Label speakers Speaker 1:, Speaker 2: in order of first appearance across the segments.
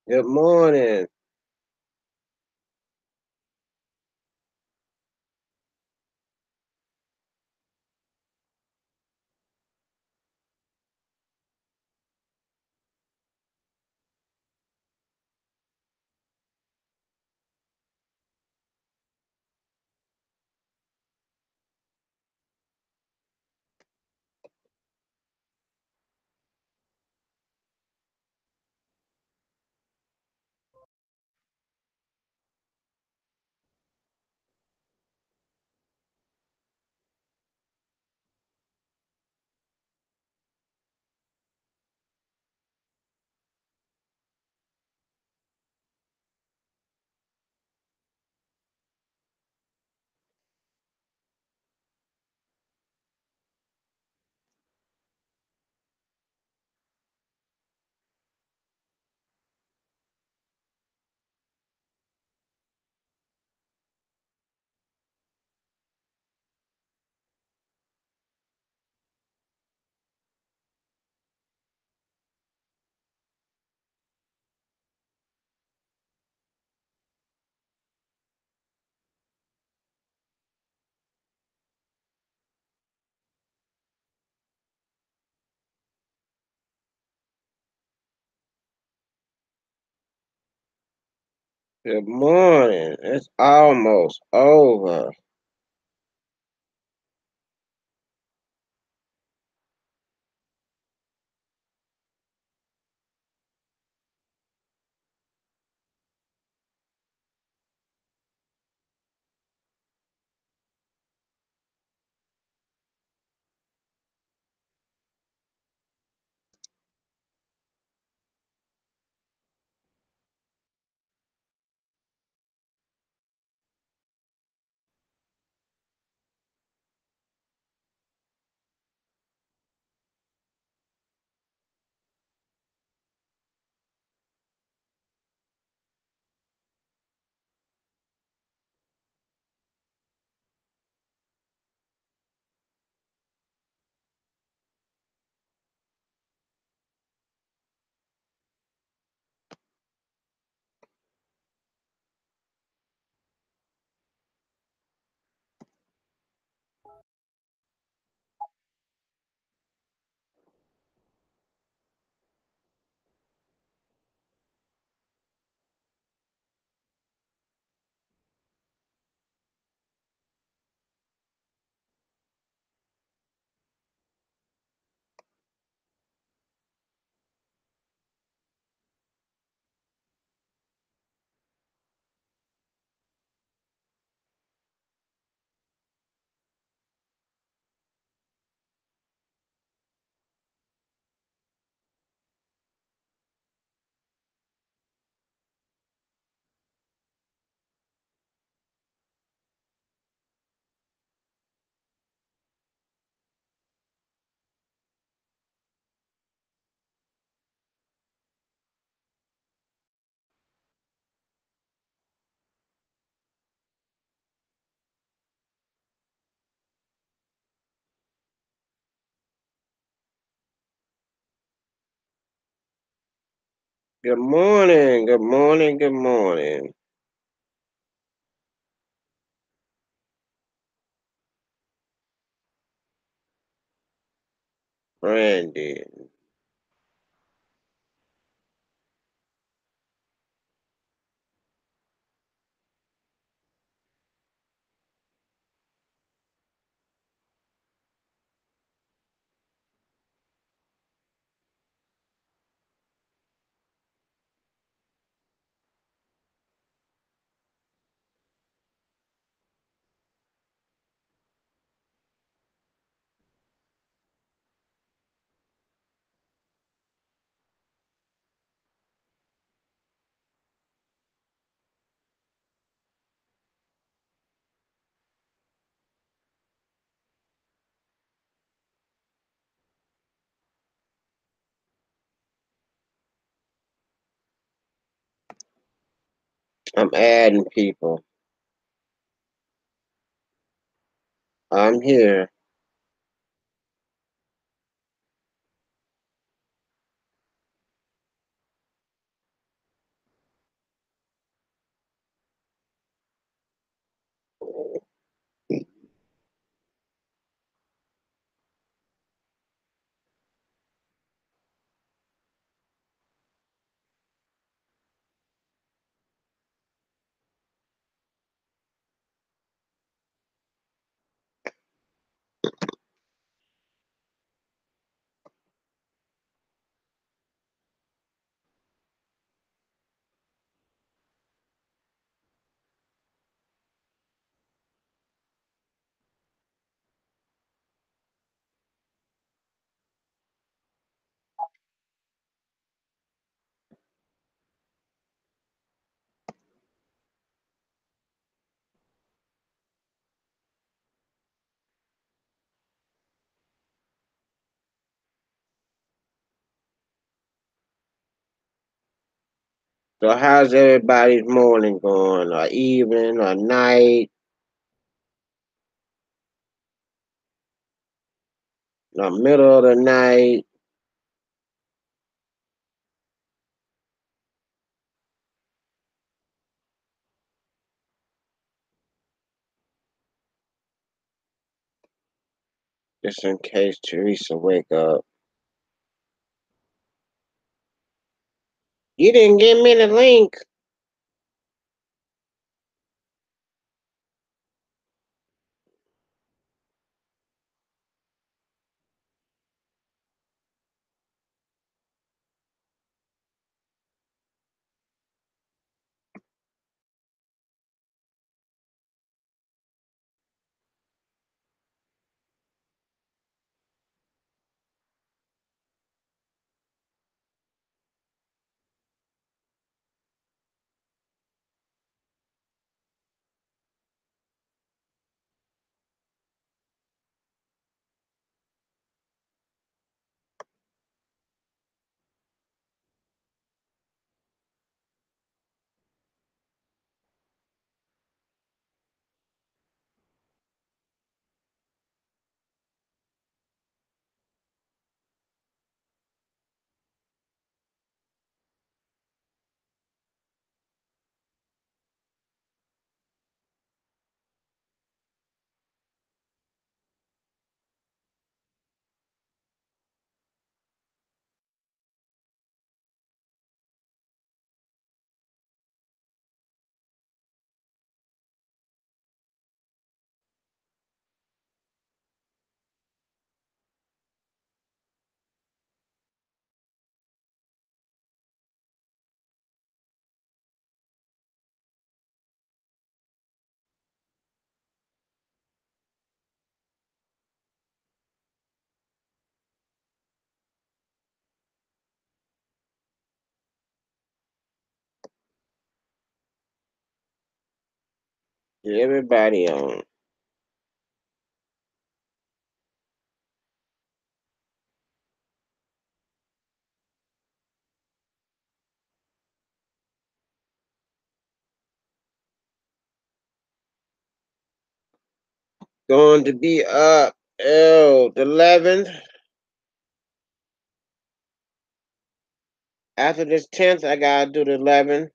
Speaker 1: Good morning. Good morning. It's almost over. Good morning. Good morning. Good morning. Brandy. I'm adding people. I'm here. So how's everybody's morning going, or evening, or night, or middle of the night? Just in case Teresa wake up. You didn't give me the link. Get everybody on. Going to be up. Oh, the 11th. After this 10th, I gotta do the 11th.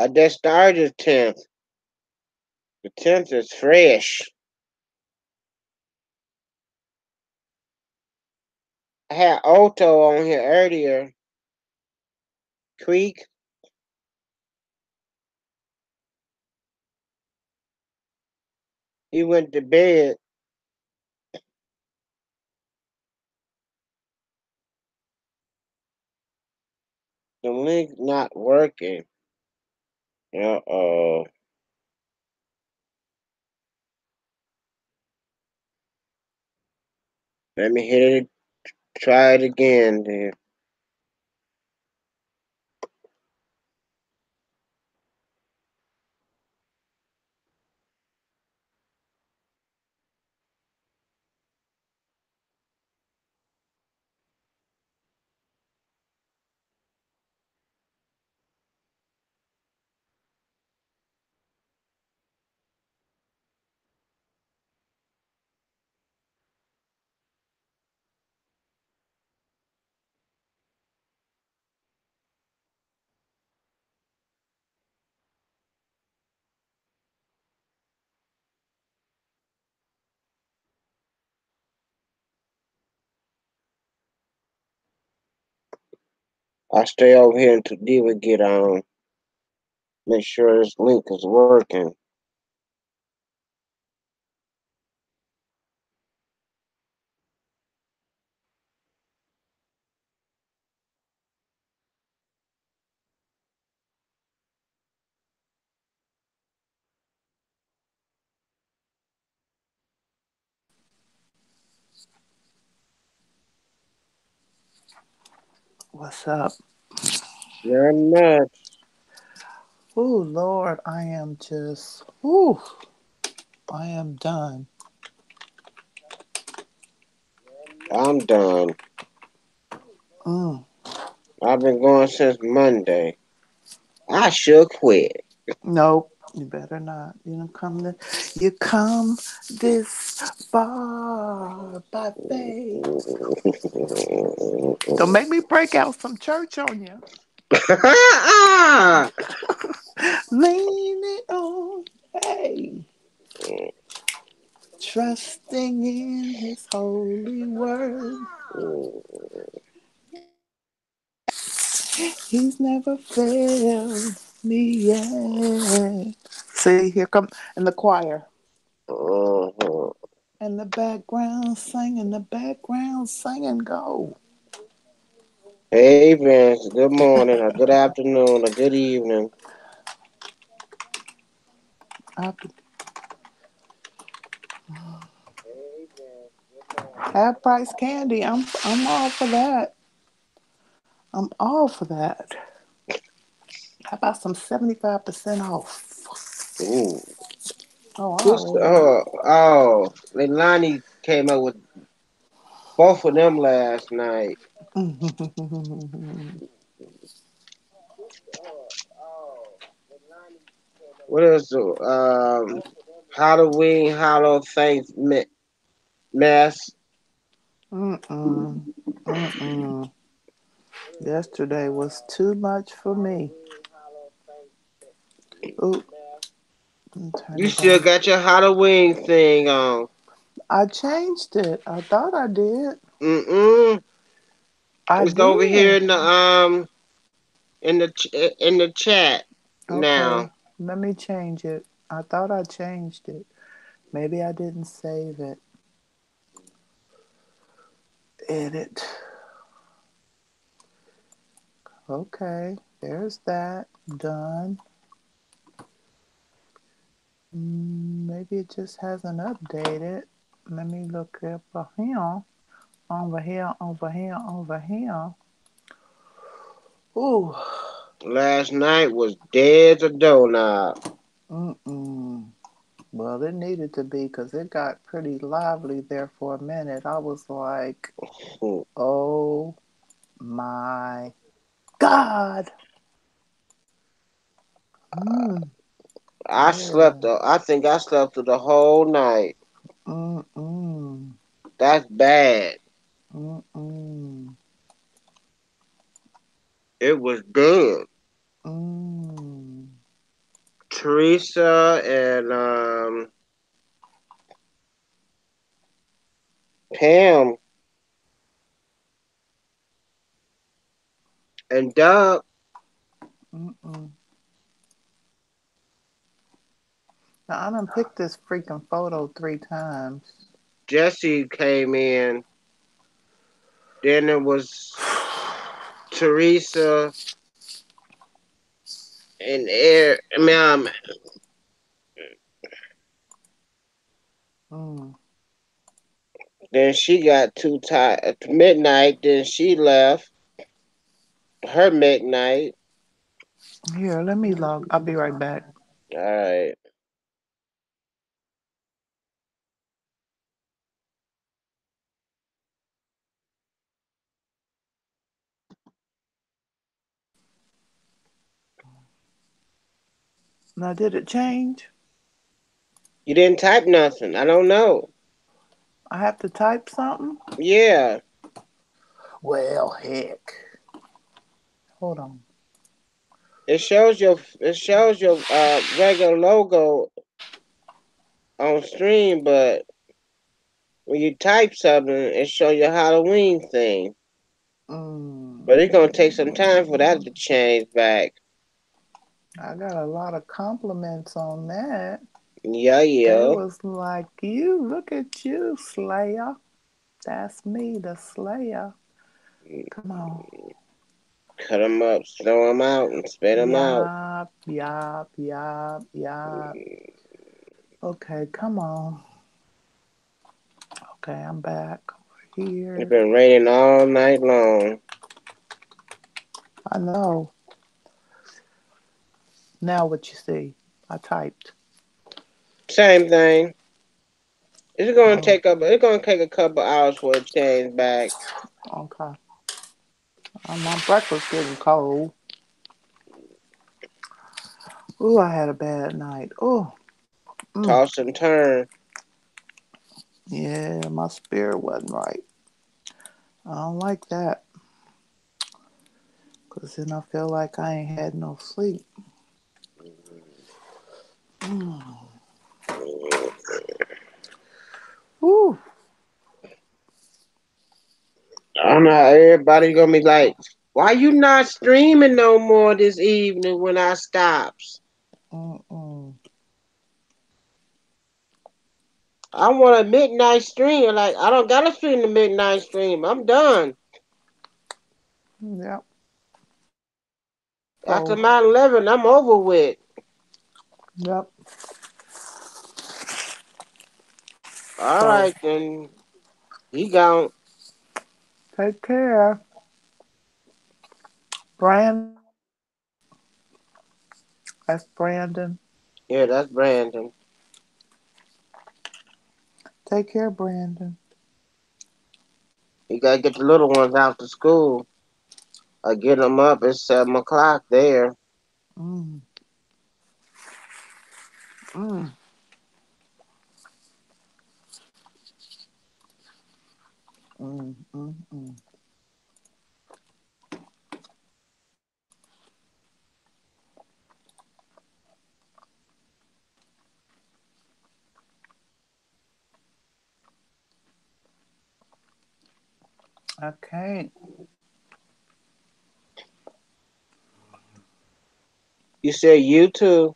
Speaker 1: I just started the 10th. The 10th is fresh. I had Otto on here earlier. Creek. He went to bed. The link not working. Uh-oh. Let me hit it. Try it again then. I'll stay over here until Diva get on. Make sure this link is working.
Speaker 2: What's up?
Speaker 1: Not much.
Speaker 2: Oh, Lord, I am just, ooh, I am done.
Speaker 1: I'm done.
Speaker 2: Mm,
Speaker 1: I've been going since Monday. I should quit.
Speaker 2: nope, you better not. You come this far by faith. Don't make me break out some church on you. Leaning on, hey, trusting in His holy word. He's never failed me yet. See, here come in the choir.
Speaker 1: Mhm.
Speaker 2: In the background singing, the background singing, go.
Speaker 1: Hey, Vince. Good morning, or good afternoon, or good evening.
Speaker 2: I Half price candy. I'm all for that. I'm all for that. How about some 75% off?
Speaker 1: Ooh.
Speaker 2: Oh, I
Speaker 1: Who's
Speaker 2: already know.
Speaker 1: Leilani came up with both of them last night. What is the Halloween Hollow Thanks Mass?
Speaker 2: Mm-mm. Mm-mm. Yesterday was too much for me. Ooh, turn
Speaker 1: You
Speaker 2: it
Speaker 1: still
Speaker 2: down.
Speaker 1: got your Halloween thing on.
Speaker 2: I changed it. I thought I did.
Speaker 1: Mm-mm.
Speaker 2: I
Speaker 1: It's over here
Speaker 2: did.
Speaker 1: in the chat
Speaker 2: Okay,
Speaker 1: now.
Speaker 2: let me change it. I thought I changed it. Maybe I didn't save it. Edit. Okay, there's that. Done. Maybe it just hasn't updated. Let me look up here. Over here, over here, over here. Ooh.
Speaker 1: Last night was dead as a doorknob.
Speaker 2: Mm-mm. Well, it needed to be because it got pretty lively there for a minute. I was like,
Speaker 1: Hmm.
Speaker 2: oh my God. Mm, yeah.
Speaker 1: I think I slept through the whole night.
Speaker 2: Mm-mm.
Speaker 1: That's bad.
Speaker 2: Mm-mm.
Speaker 1: It was dead.
Speaker 2: Mm.
Speaker 1: Teresa and Pam and Doug.
Speaker 2: Mm-mm. Now, I done picked this freaking photo 3 times.
Speaker 1: Jesse came in. Then it was Teresa and Air.
Speaker 2: Mm.
Speaker 1: Then she got too tired at midnight. Then she left her midnight.
Speaker 2: Here, let me log. I'll be right back.
Speaker 1: All right.
Speaker 2: Now, did it change?
Speaker 1: You didn't type nothing. I don't know.
Speaker 2: I have to type something?
Speaker 1: Yeah.
Speaker 2: Well, heck. Hold on.
Speaker 1: It shows your regular logo on stream, but when you type something, it show your Halloween thing.
Speaker 2: Mm.
Speaker 1: But it's gonna take some time for that to change back.
Speaker 2: I got a lot of compliments on that.
Speaker 1: Yeah,
Speaker 2: They
Speaker 1: yeah.
Speaker 2: was like, you, look at you, Slayer. That's me, the Slayer. Come on.
Speaker 1: Cut them up, throw them out, and spit them out.
Speaker 2: Yop, yop, yop, yop. Okay, come on. Okay, I'm back over
Speaker 1: It's
Speaker 2: here.
Speaker 1: been raining all night long.
Speaker 2: I know. Now what you see? I typed.
Speaker 1: Same thing. It's gonna
Speaker 2: Oh,
Speaker 1: take up. It's gonna take a couple hours for it to change back.
Speaker 2: okay. My breakfast getting cold. Ooh, I had a bad night. Oh,
Speaker 1: Toss and turn.
Speaker 2: yeah, my spirit wasn't right. I don't like that. Because then I feel like I ain't had no sleep. Ooh.
Speaker 1: I don't know how everybody gonna be like, why you not streaming no more this evening when I stops?
Speaker 2: Mm-mm.
Speaker 1: I want a midnight stream. Like I don't gotta stream the midnight stream. I'm done.
Speaker 2: Yep.
Speaker 1: After
Speaker 2: So,
Speaker 1: 9/11, I'm over with.
Speaker 2: yep.
Speaker 1: All
Speaker 2: So,
Speaker 1: right then. He gone.
Speaker 2: take care. Brandon. That's Brandon.
Speaker 1: Yeah, that's Brandon.
Speaker 2: Take care, Brandon.
Speaker 1: You gotta get the little ones out to school. I get them up at 7 o'clock there.
Speaker 2: Mm, mm, mm. Okay.
Speaker 1: You said you too.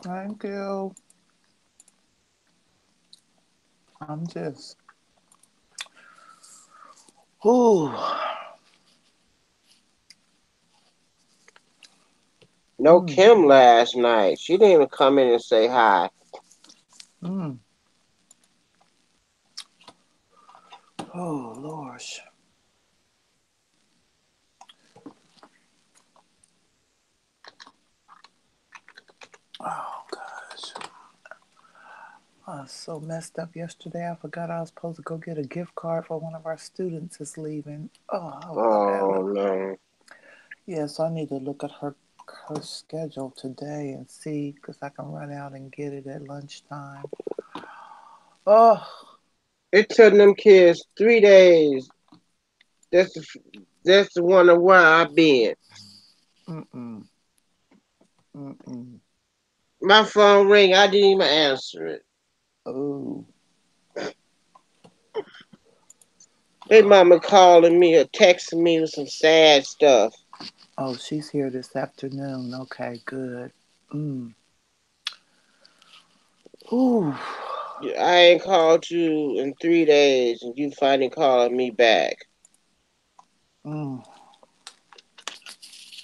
Speaker 2: Thank you. I'm just. Ooh.
Speaker 1: No
Speaker 2: Mm,
Speaker 1: Kim last night. She didn't even come in and say hi.
Speaker 2: mm. Oh, Lord. Oh, gosh. I was so messed up yesterday. I forgot I was supposed to go get a gift card for one of our students is leaving. Oh, I was mad.
Speaker 1: Oh no.
Speaker 2: Yeah, so I need to look at her schedule today and see because I can run out and get it at lunchtime. Oh,
Speaker 1: It took them kids 3 days. That's that's the one of where I been.
Speaker 2: mm-mm, mm-mm.
Speaker 1: My phone ring. I didn't even answer it.
Speaker 2: Oh,
Speaker 1: They mama calling me or texting me with some sad stuff.
Speaker 2: oh, she's here this afternoon. Okay, good. Mm. Ooh.
Speaker 1: I ain't called you in 3 days, and you finally calling me back.
Speaker 2: Mm.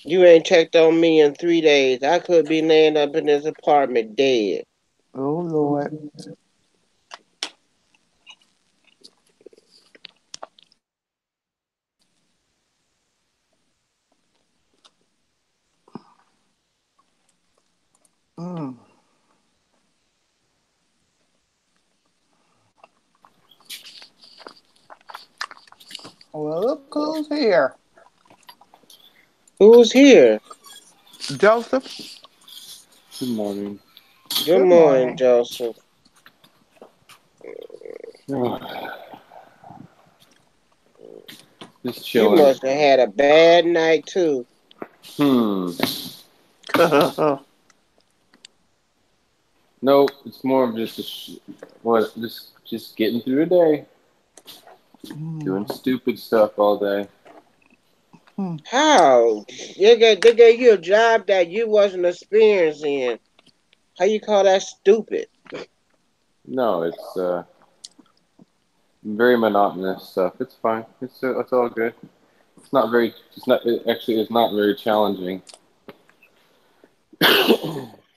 Speaker 1: You ain't checked on me in 3 days. I could be laying up in this apartment dead.
Speaker 2: Oh, Lord. Mm. Well, look who's here.
Speaker 1: Who's here?
Speaker 2: Joseph,
Speaker 3: Good morning.
Speaker 1: Good
Speaker 2: good
Speaker 1: morning,
Speaker 2: morning.
Speaker 1: Joseph.
Speaker 3: Just
Speaker 1: You
Speaker 3: chilling.
Speaker 1: must have had a bad night too.
Speaker 3: Hmm. Nope. It's more of just what just getting through the day, doing
Speaker 2: Mm.
Speaker 3: stupid stuff all day.
Speaker 2: Mm.
Speaker 1: How? They gave you a job that you wasn't experienced in. How you call that stupid?
Speaker 3: No, it's very monotonous stuff. It's fine. It's all good. It's not very. It's not. It actually is not very challenging.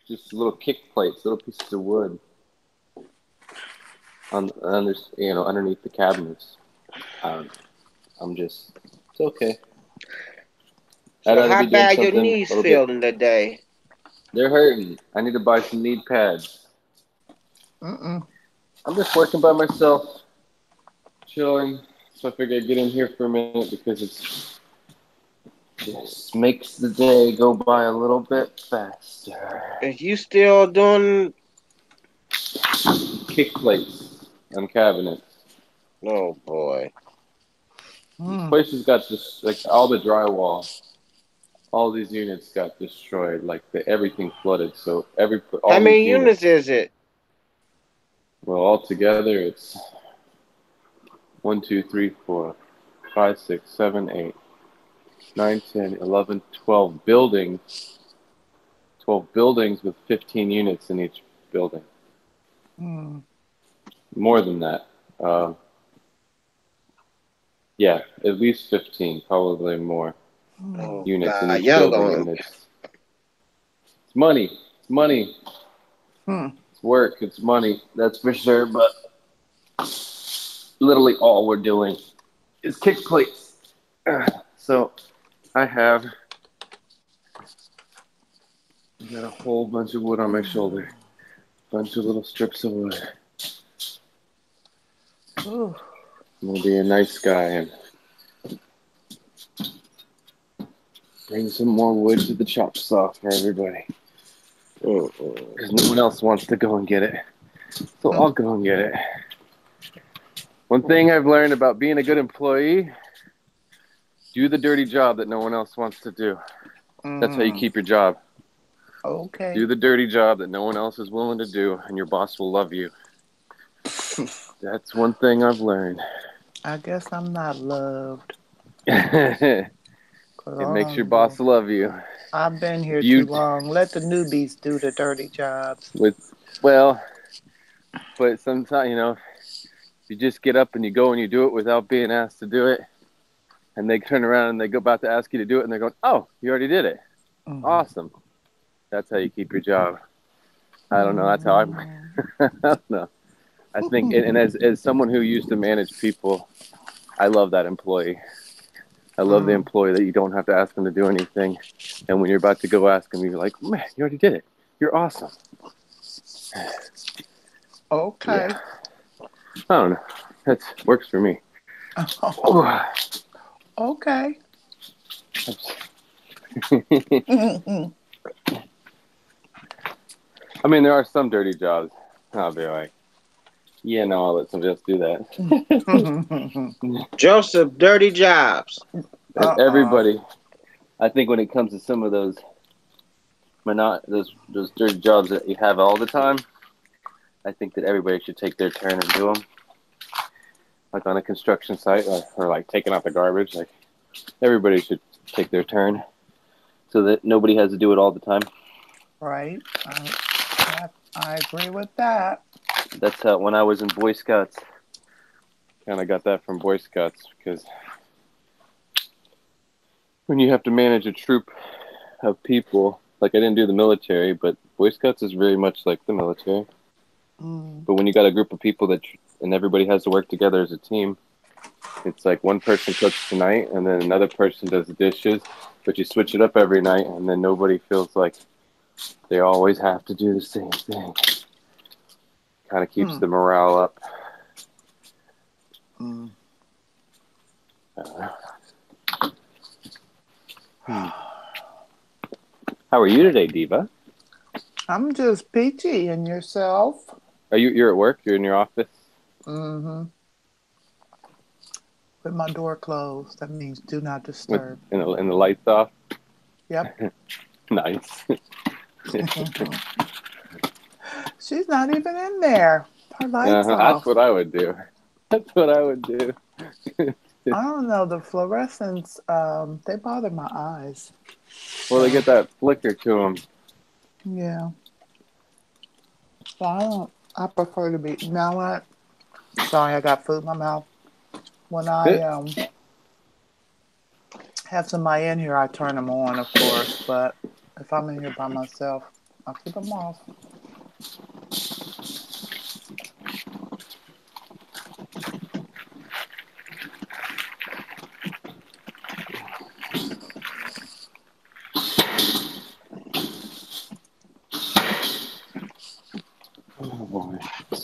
Speaker 3: Just little kick plates, little pieces of wood on under underneath the cabinets. Um, I'm just. It's okay. I'd
Speaker 1: So
Speaker 3: rather
Speaker 1: how
Speaker 3: be doing
Speaker 1: bad your
Speaker 3: something a
Speaker 1: knees
Speaker 3: little bit.
Speaker 1: feeling today?
Speaker 3: They're hurting. I need to buy some knee pads.
Speaker 2: Mm-mm.
Speaker 3: I'm just working by myself, chilling. So I figured I'd get in here for a minute because it just makes the day go by a little bit faster.
Speaker 1: Is you still doing?
Speaker 3: Kick plates on cabinets.
Speaker 1: Oh boy.
Speaker 3: This
Speaker 2: Mm.
Speaker 3: place has got just like all the drywall. All these units got destroyed. Like everything flooded. So
Speaker 1: How
Speaker 3: all these
Speaker 1: many units
Speaker 3: units.
Speaker 1: is it?
Speaker 3: Well, altogether it's 12 buildings. 12 buildings with 15 units in each building.
Speaker 2: Mm.
Speaker 3: More than that. Yeah, at least 15, probably more
Speaker 2: Mm.
Speaker 1: Oh
Speaker 3: units in
Speaker 1: God,
Speaker 3: each
Speaker 1: y'all
Speaker 3: building,
Speaker 1: gonna.
Speaker 3: and it's money. It's money.
Speaker 2: Mm.
Speaker 3: It's work. It's money. That's for sure. But literally all we're doing is kick plates. So I have got a whole bunch of wood on my shoulder. Bunch of little strips of wood.
Speaker 2: Ooh.
Speaker 3: I'm gonna be a nice guy and bring some more wood to the chop saw for everybody. Because no one else wants to go and get it. So
Speaker 2: Mm.
Speaker 3: I'll go and get it. One thing I've learned about being a good employee, do the dirty job that no one else wants to do. That's how you
Speaker 2: Mm.
Speaker 3: keep your job.
Speaker 2: Okay.
Speaker 3: Do the dirty job that no one else is willing to do, and your boss will love you. That's one thing I've learned.
Speaker 2: I guess I'm not loved.
Speaker 3: It
Speaker 2: 'Cause
Speaker 3: makes your
Speaker 2: Lord,
Speaker 3: boss love you.
Speaker 2: I've been here too
Speaker 3: You
Speaker 2: long. Let the newbies do the dirty jobs.
Speaker 3: well, but sometimes you just get up and you go and you do it without being asked to do it, and they turn around and they go about to ask you to do it, and they're going, "Oh, you already did it.
Speaker 2: Mm.
Speaker 3: Awesome." That's how you keep your job. I don't know. That's how I'm.
Speaker 2: Mm.
Speaker 3: I don't know. I think, and as someone who used to manage people, I love that employee. I love the
Speaker 2: Mm.
Speaker 3: employee that you don't have to ask them to do anything, and when you're about to go ask them, you're like, "Man, you already did it. You're awesome."
Speaker 2: Okay.
Speaker 3: Yeah, I don't know. That works for me.
Speaker 2: Okay. Mm-mm.
Speaker 3: I mean, there are some dirty jobs. I'll be like, yeah, no, I'll let somebody else do that.
Speaker 1: Joseph, dirty jobs.
Speaker 2: Uh-uh.
Speaker 3: Everybody, I think when it comes to some of those dirty jobs that you have all the time, I think that everybody should take their turn and do them. Like on a construction site, or like taking out the garbage. Like everybody should take their turn, so that nobody has to do it all the time.
Speaker 2: Right. I agree with that.
Speaker 3: That's how when I was in Boy Scouts, kind of got that from Boy Scouts because when you have to manage a troop of people, like I didn't do the military, but Boy Scouts is very much like the military.
Speaker 2: Mm.
Speaker 3: But when you got a group of people and everybody has to work together as a team, it's like one person cooks tonight and then another person does the dishes, but you switch it up every night and then nobody feels like they always have to do the same thing. Kind of keeps
Speaker 2: Mm.
Speaker 3: the morale up.
Speaker 2: Mm.
Speaker 3: How are you today, Diva?
Speaker 2: I'm just peachy. And yourself?
Speaker 3: You're at work? You're in your office?
Speaker 2: Mm-hmm. With my door closed. That means do not
Speaker 3: With
Speaker 2: disturb.
Speaker 3: and the lights off?
Speaker 2: Yep.
Speaker 3: Nice.
Speaker 2: She's not even in there. Her lights
Speaker 3: That's
Speaker 2: off.
Speaker 3: what I would do. That's what I would do.
Speaker 2: I don't know. The fluorescents, they bother my eyes.
Speaker 3: Well, they
Speaker 2: So,
Speaker 3: get that flicker to them.
Speaker 2: yeah. So I prefer to be, you know what? Sorry, I got food in my mouth. When I have somebody in here, I turn them on, of course. But if I'm in here by myself, I keep them off.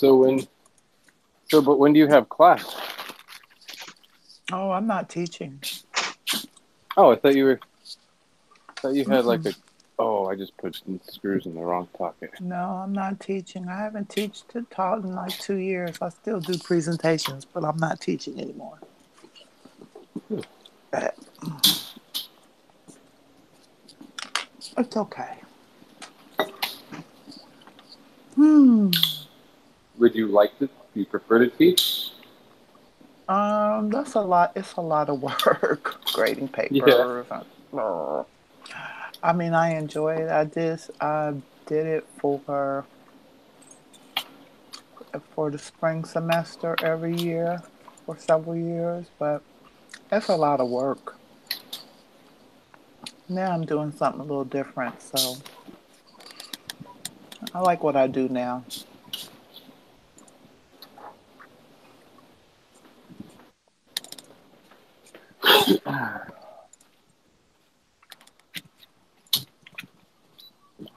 Speaker 3: But when do you have class?
Speaker 2: Oh, I'm not teaching.
Speaker 3: Oh, I thought you had like
Speaker 2: Mm-mm.
Speaker 3: a. Oh, I just put screws in the wrong pocket.
Speaker 2: No, I'm not teaching. I haven't taught in like 2 years. I still do presentations, but I'm not teaching anymore. Uh, It's okay. Hmm.
Speaker 3: Would you like to? Do you prefer to teach?
Speaker 2: That's a lot. It's a lot of work grading
Speaker 3: Yeah.
Speaker 2: papers. I mean, I enjoy it. I did it for the spring semester every year for several years, but it's a lot of work. Now I'm doing something a little different, so I like what I do now.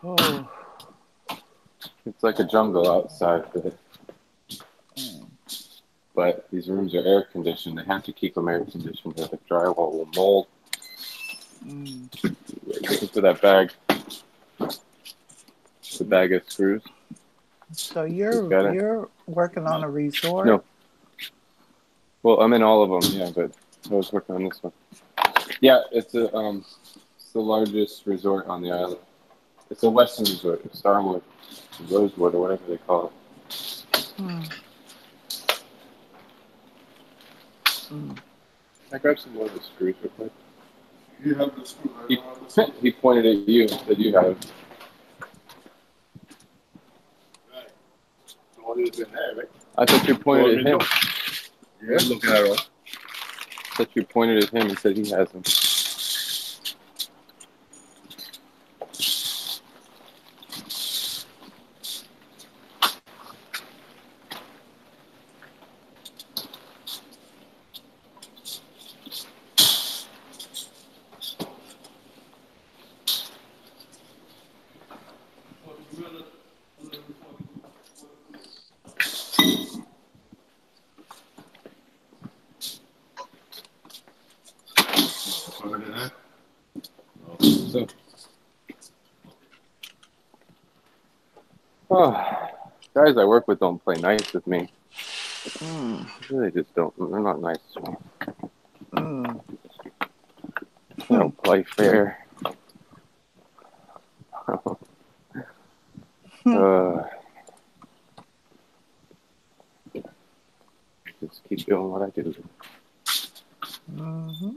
Speaker 2: Oh.
Speaker 3: It's like a jungle outside,
Speaker 2: Mm.
Speaker 3: but these rooms are air conditioned. They have to keep them air conditioned, or the drywall will mold.
Speaker 2: Mm.
Speaker 3: Looking for that bag, the bag of screws.
Speaker 2: So
Speaker 3: Just got it.
Speaker 2: you're working on a
Speaker 3: No,
Speaker 2: resort?
Speaker 3: well, I'm in all of them. Yeah, but I was working on this one. Yeah, it's the largest resort on the island. It's a Western resort, Starwood, Rosewood, or whatever they call it.
Speaker 2: Mm. Mm.
Speaker 3: Can I grab some more of the screws real quick?
Speaker 4: You have the screw.
Speaker 3: He pointed at you. Said you have it.
Speaker 4: Right. So what is in there, right?
Speaker 3: I thought you pointed at him.
Speaker 4: You're looking at it.
Speaker 3: I thought you pointed at him and said he has them. So, oh, guys I work with don't play nice with me.
Speaker 2: Mm.
Speaker 3: They just don't. They're not nice to me.
Speaker 2: Mm.
Speaker 3: They don't play fair. uh, just keep doing what I do.
Speaker 2: Mm-hmm.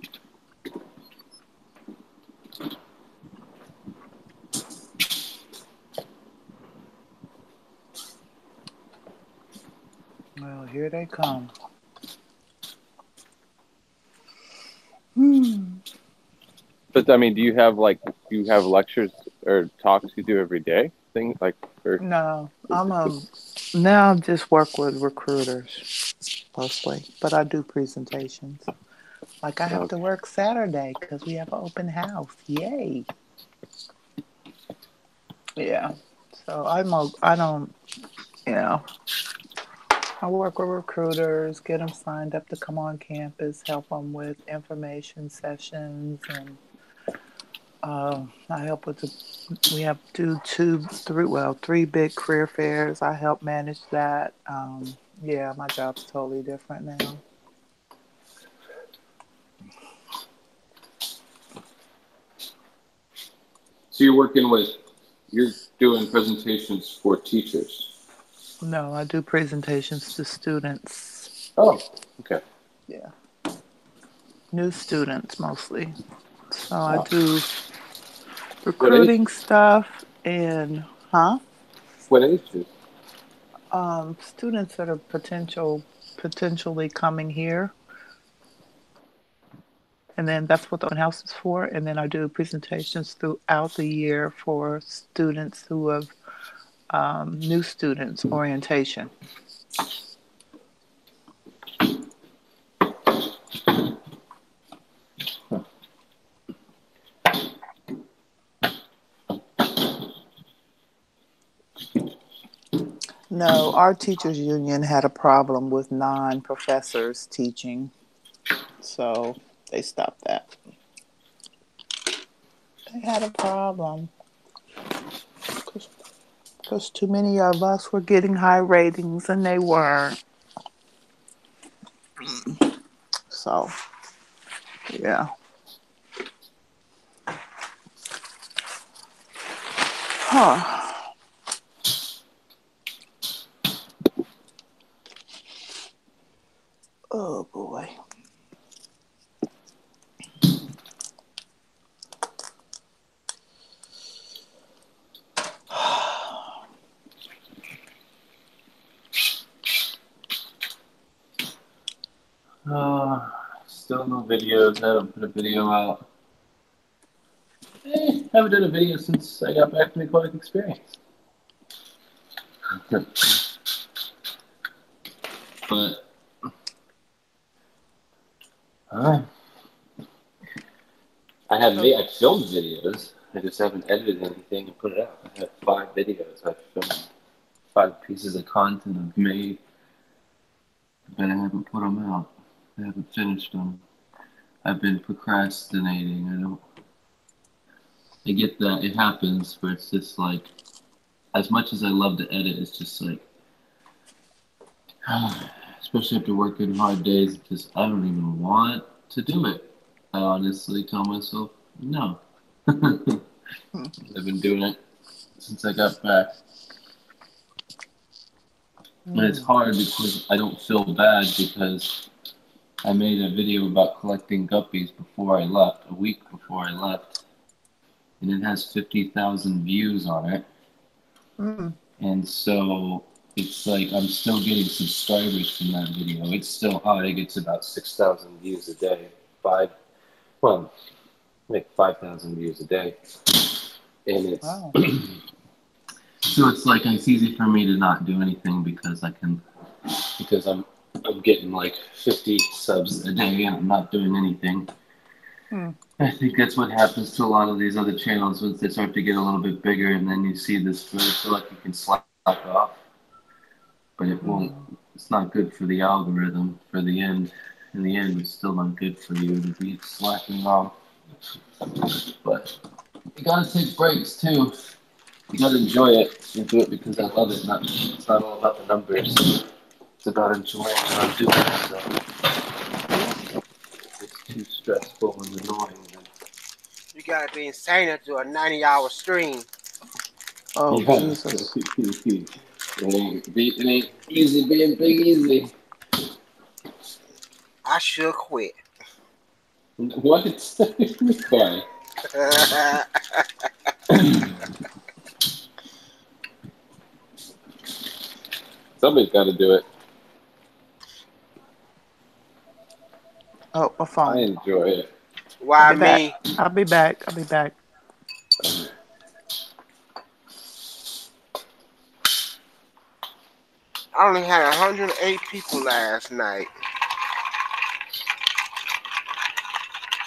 Speaker 2: Well, here they come. Hmm.
Speaker 3: But I mean, do you have lectures or talks you do every day? Things like, or
Speaker 2: No, now I just work with recruiters mostly, but I do presentations. Like I have to
Speaker 3: okay.
Speaker 2: work Saturday because we have an open house. Yay! Yeah. So I don't, you know, I work with recruiters, get them signed up to come on campus, help them with information sessions, and I help with we have three big career fairs. I help manage that. Yeah, my job's totally different now.
Speaker 3: So you're doing presentations for teachers.
Speaker 2: No, I do presentations to students.
Speaker 3: Oh, okay.
Speaker 2: Yeah, new students mostly. So I
Speaker 3: Oh,
Speaker 2: do
Speaker 3: what age?
Speaker 2: recruiting stuff and
Speaker 3: What ages?
Speaker 2: students that are potentially coming here, and then that's what the open house is for. And then I do presentations throughout the year for students who have new students orientation. No, our teachers union had a problem with non-professors teaching, so they stopped that. They had a problem because too many of us were getting high ratings and they weren't. So, yeah. Huh. Oh boy.
Speaker 3: Still no videos. I haven't put a video out. Haven't done a video since I got back from the aquatic experience. But I filmed videos. I just haven't edited anything and put it out. I have 5 videos. I've filmed 5 pieces of content I've made, but I haven't put them out. I haven't finished them. I've been procrastinating. I get that it happens where it's just like, as much as I love to edit, it's just like, especially after working hard days, just I don't even want to do it. I honestly tell myself, no. I've been doing it since I got back. And it's hard because I don't feel bad because I made a video about collecting guppies before I left, a week before I left. And it has 50,000 views on it. And so it's like I'm still getting subscribers from that video. It's still high. It gets about 6,000 views a day. Like 5,000 views a day. And it's so it's like it's easy for me to not do anything because I'm getting like 50 subs a day and I'm not doing anything. I think that's what happens to a lot of these other channels once they start to get a little bit bigger, and then you see this, you feel like you can slack off, but it won't. It's not good for the algorithm. In the end, it's still not good for you to be slacking off. But you gotta take breaks too. You gotta enjoy it. You do it because I love it. It's not all about the numbers. It's about enjoying what I'm doing. So it's too stressful and annoying.
Speaker 1: You gotta be insane to do a 90-hour stream.
Speaker 2: Oh, yeah. Jesus.
Speaker 3: It ain't easy being Big Easy.
Speaker 1: I should quit.
Speaker 3: What? Why? Somebody's got to do it.
Speaker 2: Oh, my phone.
Speaker 3: I enjoy it.
Speaker 1: Why me?
Speaker 2: I'll be back.
Speaker 1: I only had 108 people last night.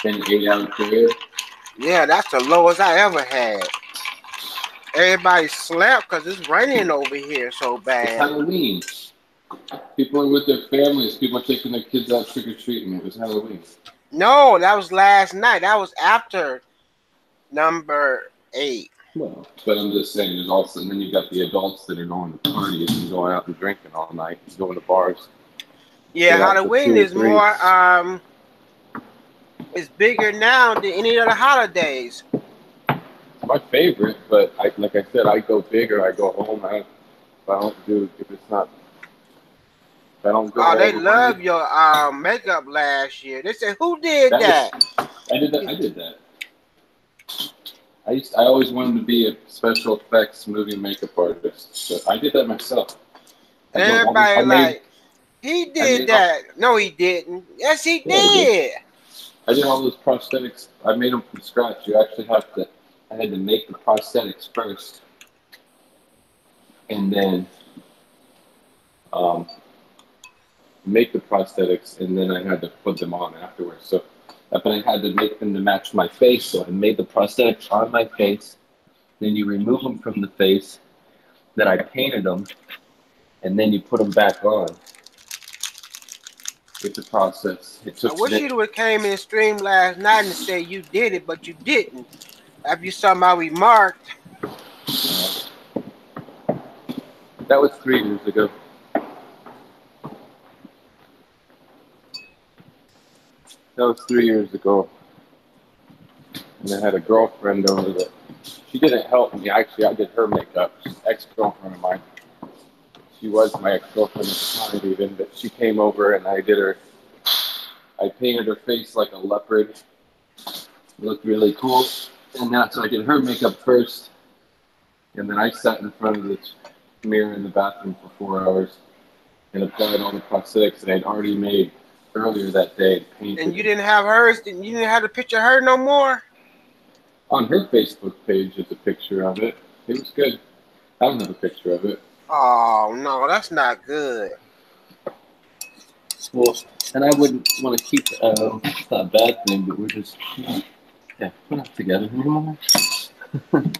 Speaker 3: In an 8-hour period?
Speaker 1: Yeah, that's the lowest I ever had. Everybody slept because it's raining over here so bad.
Speaker 3: It's Halloween. People are with their families. People are taking their kids out trick-or-treating. It was Halloween.
Speaker 1: No, that was last night. That was after number 8.
Speaker 3: Well, but I'm just saying, there's also, and then you got the adults that are going to parties and going out and drinking all night, and going to bars.
Speaker 1: Yeah, Halloween is more, it's bigger now than any other holidays.
Speaker 3: It's my favorite, but like I said, I go bigger. I go home. I don't go.
Speaker 1: Oh, they love your makeup last year. They said, "Who did that?"
Speaker 3: I did that. I always wanted to be a special effects movie makeup artist, so I did that myself.
Speaker 1: Everybody he did that. No, he didn't. Yes, he did.
Speaker 3: I did all those prosthetics. I made them from scratch. You actually I had to make the prosthetics first, and then make the prosthetics, and then I had to put them on afterwards. So, but I had to make them to match my face. So I made the prosthetics on my face. Then you remove them from the face. Then I painted them, and then you put them back on. It's a process. It
Speaker 1: I
Speaker 3: took
Speaker 1: wish you would have came in the stream last night and said you did it, but you didn't. After you saw my remark.
Speaker 3: That was 3 years ago. That was 3 years ago. And I had a girlfriend over there. She didn't help me. Actually, I did her makeup. She's an ex-girlfriend of mine. She was my ex-girlfriend at the time even, but she came over and I painted her face like a leopard. It looked really cool. And so I did her makeup first. And then I sat in front of the mirror in the bathroom for 4 hours and applied all the prosthetics that I'd already made earlier that day.
Speaker 1: And you didn't have hers? You didn't have the picture of her no more?
Speaker 3: On her Facebook page is a picture of it. It was good. I don't have a picture of it.
Speaker 1: Oh, no, that's not good.
Speaker 3: Well, and I wouldn't want to keep it's not a bad thing, but we're just, yeah, we're not together anymore.
Speaker 1: But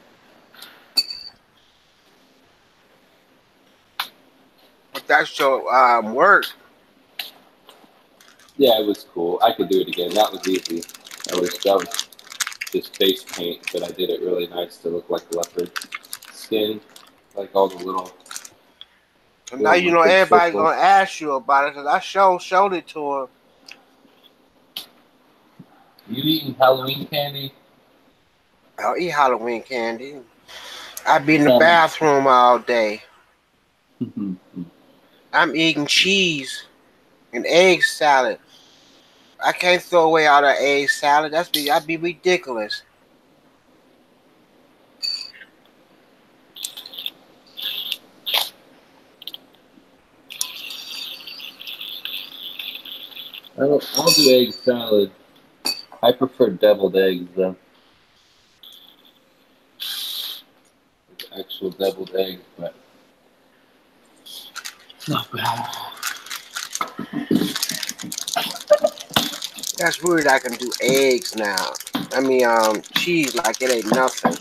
Speaker 1: that's your work.
Speaker 3: Yeah, it was cool. I could do it again. That was easy. That was just face paint, but I did it really nice to look like leopard skin, like all the little.
Speaker 1: And now you know everybody's gonna ask you about it because I showed it to her.
Speaker 3: You eating Halloween candy?
Speaker 1: I'll eat Halloween candy. I be in the bathroom all day. I'm eating cheese and egg salad. I can't throw away all that egg salad. That'd be ridiculous.
Speaker 3: I'll do egg salad. I prefer deviled eggs though. Actual deviled eggs, but not bad.
Speaker 1: That's weird. I can do eggs now. I mean, cheese like it ain't nothing.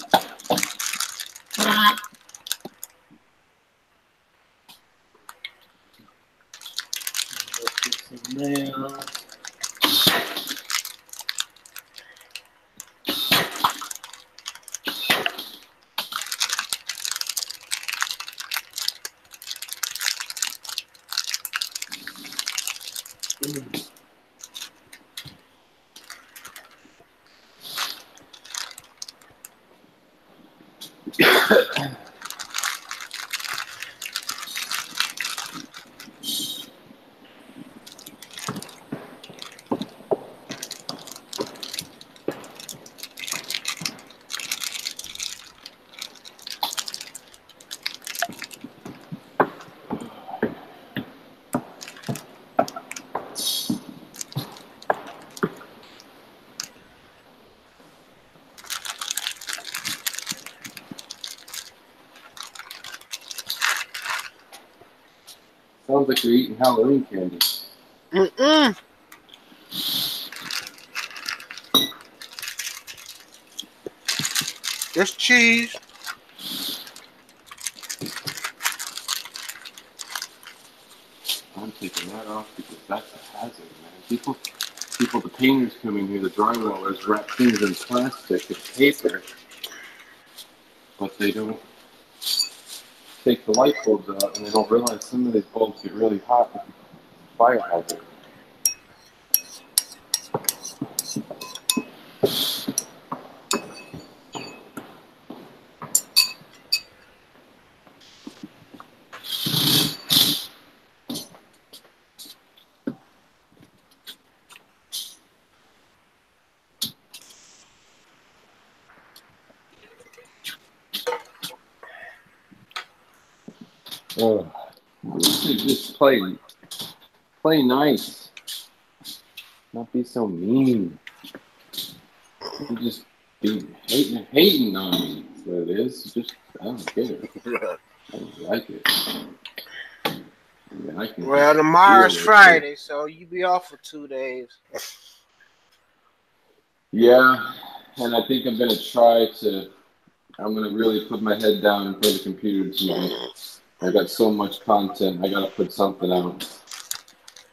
Speaker 3: Sounds like you're eating Halloween candy.
Speaker 1: It's cheese.
Speaker 3: I'm taking that off because that's a hazard, man. People, the painters come in here, the drywallers wrap things in plastic and paper, but they don't take the light bulbs out, and they don't realize some of these bulbs get really hot with the fire hazard. Oh, just play nice. Not be so mean. You just be hating on me. That's what it is. Just, I don't get it. I don't like it. I mean,
Speaker 1: Well, tomorrow's Friday, so you be off for 2 days.
Speaker 3: Yeah, and I think I'm going to really put my head down in front of the computer tonight I got so much content. I gotta put something out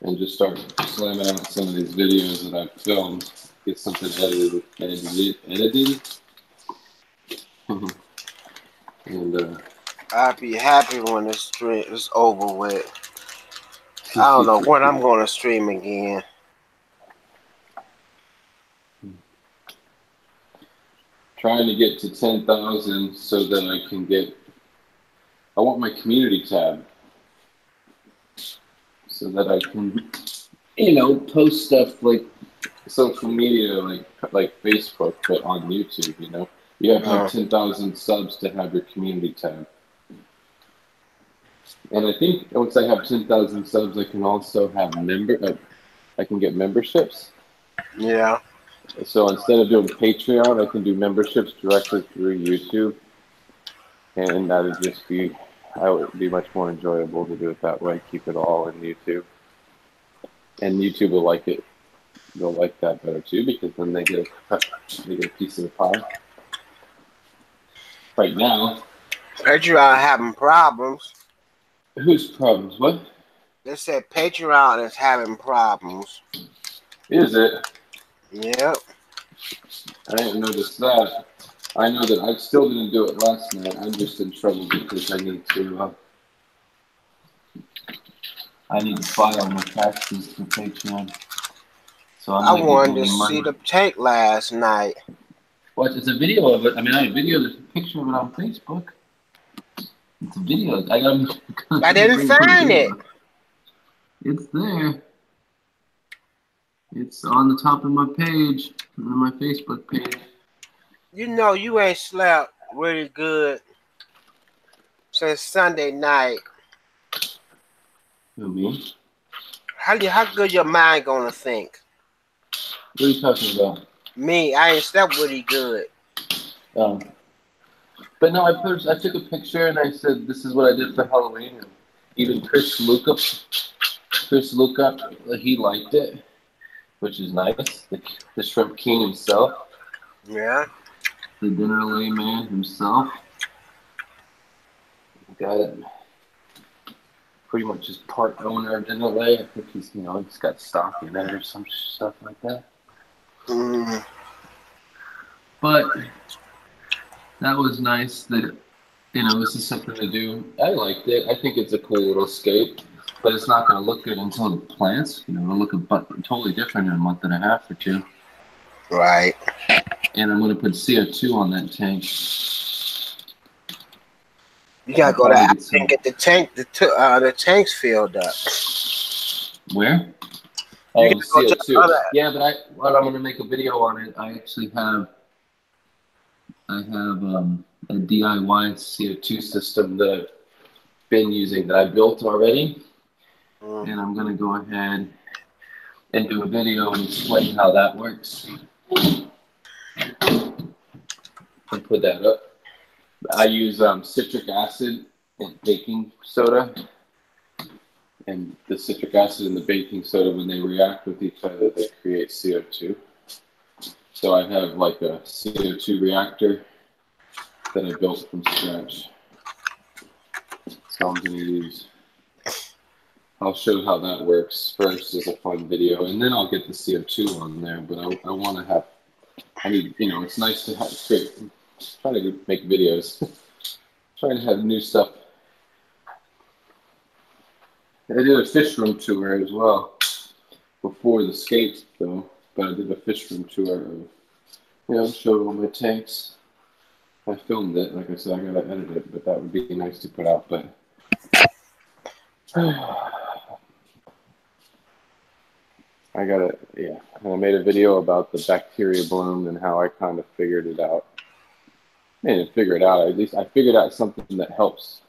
Speaker 3: and just start slamming out some of these videos that I've filmed. Get something edited. And
Speaker 1: I'll be happy when the stream is over with. I don't know when I'm gonna stream again.
Speaker 3: Trying to get to 10,000 so that I can get. I want my community tab so that I can, post stuff like social media, like Facebook, but on YouTube. You have to have 10,000 subs to have your community tab. And I think once I have 10,000 subs, I can also have I can get memberships.
Speaker 1: Yeah.
Speaker 3: So instead of doing Patreon, I can do memberships directly through YouTube, and that would be much more enjoyable to do it that way. Keep it all in YouTube, and YouTube will like it. They'll like that better too, because then they get a piece of the pie. Right now,
Speaker 1: Patreon having problems.
Speaker 3: Whose problems? What?
Speaker 1: They said Patreon is having problems.
Speaker 3: Is it?
Speaker 1: Yep.
Speaker 3: I didn't notice that. I know that I still didn't do it last night. I'm just in trouble because I need to file my taxes for Patreon. So
Speaker 1: I wanted to see the tank last night.
Speaker 3: What? It's a video of it. I mean, I there's a picture of it on Facebook. It's a video.
Speaker 1: I didn't find it.
Speaker 3: It's there. It's on the top of my page, on my Facebook page.
Speaker 1: You know you ain't slept really good since Sunday night.
Speaker 3: Who, me?
Speaker 1: How good your mind gonna think?
Speaker 3: What are you talking about?
Speaker 1: Me, I ain't slept really good.
Speaker 3: But no, I took a picture and I said, this is what I did for Halloween. And even Chris Luca, he liked it, which is nice. The Shrimp King himself.
Speaker 1: Yeah.
Speaker 3: The Dinner Layman himself. Got it. Pretty much just part owner of Dinner Lay. I think he's got stock in it or some stuff like that.
Speaker 1: Mm.
Speaker 3: But that was nice that, this is something to do. I liked it. I think it's a cool little scape, but it's not going to look good until it plants. It'll look totally different in a month and a half or two.
Speaker 1: Right.
Speaker 3: And I'm going to put CO2 on that tank.
Speaker 1: You gotta go to and get the tank. The tank's filled up.
Speaker 3: Where? Oh, the CO2. Yeah, but I'm going to make a video on it. I actually have. I have a DIY CO2 system that I've been using that I built already. And I'm going to go ahead and do a video and explain how that works. And put that up. I use citric acid and baking soda. And the citric acid and the baking soda, when they react with each other, they create CO2. So I have like a CO2 reactor that I built from scratch. So I'm going to use. I'll show how that works first as a fun video, and then I'll get the CO2 on there. But I want to have. It's nice to have. Trying to make videos. Trying to have new stuff. I did a fish room tour as well before the skates, though. But I did a fish room tour of, showed all my tanks. I filmed it. Like I said, I gotta edit it, but that would be nice to put out. But I made a video about the bacteria bloom and how I kind of figured it out. I didn't figure it out. At least I figured out something that helps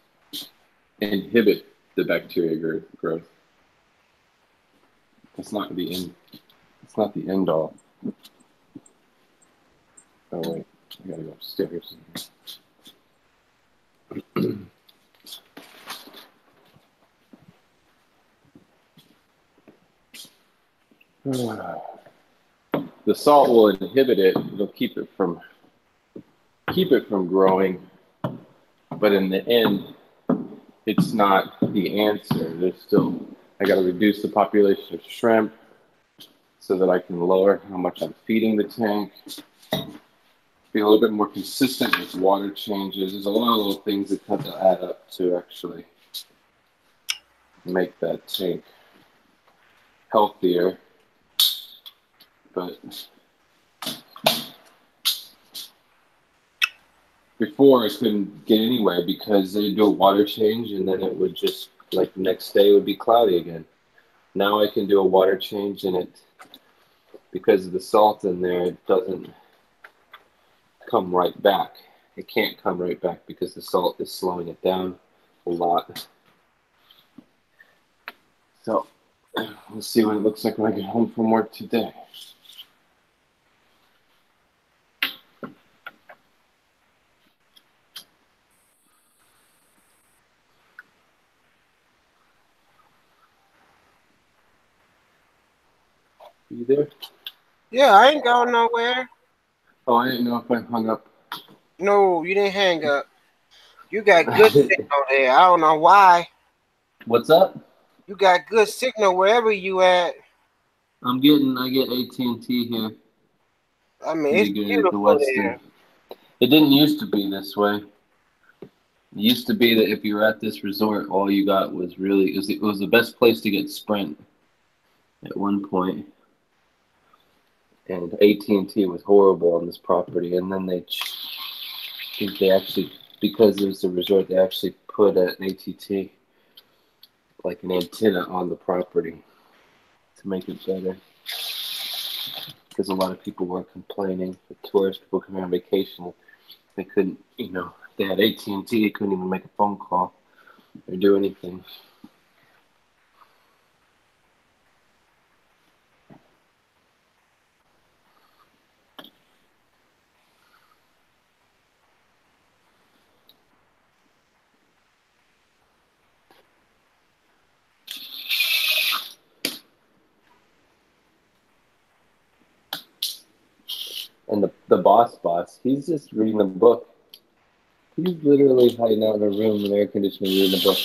Speaker 3: inhibit the bacteria growth. It's not the end. It's not the end all. Oh wait, I gotta go upstairs. The salt will inhibit it. It'll keep it from growing. But in the end, it's not the answer. There's still, I got to reduce the population of shrimp so that I can lower how much I'm feeding the tank. Be a little bit more consistent with water changes. There's a lot of little things that have to add up to actually make that tank healthier. But before I couldn't get anywhere because they'd do a water change and then it would just, like the next day it would be cloudy again. Now I can do a water change and it, because of the salt in there, it doesn't come right back. It can't come right back because the salt is slowing it down a lot. So we'll see what it looks like when I get home from work today. You there?
Speaker 1: Yeah, I ain't going nowhere.
Speaker 3: Oh, I didn't know if I hung up.
Speaker 1: No, you didn't hang up. You got good signal there. I don't know why.
Speaker 3: What's up?
Speaker 1: You got good signal wherever you at.
Speaker 3: I get AT&T here.
Speaker 1: I mean, it's beautiful there.
Speaker 3: It didn't used to be this way. It used to be that if you were at this resort, all you got was really, it was the best place to get Sprint at one point. And AT&T was horrible on this property. And then they actually, because it was a resort, they actually put an AT&T, like an antenna on the property to make it better. Because a lot of people were complaining, the tourist people coming on vacation, they couldn't, they had AT&T, they couldn't even make a phone call or do anything. And the boss, he's just reading a book. He's literally hiding out in a room in air conditioning reading a book.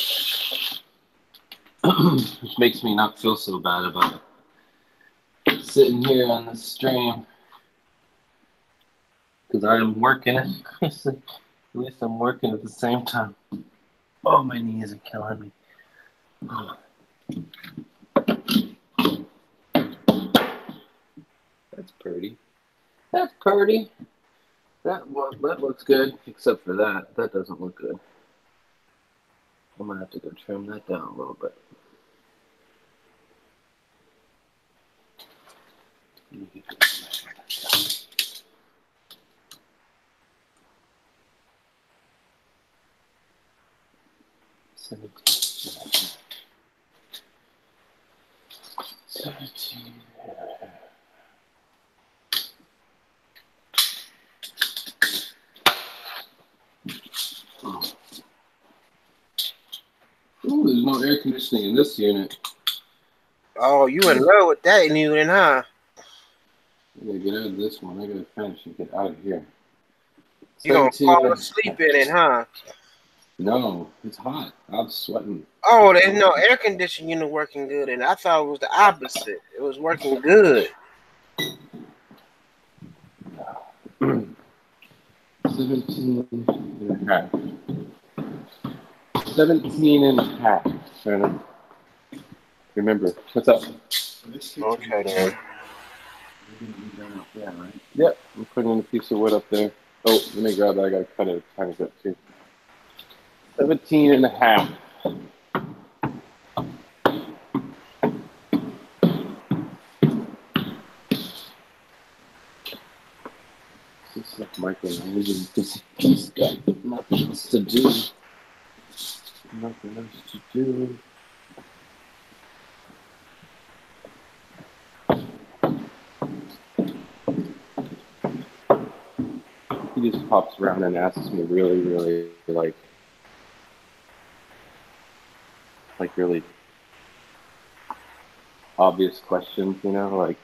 Speaker 3: Which makes me not feel so bad about it. Sitting here on the stream. Because I am working. At least I'm working at the same time. Oh, my knees are killing me. That's pretty. That's pretty. That looks good, except for that. That doesn't look good. I'm going to have to go trim that down a little bit. Seventeen. Ooh, there's no air conditioning in this unit.
Speaker 1: Oh, you in love with that unit, huh?
Speaker 3: I gotta get out of this one. I gotta finish and get out of here.
Speaker 1: You gonna fall asleep in it, huh?
Speaker 3: No, it's hot. I'm sweating.
Speaker 1: Oh, there's no air conditioning unit working good, and I thought it was the opposite. It was working good.
Speaker 3: 17 and a half. 17 and a half, Shannon. Remember, what's up?
Speaker 1: Okay, then.
Speaker 3: Yeah, right? Yep, I'm putting in a piece of wood up there. Oh, let me grab that. I gotta cut it a tiny bit too. 17 and a half. It's like micromanaging because he's got nothing else to do. Nothing else to do. He just pops around and asks me really, really, like really obvious questions, like,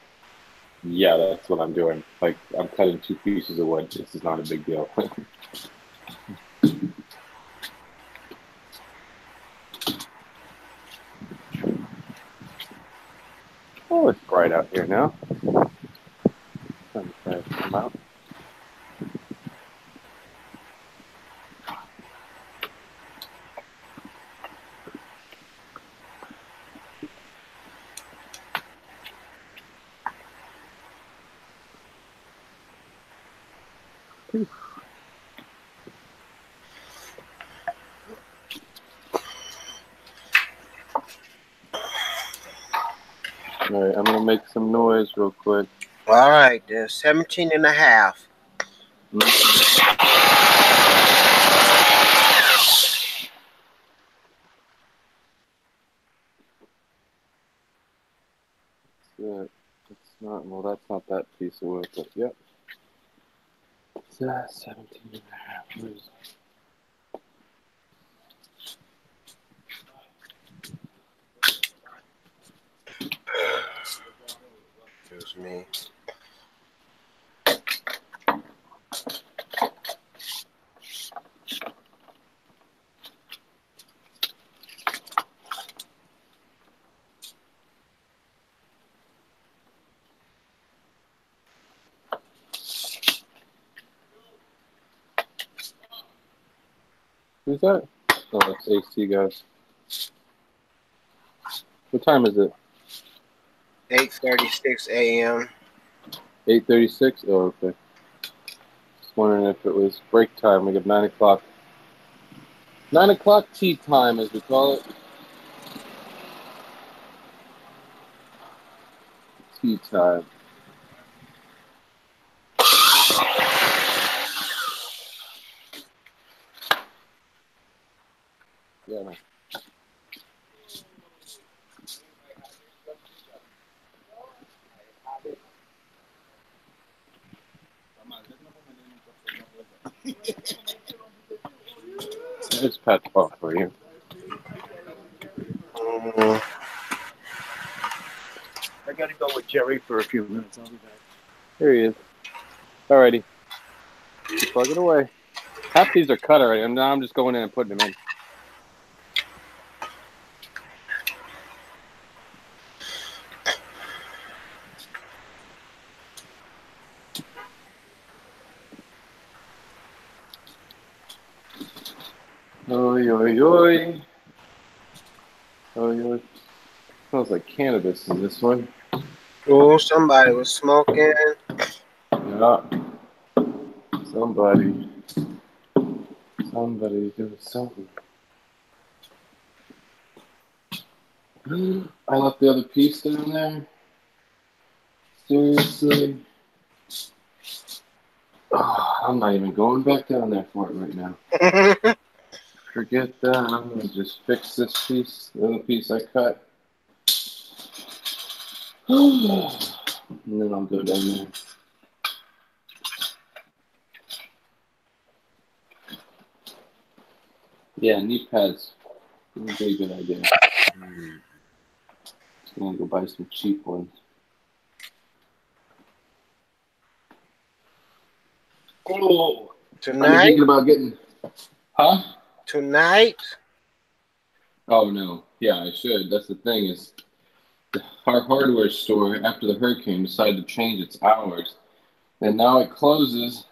Speaker 3: yeah, that's what I'm doing. Like, I'm cutting 2 pieces of wood. This is not a big deal. Oh, it's bright out here now. Sun's trying to come out. All right, I'm going to make some noise real quick.
Speaker 1: All right, there's 17 and a half.
Speaker 3: Yeah, it's not, well, that's not that piece of wood, but yep. It's 17 and a half. Where is it?
Speaker 1: Excuse me.
Speaker 3: Who's that? Oh, that's AC guys. What time is it?
Speaker 1: 8:36 a.m.
Speaker 3: 8:36? Oh, okay. Just wondering if it was break time. We have 9 o'clock. 9 o'clock tea time, as we call it. Tea time. Yeah, man. There's Pat's ball for you.
Speaker 1: I gotta go with Jerry for a few minutes. I'll be back.
Speaker 3: Here he is. Alrighty. Plug it away. Half these are cut already, and now I'm just going in and putting them in. Oi, oi, oi. Oi, oi. Smells like cannabis in this one.
Speaker 1: Oh, somebody was smoking.
Speaker 3: Yeah. Somebody's doing something. I left the other piece down there. Seriously? Oh, I'm not even going back down there for it right now. Forget that. I'm going to just fix this piece, the other piece I cut. And then I'll go down there. Yeah, knee pads. Would be a good idea. I'm going to go buy some cheap ones. Oh,
Speaker 1: Tonight?
Speaker 3: I'm thinking about getting... Huh?
Speaker 1: Tonight?
Speaker 3: Oh, no. Yeah, I should. That's the thing is... Our hardware store, after the hurricane, decided to change its hours. And now it closes.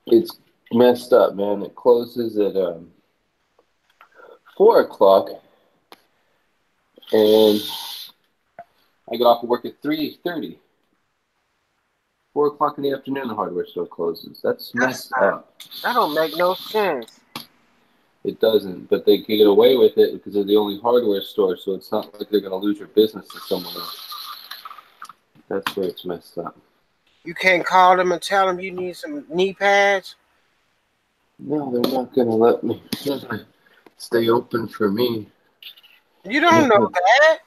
Speaker 3: It's messed up, man. It closes at 4 o'clock. And I get off of work at 3:30. 4 o'clock in the afternoon, the hardware store closes. That's messed up.
Speaker 1: That don't make no sense.
Speaker 3: It doesn't, but they can get away with it because they're the only hardware store, so it's not like they're going to lose your business to someone else. That's where it's messed up.
Speaker 1: You can't call them and tell them you need some knee pads?
Speaker 3: No, they're not going to let me. They're going to stay open for me.
Speaker 1: You don't know that.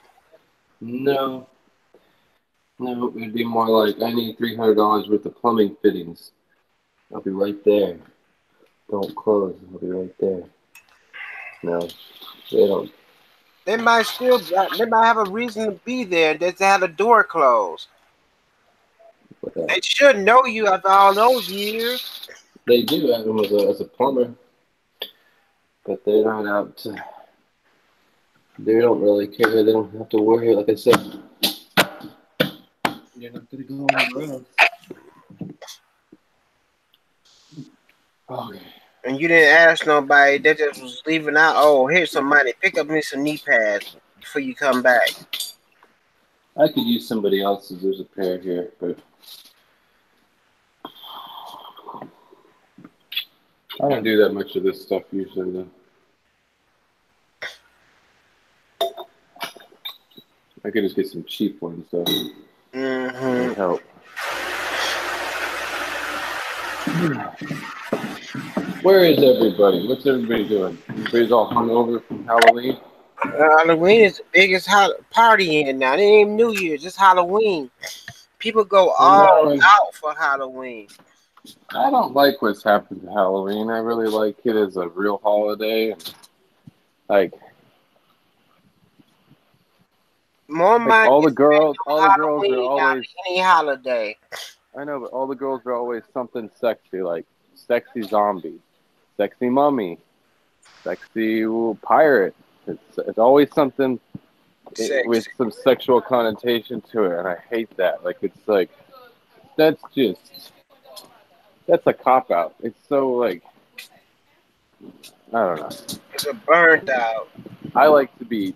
Speaker 3: No. No, it would be more like, I need $300 worth of plumbing fittings. I'll be right there. Don't close. I'll be right there. No, they don't.
Speaker 1: They might have a reason to be there. They have the door closed. They should know you after all those years.
Speaker 3: They do have him as a plumber, but they're not out to They don't really care. They don't have to worry. Like I said, you're not gonna go around. Okay.
Speaker 1: And you didn't ask nobody. They just was leaving out. Oh, here's some money. Pick up me some knee pads before you come back.
Speaker 3: I could use somebody else's. There's a pair here, but I don't do that much of this stuff usually, though. I could just get some cheap ones, though.
Speaker 1: Mm-hmm.
Speaker 3: Help. Where is everybody? What's everybody doing? Everybody's all hungover from Halloween?
Speaker 1: Halloween is the biggest party in now. It ain't even New Year's, it's Halloween. People go all out for Halloween.
Speaker 3: I don't like what's happened to Halloween. I really like it as a real holiday. Like
Speaker 1: More money.
Speaker 3: all the girls are
Speaker 1: Halloween
Speaker 3: always
Speaker 1: any holiday.
Speaker 3: I know, but all the girls are always something sexy, like sexy zombie, sexy mummy, sexy pirate. It's always something with some sexual connotation to it, and I hate that. Like it's like that's a cop out. It's so like I don't know.
Speaker 1: It's a burnt out.
Speaker 3: I like to be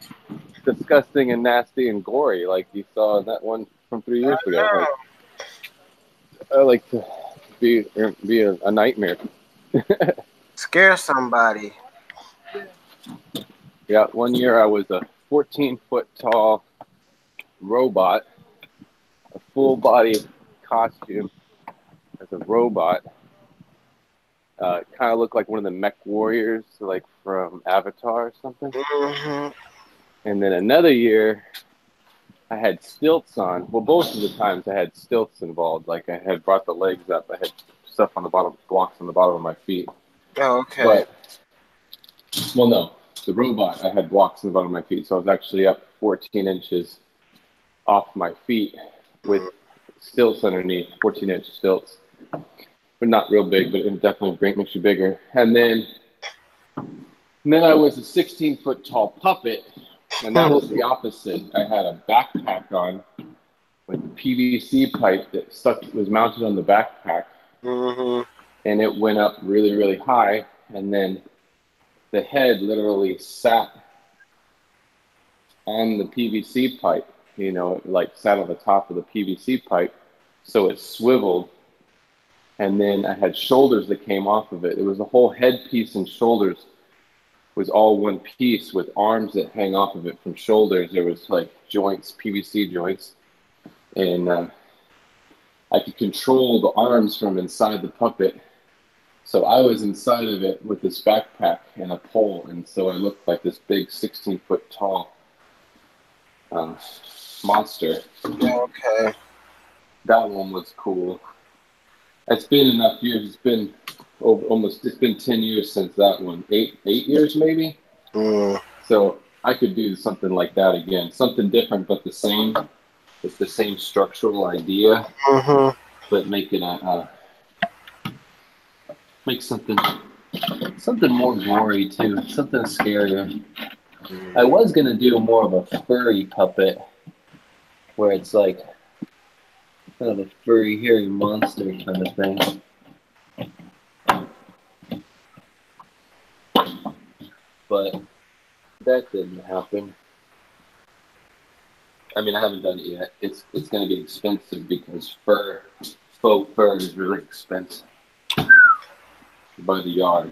Speaker 3: disgusting and nasty and gory, like you saw in that one from 3 years ago. Like, I like to be a nightmare.
Speaker 1: Scare somebody.
Speaker 3: Yeah, one year I was a 14-foot tall robot, a full body costume as a robot. Kind of looked like one of the mech warriors, like from Avatar or something.
Speaker 1: Mm-hmm.
Speaker 3: And then another year, I had stilts on. Well, both of the times I had stilts involved. Like I had brought the legs up. I had stuff on the bottom, blocks on the bottom of my feet.
Speaker 1: Oh, okay.
Speaker 3: But, well, no. The robot, I had blocks on the bottom of my feet. So I was actually up 14 inches off my feet with stilts underneath, 14-inch stilts. But not real big, but it definitely makes you bigger. And then I was a 16-foot tall puppet. And that was the opposite. I had a backpack on with a PVC pipe that was mounted on the backpack.
Speaker 1: Mm-hmm.
Speaker 3: And it went up really, really high. And then the head literally sat on the PVC pipe, like sat on the top of the PVC pipe. So it swiveled. And then I had shoulders that came off of it. It was a whole headpiece and shoulders was all one piece with arms that hang off of it from shoulders. There was like joints, PVC joints. And I could control the arms from inside the puppet. So I was inside of it with this backpack and a pole. And so I looked like this big 16-foot tall monster.
Speaker 1: Okay.
Speaker 3: That one was cool. It's been enough years. It's been it's been 10 years since that one. 8 years maybe. So I could do something like that again. Something different, but the same. It's the same structural idea, but make it make something more gory too. Something scarier. I was gonna do more of a furry puppet, where it's like kind of a furry, hairy monster kind of thing. But that didn't happen. I mean, I haven't done it yet. It's going to be expensive because faux fur is really expensive by the yard.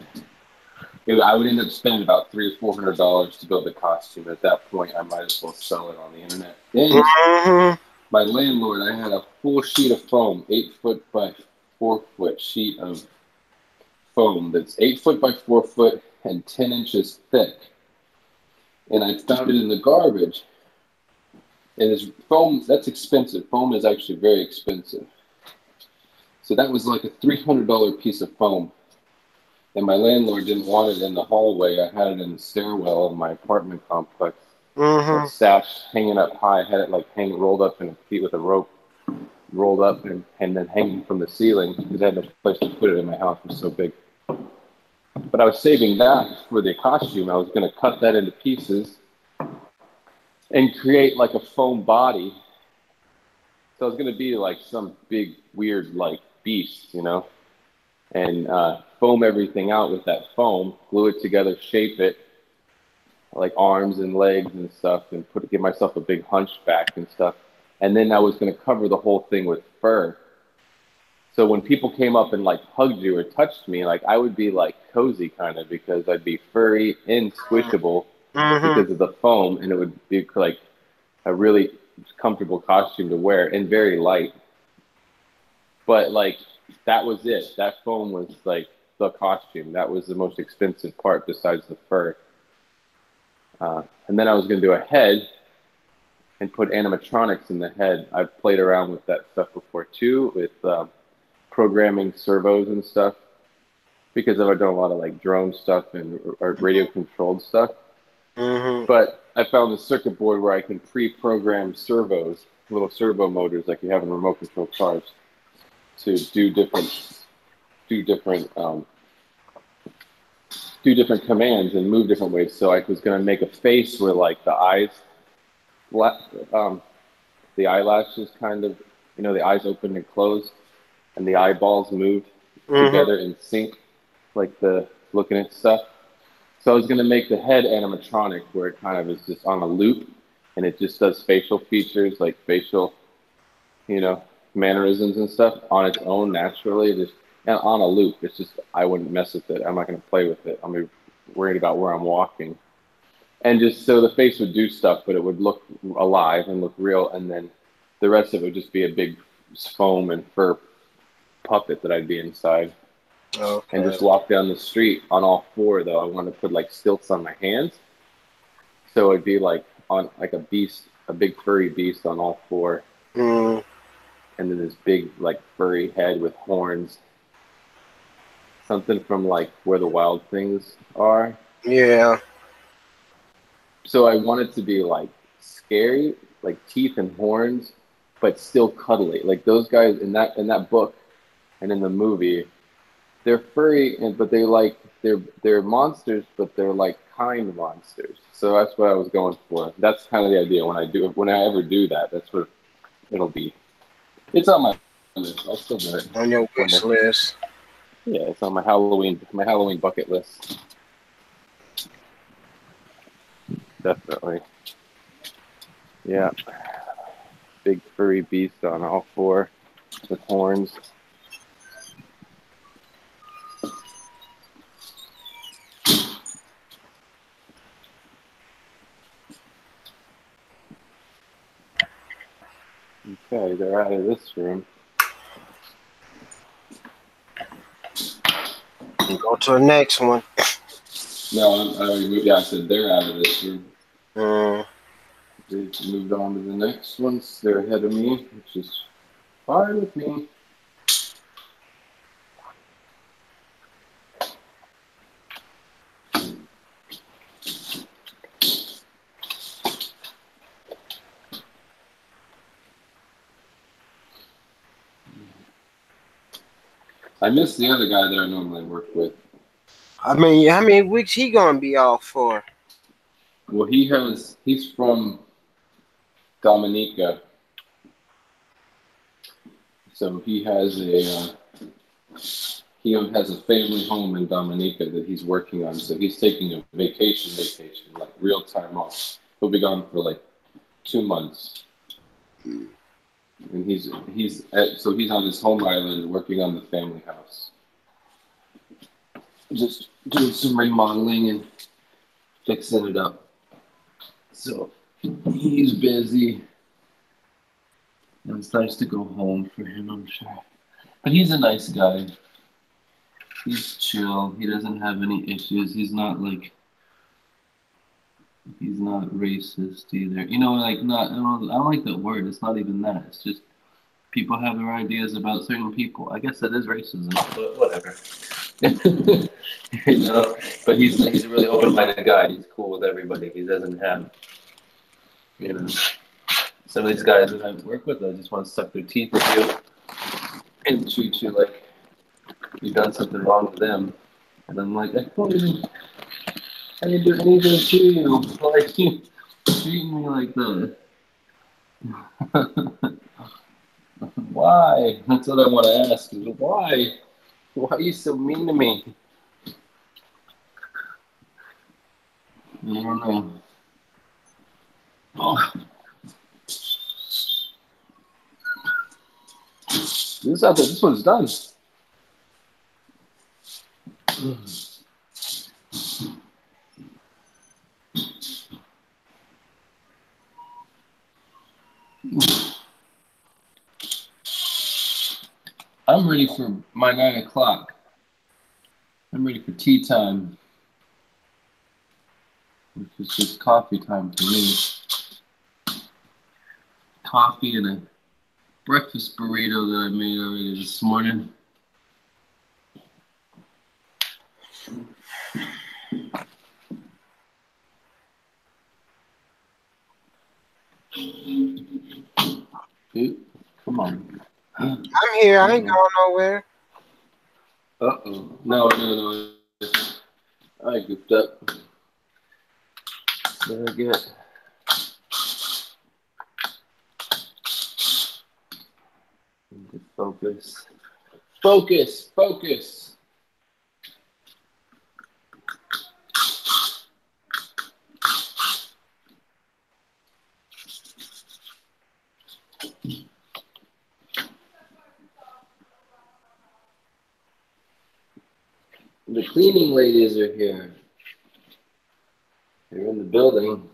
Speaker 3: I would end up spending about $300 or $400 to build a costume. At that point, I might as well sell it on the internet. And my landlord, I had a full sheet of foam, 8 foot by 4 foot sheet of foam that's 8 foot by 4 foot and 10 inches thick. And I found it in the garbage. And this foam, that's expensive. Foam is actually very expensive. So that was like a $300 piece of foam. And my landlord didn't want it in the hallway. I had it in the stairwell of my apartment complex. It sat hanging up high. I had it like rolled up in a feet with a rope, rolled up and then hanging from the ceiling because I had no place to put it in my house. It was so big. But I was saving that for the costume. I was going to cut that into pieces and create like a foam body. So it's gonna be like some big weird like beast, you know, and foam everything out with that foam, glue it together, shape it like arms and legs and stuff, and give myself a big hunchback and stuff. And then I was gonna cover the whole thing with fur. So when people came up and like hugged you or touched me, like I would be like cozy kind of because I'd be furry and squishable because of the foam, and it would be like a really comfortable costume to wear and very light. But like that was it. That foam was like the costume. That was the most expensive part besides the fur. And then I was going to do a head and put animatronics in the head. I've played around with that stuff before too, with programming servos and stuff, because I've done a lot of like drone stuff and or radio controlled stuff. But I found a circuit board where I can pre-program servos, little servo motors like you have in remote control cars, to do different commands and move different ways. So I was going to make a face where like the eyes, the eyelashes kind of, you know, the eyes open and close, and the eyeballs moved together in sync, like the looking at stuff. So I was going to make the head animatronic where it kind of is just on a loop, and it just does facial features, like facial, you know, mannerisms and stuff on its own naturally, just and on a loop. It's just, I wouldn't mess with it. I'm not going to play with it. I'm worried about where I'm walking. And just so the face would do stuff, but it would look alive and look real, and then the rest of it would just be a big foam and fur puppet that I'd be inside. Okay. And just walk down the street on all four, though. I want to put like stilts on my hands, so it'd be like on like a beast, a big furry beast on all four, and then this big like furry head with horns, something from like Where the Wild Things Are.
Speaker 1: Yeah.
Speaker 3: So I want it to be like scary, like teeth and horns, but still cuddly. Like those guys in that book and in the movie, they're furry, but they're monsters, but they're like kind monsters. So that's what I was going for. That's kind of the idea when I ever do that. That's what it'll be. It's on my list. I'll still do it.
Speaker 1: On your wish list.
Speaker 3: Yeah, it's on my Halloween bucket list. Definitely. Yeah. Big furry beast on all four with horns. Okay, they're out of this room.
Speaker 1: Go to the next one.
Speaker 3: No, I already moved. Yeah, I said they're out of this room. They moved on to the next ones. They're ahead of me, which is fine with me. I miss the other guy that I normally work with.
Speaker 1: I mean, how many weeks he gonna be off for?
Speaker 3: Well, he's from Dominica, so he has a family home in Dominica that he's working on. So he's taking a vacation, like real time off. He'll be gone for like 2 months, and he's on his home island working on the family house, just doing some remodeling and fixing it up. So he's busy. And it's nice to go home for him, I'm sure. But he's a nice guy. He's chill. He doesn't have any issues. He's not racist either. You know, like I don't like that word. It's not even that. It's just people have their ideas about certain people. I guess that is racism, but whatever. You know, but he's a really open-minded guy. He's cool with everybody. He doesn't have, you know, some of these guys that I work with, they just want to suck their teeth at you and treat you like you've done something wrong with them. And I'm like, I didn't do anything to you. Like, treating me like that? Why? That's what I want to ask. Is why? Why are you so mean to me? I don't know. Oh. This one's done. I'm ready for my 9 o'clock. I'm ready for tea time, which is just coffee time to me. Coffee and a breakfast burrito that I made already this morning. Dude, come on.
Speaker 1: I'm here. I ain't going nowhere.
Speaker 3: Uh-oh. No. I goofed up. What did I get? Focus. Focus. The cleaning ladies are here. They're in the building.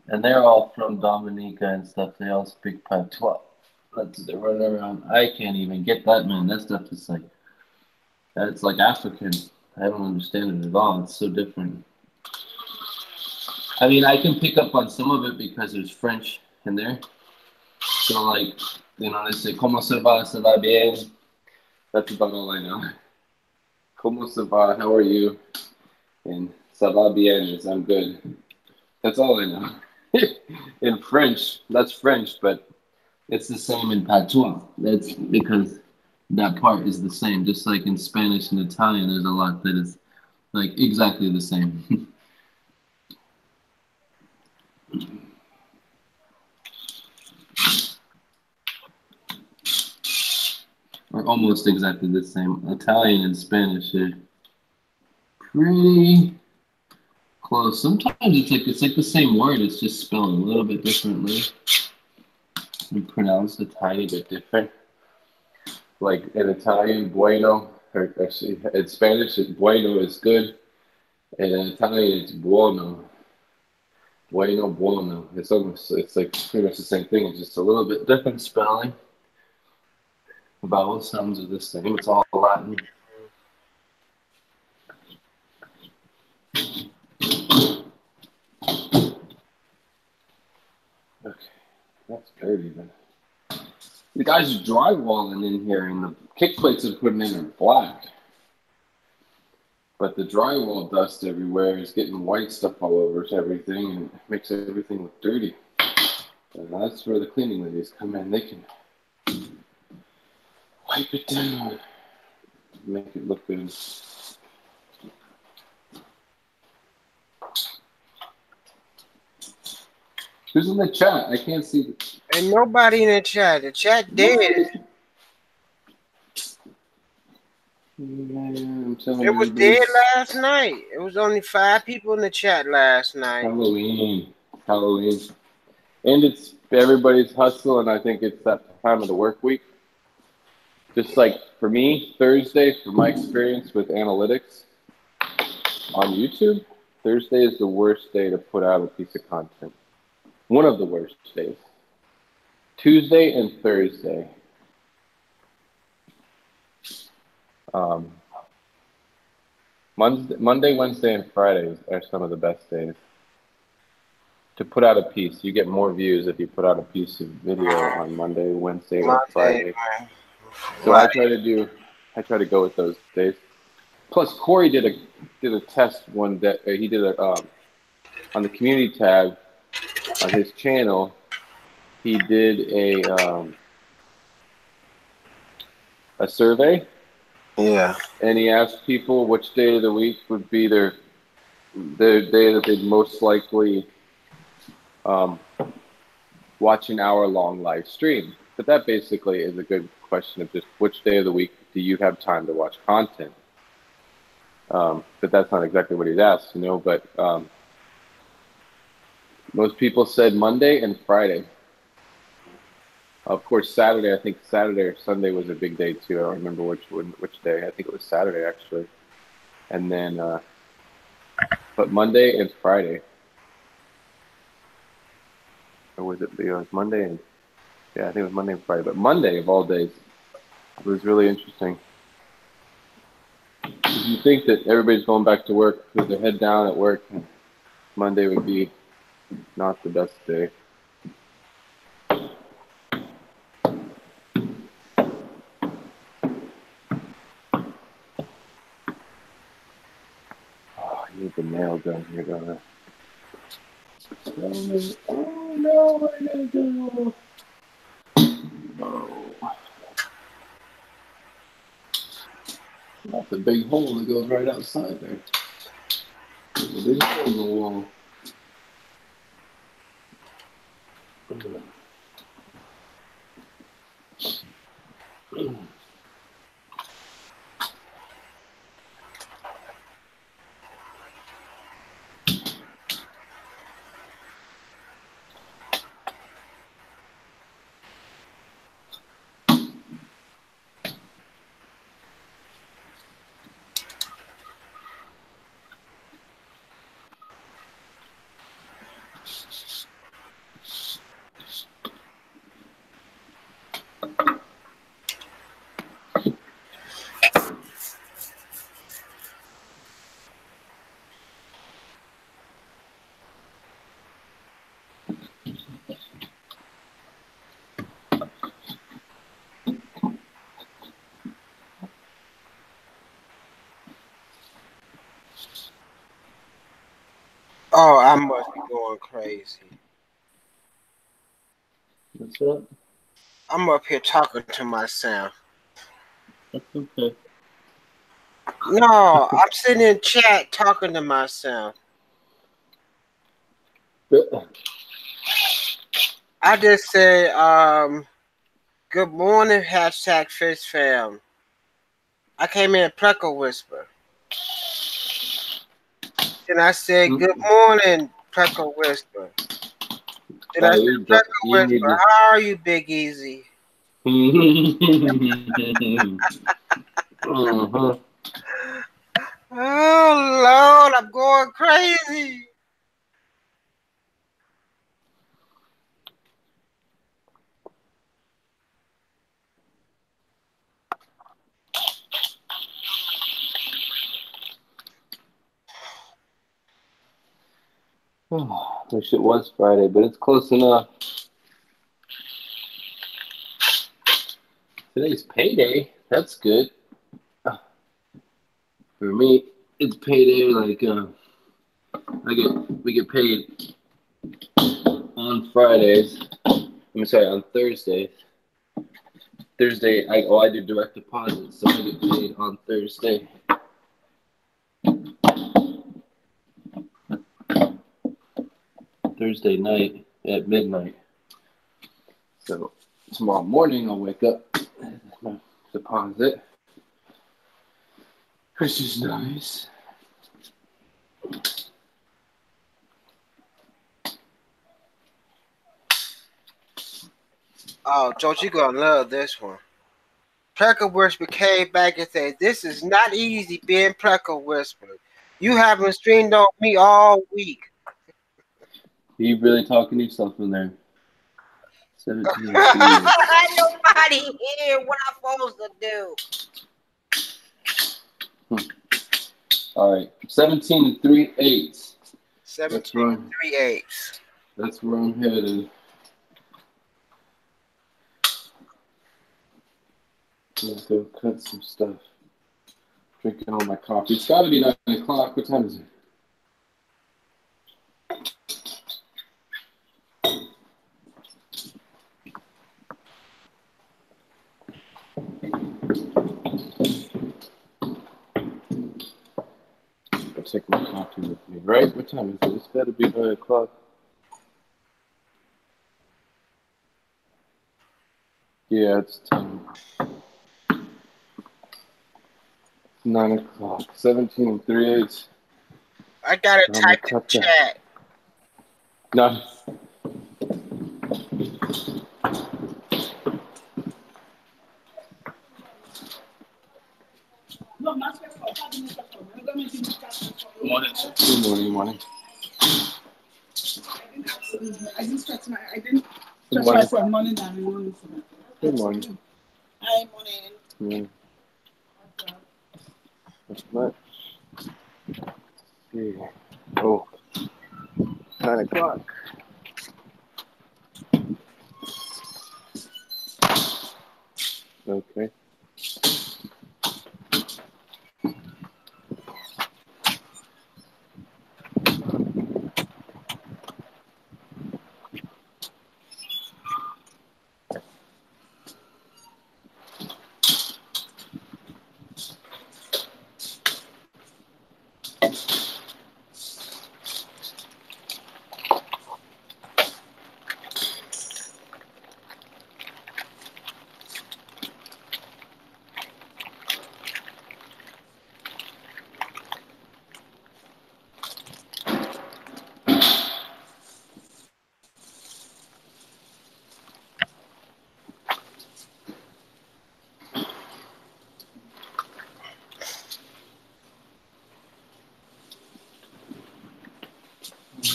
Speaker 3: And they're all from Dominica and stuff. They all speak Patois. They're running around. I can't even get that, man. That stuff is like, that's like African. I don't understand it at all. It's so different. I mean, I can pick up on some of it because there's French in there. So, like, you know, they say, "Comment ça va bien?" That's about all I know. "Comment ça va? How are you?" And "Ça va bien" is "I'm good." That's all I know. In French, that's French, but it's the same in Patois. That's because that part is the same. Just like in Spanish and Italian, there's a lot that is like exactly the same. Or almost exactly the same. Italian and Spanish are pretty close. Sometimes it's like the same word. It's just spelled a little bit differently and pronounced a tiny bit different. Like in Italian, bueno, or actually in Spanish, bueno is good, and in Italian, it's buono. Bueno, buono. It's like pretty much the same thing. It's just a little bit different spelling. The vowel sounds are the same. It's all Latin. Okay, that's dirty then. The guys are drywalling in here, and the kick plates they're putting in are black. But the drywall dust everywhere is getting white stuff all over everything, and it makes everything look dirty. And that's where the cleaning ladies come in. They can wipe it down, make it look good. Who's in the chat? I can't see.
Speaker 1: Ain't nobody in the chat. The chat dead.
Speaker 3: Man,
Speaker 1: It was dead last night. It was only 5 people in the chat last night.
Speaker 3: Halloween. And it's everybody's hustle, and I think it's that time of the work week. Just like for me, Thursday, from my experience with analytics on YouTube, Thursday is the worst day to put out a piece of content. One of the worst days. Tuesday and Thursday. Monday, Wednesday, and Friday are some of the best days to put out a piece. You get more views if you put out a piece of video on Monday, Wednesday, or Friday. So I try to go with those days. Plus, Corey did a test one day. He did on the community tab on his channel. He did a survey.
Speaker 1: Yeah.
Speaker 3: And he asked people which day of the week would be their the day that they'd most likely um, watch an hour-long live stream. But that basically is a good question of just which day of the week do you have time to watch content? But that's not exactly what he's asked, you know. But most people said Monday and Friday. Of course, Saturday. I think Saturday or Sunday was a big day too. I don't remember which day. I think it was Saturday actually. And then, but Monday and Friday. Or was it? It was Monday and yeah, I think it was Monday and Friday. But Monday of all days was really interesting. You think that everybody's going back to work with their head down at work, and Monday would be not the best day. Oh, I need the nail gun here, don't I? Oh no, what am I gonna do? Oh. That's a big hole that goes right outside there. There's a big hole in the wall.
Speaker 1: Oh, I must be going crazy.
Speaker 3: What's up?
Speaker 1: I'm up here talking to myself.
Speaker 3: That's okay.
Speaker 1: No, I'm sitting in chat talking to myself. I just said, good morning, hashtag Fish Fam. I came in Pleco Whisper. Then I said, good morning, Pleco Whisper. Then I said, Pleco Whisper, how are you, Big Easy?
Speaker 3: Uh-huh.
Speaker 1: Oh, Lord, I'm going crazy.
Speaker 3: Wish it was Friday, but it's close enough. Today's payday. That's good. For me, it's payday. Like we get paid on Fridays. I'm sorry, on Thursdays. Thursday, I do direct deposit, so I get paid on Thursday. Thursday night at midnight. So tomorrow morning I'll wake up and my deposit, which is nice.
Speaker 1: Oh, George, you're going to love this one. Pleco Whisper came back and said, this is not easy being Pleco Whisper. You haven't streamed on me all week.
Speaker 3: You really talking to yourself in there? 17
Speaker 1: Nobody here. What I'm supposed to do?
Speaker 3: All right, 17 3/8.
Speaker 1: 17 3/8.
Speaker 3: That's where I'm headed. Let's go cut some stuff. Drinking all my coffee. It's got to be 9 o'clock. What time is it? take my coffee with me, right? What time is it? It's got to be 9 o'clock. Yeah, it's time. 9 o'clock. 17 and 3/8.
Speaker 1: I gotta
Speaker 3: I'm gonna
Speaker 1: type the
Speaker 3: cut that.
Speaker 1: chat.
Speaker 3: No. Good morning.
Speaker 5: I didn't stretch my from morning and morning.
Speaker 3: Good morning.
Speaker 5: Hi, morning.
Speaker 3: That's much. Yeah. Oh, 9 o'clock. Okay.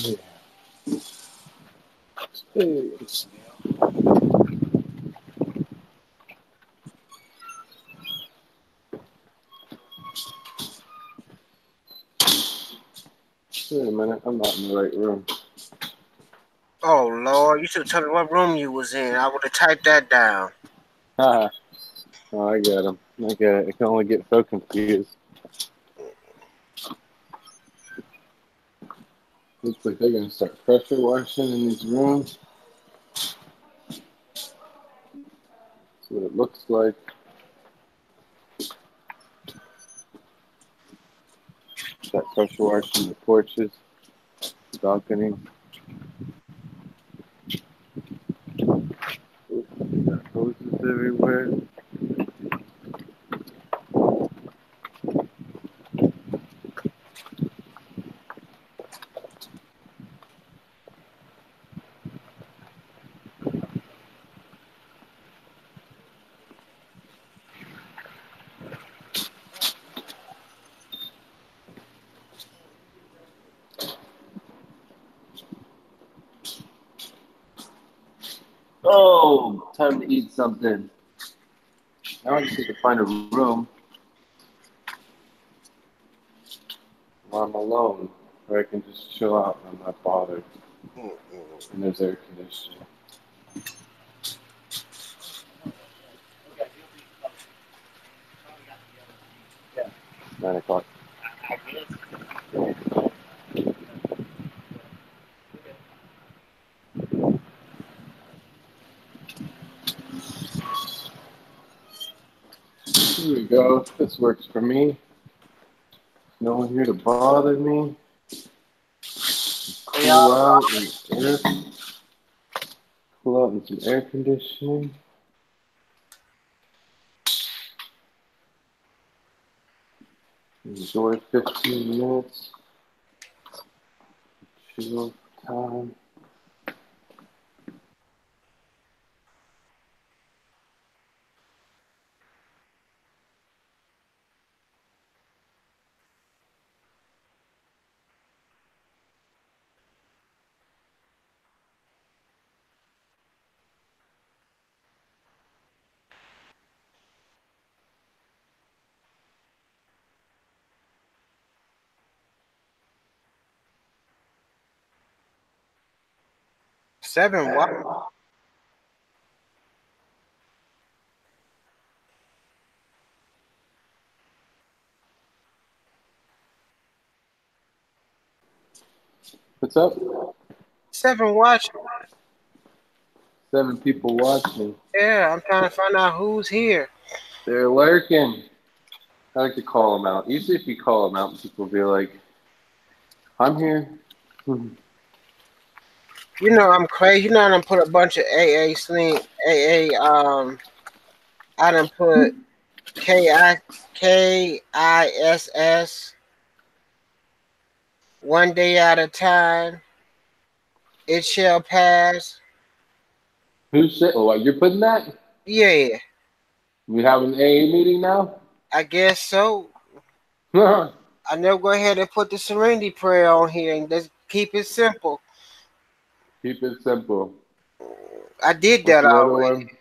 Speaker 3: Yeah. Hey. Wait a minute, I'm not in the right room.
Speaker 1: Oh Lord, you should tell me what room you was in. I would have typed that down.
Speaker 3: Haha. Oh, I got him. I got it. I can only get so confused. Looks like they're gonna start pressure washing in these rooms. That's what it looks like. Start pressure washing the porches, the balcony. Oops, got hoses everywhere. Oh, time to eat something. Now I just need to find a room where I'm alone, where I can just chill out and I'm not bothered. And there's air conditioning. 9 o'clock. Here we go. This works for me. No one here to bother me.
Speaker 1: Hey, y'all.
Speaker 3: Cool out in some air conditioning. Enjoy 15 minutes. Chill time.
Speaker 1: Seven what?
Speaker 3: What's up?
Speaker 1: 7 watch.
Speaker 3: 7 people watching.
Speaker 1: Yeah, I'm trying to find out who's here.
Speaker 3: They're lurking. I like to call them out. Usually if you call them out, people will be like, I'm here.
Speaker 1: You know I'm crazy. You know I done put a bunch of I done put KISS one day at a time. It shall pass.
Speaker 3: Who said? Oh, you're putting that?
Speaker 1: Yeah,
Speaker 3: We have an AA meeting now.
Speaker 1: I guess so.
Speaker 3: Keep
Speaker 1: I never go ahead and put the serenity prayer on here and just keep it simple.
Speaker 3: it simple.
Speaker 1: I did
Speaker 3: What's
Speaker 1: that
Speaker 3: the other
Speaker 1: already.
Speaker 3: one?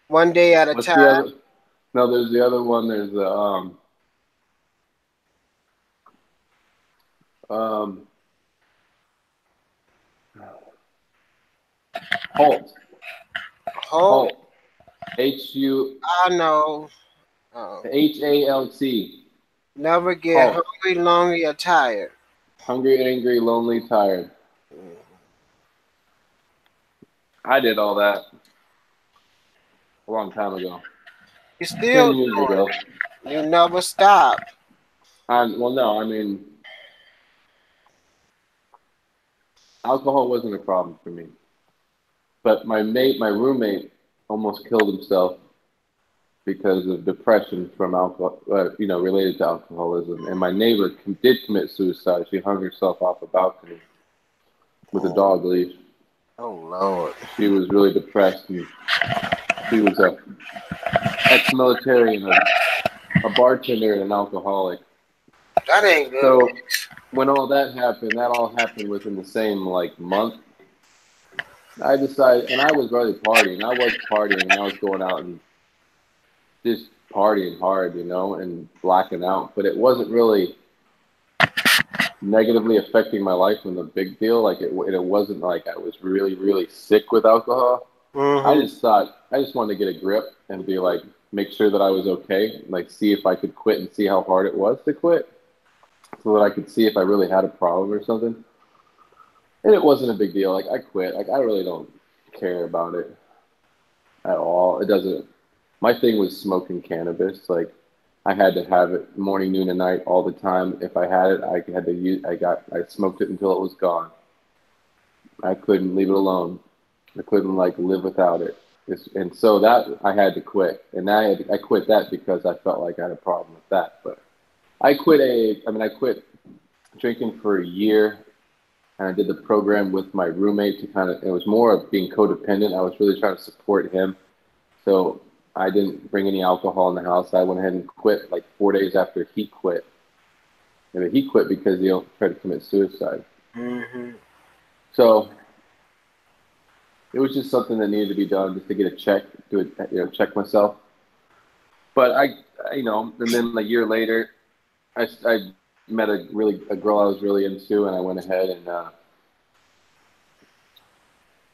Speaker 1: One day at a
Speaker 3: What's the
Speaker 1: time.
Speaker 3: other? No, there's the other one. There's the um Halt.
Speaker 1: Hold.
Speaker 3: Halt. HUHALT.
Speaker 1: I know. Never get
Speaker 3: Halt.
Speaker 1: hungry, lonely, or tired.
Speaker 3: Hungry, angry, lonely, tired. I did all that a long time ago.
Speaker 1: You
Speaker 3: 10
Speaker 1: still
Speaker 3: years
Speaker 1: doing
Speaker 3: ago.
Speaker 1: it. You never stop.
Speaker 3: Well, no, I mean, alcohol wasn't a problem for me. But my roommate, almost killed himself because of depression from alcohol, related to alcoholism. And my neighbor did commit suicide. She hung herself off a balcony with a dog leash.
Speaker 1: Oh Lord.
Speaker 3: She was really depressed, and she was a ex-military and a bartender and an alcoholic.
Speaker 1: That ain't good.
Speaker 3: So when all that happened within the same month. I decided, and I was really partying. I was partying, and I was going out and just partying hard, and blacking out. But it wasn't really negatively affecting my life in the big deal. It wasn't like I was really, really sick with alcohol. I just wanted to get a grip and be make sure that I was okay, see if I could quit and see how hard it was to quit, so that I could see if I really had a problem or something. And it wasn't a big deal. I quit. I really don't care about it at all. It doesn't. My thing was smoking cannabis. I had to have it morning, noon, and night all the time. If I had it, I had to use. I smoked it until it was gone. I couldn't leave it alone. I couldn't live without it. And so that I had to quit. And I quit that because I felt like I had a problem with that. But I quit drinking for a year. And I did the program with my roommate it was more of being codependent. I was really trying to support him. So I didn't bring any alcohol in the house. I went ahead and quit 4 days after he quit. And he quit because he tried to commit suicide.
Speaker 1: Mm-hmm.
Speaker 3: So it was just something that needed to be done just to get a check, check myself. But and then a year later, I met a girl I was really into, and I went ahead and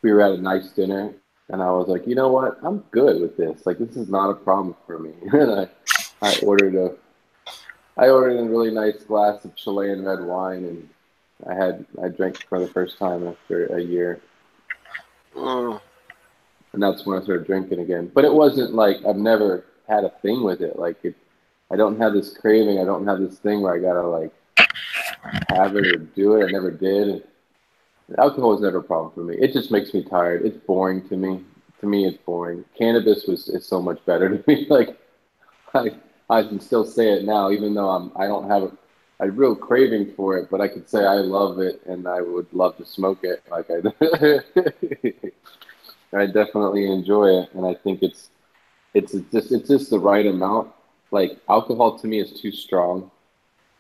Speaker 3: we were at a nice dinner, and I was like, you know what, I'm good with this. This is not a problem for me. And I ordered a really nice glass of Chilean red wine, and I drank for the first time after a year. And that's when I started drinking again. But it wasn't I've never had a thing with it. I don't have this craving. I don't have this thing where I gotta have it or do it. I never did. Alcohol was never a problem for me. It just makes me tired. It's boring to me. To me, it's boring. Cannabis is so much better to me. I can still say it now, even though I don't have a real craving for it, but I could say I love it and I would love to smoke it. I definitely enjoy it, and I think it's just the right amount. Alcohol to me is too strong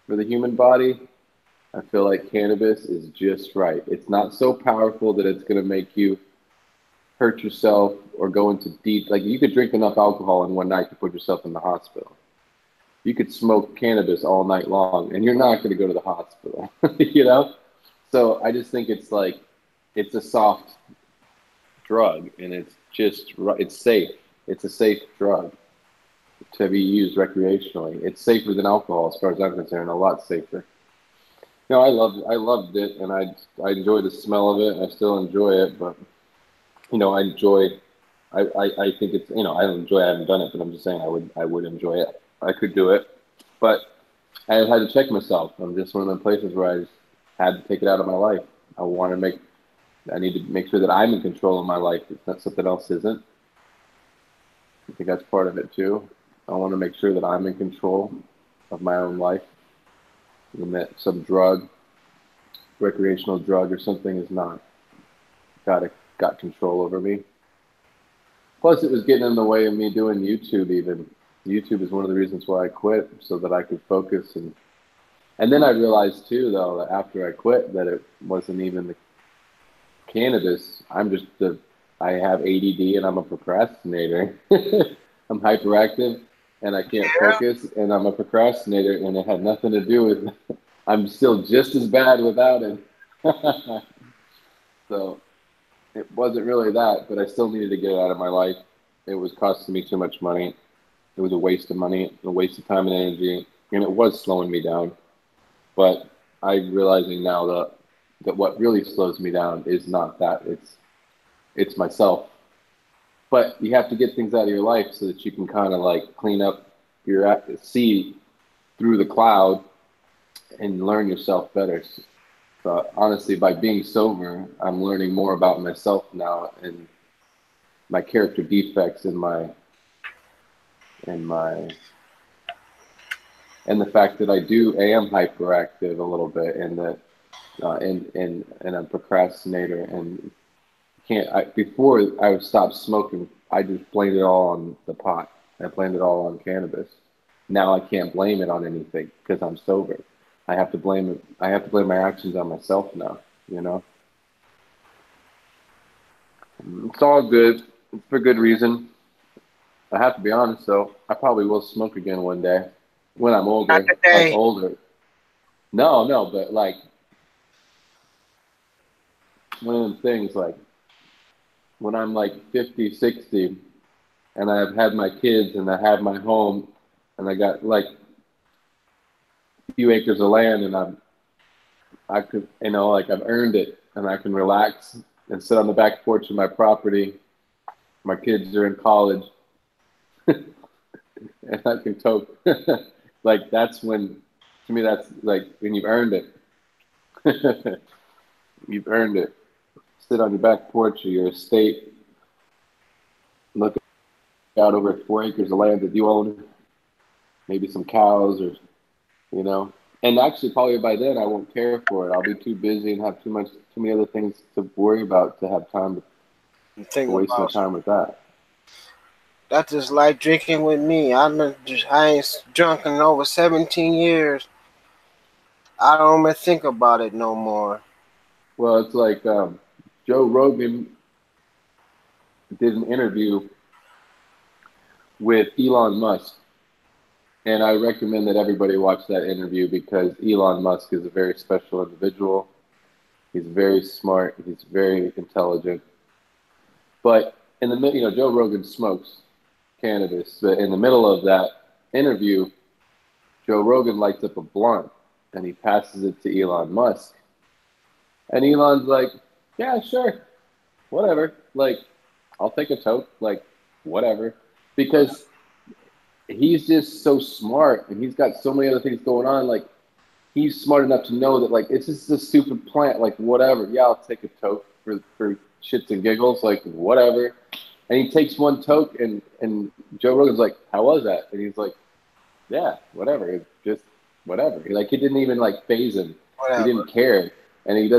Speaker 3: for the human body. I feel like cannabis is just right. It's not so powerful that it's going to make you hurt yourself or go into deep. You could drink enough alcohol in one night to put yourself in the hospital. You could smoke cannabis all night long, and you're not going to go to the hospital, So I just think it's it's a soft drug, and it's safe. It's a safe drug to be used recreationally. It's safer than alcohol, as far as I'm concerned, a lot safer. No, I loved it, and I enjoy the smell of it. I still enjoy it, but I think it's I don't enjoy. I haven't done it, but I'm just saying I would enjoy it. I could do it, but I had to check myself. I'm just one of those places where I just had to take it out of my life. I need to make sure that I'm in control of my life. It's not something else isn't. I think that's part of it too. I want to make sure that I'm in control of my own life, and that some drug, recreational drug or something, is not got control over me. Plus, it was getting in the way of me doing YouTube. Even YouTube is one of the reasons why I quit, so that I could focus. And then I realized too, though, that after I quit, that it wasn't even the cannabis. I have ADD and I'm a procrastinator. I'm hyperactive and I can't focus and I'm a procrastinator, and it had nothing to do with. I'm still just as bad without it. So it wasn't really that, but I still needed to get it out of my life. It was costing me too much money. It was a waste of money, a waste of time and energy, and it was slowing me down. But I'm realizing now that what really slows me down is not that. It's myself. But you have to get things out of your life so that you can kind of like clean up see through the cloud and learn yourself better. So honestly, by being sober, I'm learning more about myself now and my character defects and the fact that I am hyperactive a little bit, and that and I'm a procrastinator, and before I would stop smoking, I just blamed it all on the pot. I blamed it all on cannabis. Now I can't blame it on anything because I'm sober. I have to blame it. I have to blame my actions on myself now. You know, it's all good. It's for good reason. I have to be honest though. I probably will smoke again one day when I'm older.
Speaker 1: Not today.
Speaker 3: Like older. No, but like one of them things, like when I'm like 50, 60, and I've had my kids and I have my home and I got like a few acres of land, and I could, like I've earned it, and I can relax and sit on the back porch of my property. My kids are in college, and I can toke. Like that's when, to me, that's like when you've earned it. You've earned it. Sit on your back porch of your estate, look out over 4 acres of land that you own, maybe some cows, or and actually probably by then I won't care for it. I'll be too busy and have too many other things to worry about to have time to waste my time with that.
Speaker 1: That's just like drinking with me. I ain't drunk in over 17 years. I don't even think about it no more.
Speaker 3: Well, it's like Joe Rogan did an interview with Elon Musk. And I recommend that everybody watch that interview because Elon Musk is a very special individual. He's very smart. He's very intelligent. But in the middle, Joe Rogan smokes cannabis. But in the middle of that interview, Joe Rogan lights up a blunt and he passes it to Elon Musk. And Elon's like, yeah, sure, whatever. Like, I'll take a toke, like, whatever. Because he's just so smart and he's got so many other things going on. Like, he's smart enough to know that, like, it's just a stupid plant, like, whatever. Yeah, I'll take a toke for shits and giggles, like, whatever. And he takes one toke and Joe Rogan's like, how was that? And he's like, yeah, whatever. It's just whatever. He didn't even, like, faze him. Whatever. He didn't care. And he's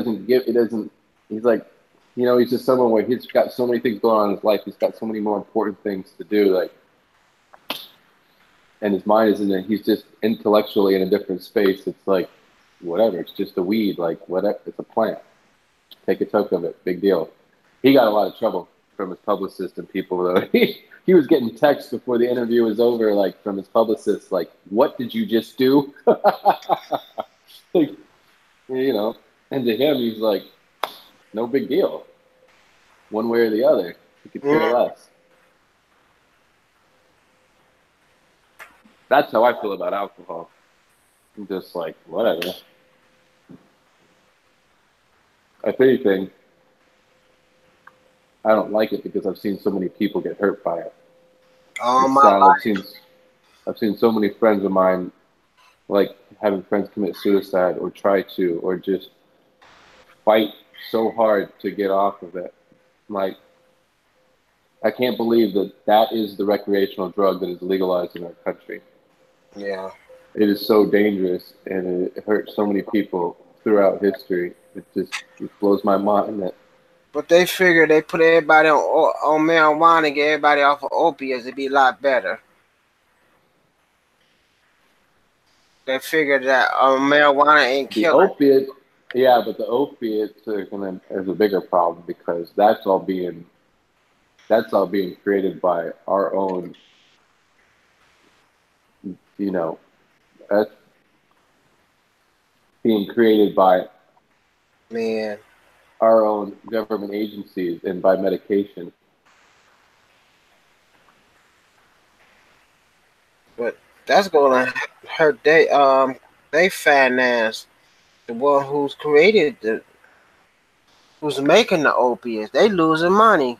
Speaker 3: like, he's just someone where he's got so many things going on in his life. He's got so many more important things to do, like, and his mind is in there. He's just intellectually in a different space. It's like, whatever. It's just a weed. Like, whatever. It's a plant. Take a toke of it. Big deal. He got a lot of trouble from his publicist and people, though. He was getting texts before the interview was over, like, from his publicist, like, what did you just do? Like, and to him, he's like, no big deal. One way or the other. He could care less. That's how I feel about alcohol. I'm just like, whatever. If anything, I don't like it because I've seen so many people get hurt by it.
Speaker 1: Oh, my God.
Speaker 3: I've seen so many friends of mine like having friends commit suicide or try to, or just fight so hard to get off of it. Like, I can't believe that that is the recreational drug that is legalized in our country.
Speaker 1: Yeah.
Speaker 3: It is so dangerous and it hurts so many people throughout history. It blows my mind that.
Speaker 1: But they figure they put everybody on marijuana and get everybody off of opiates, it'd be a lot better. They figured that marijuana ain't
Speaker 3: The
Speaker 1: killing.
Speaker 3: opiate, yeah, but the opiates are gonna is a bigger problem because that's all being created by our own, you know, that's being created by
Speaker 1: Man,
Speaker 3: our own government agencies and by medication.
Speaker 1: but that's gonna hurt they finance the one who's created who's making the opiates. They losing money.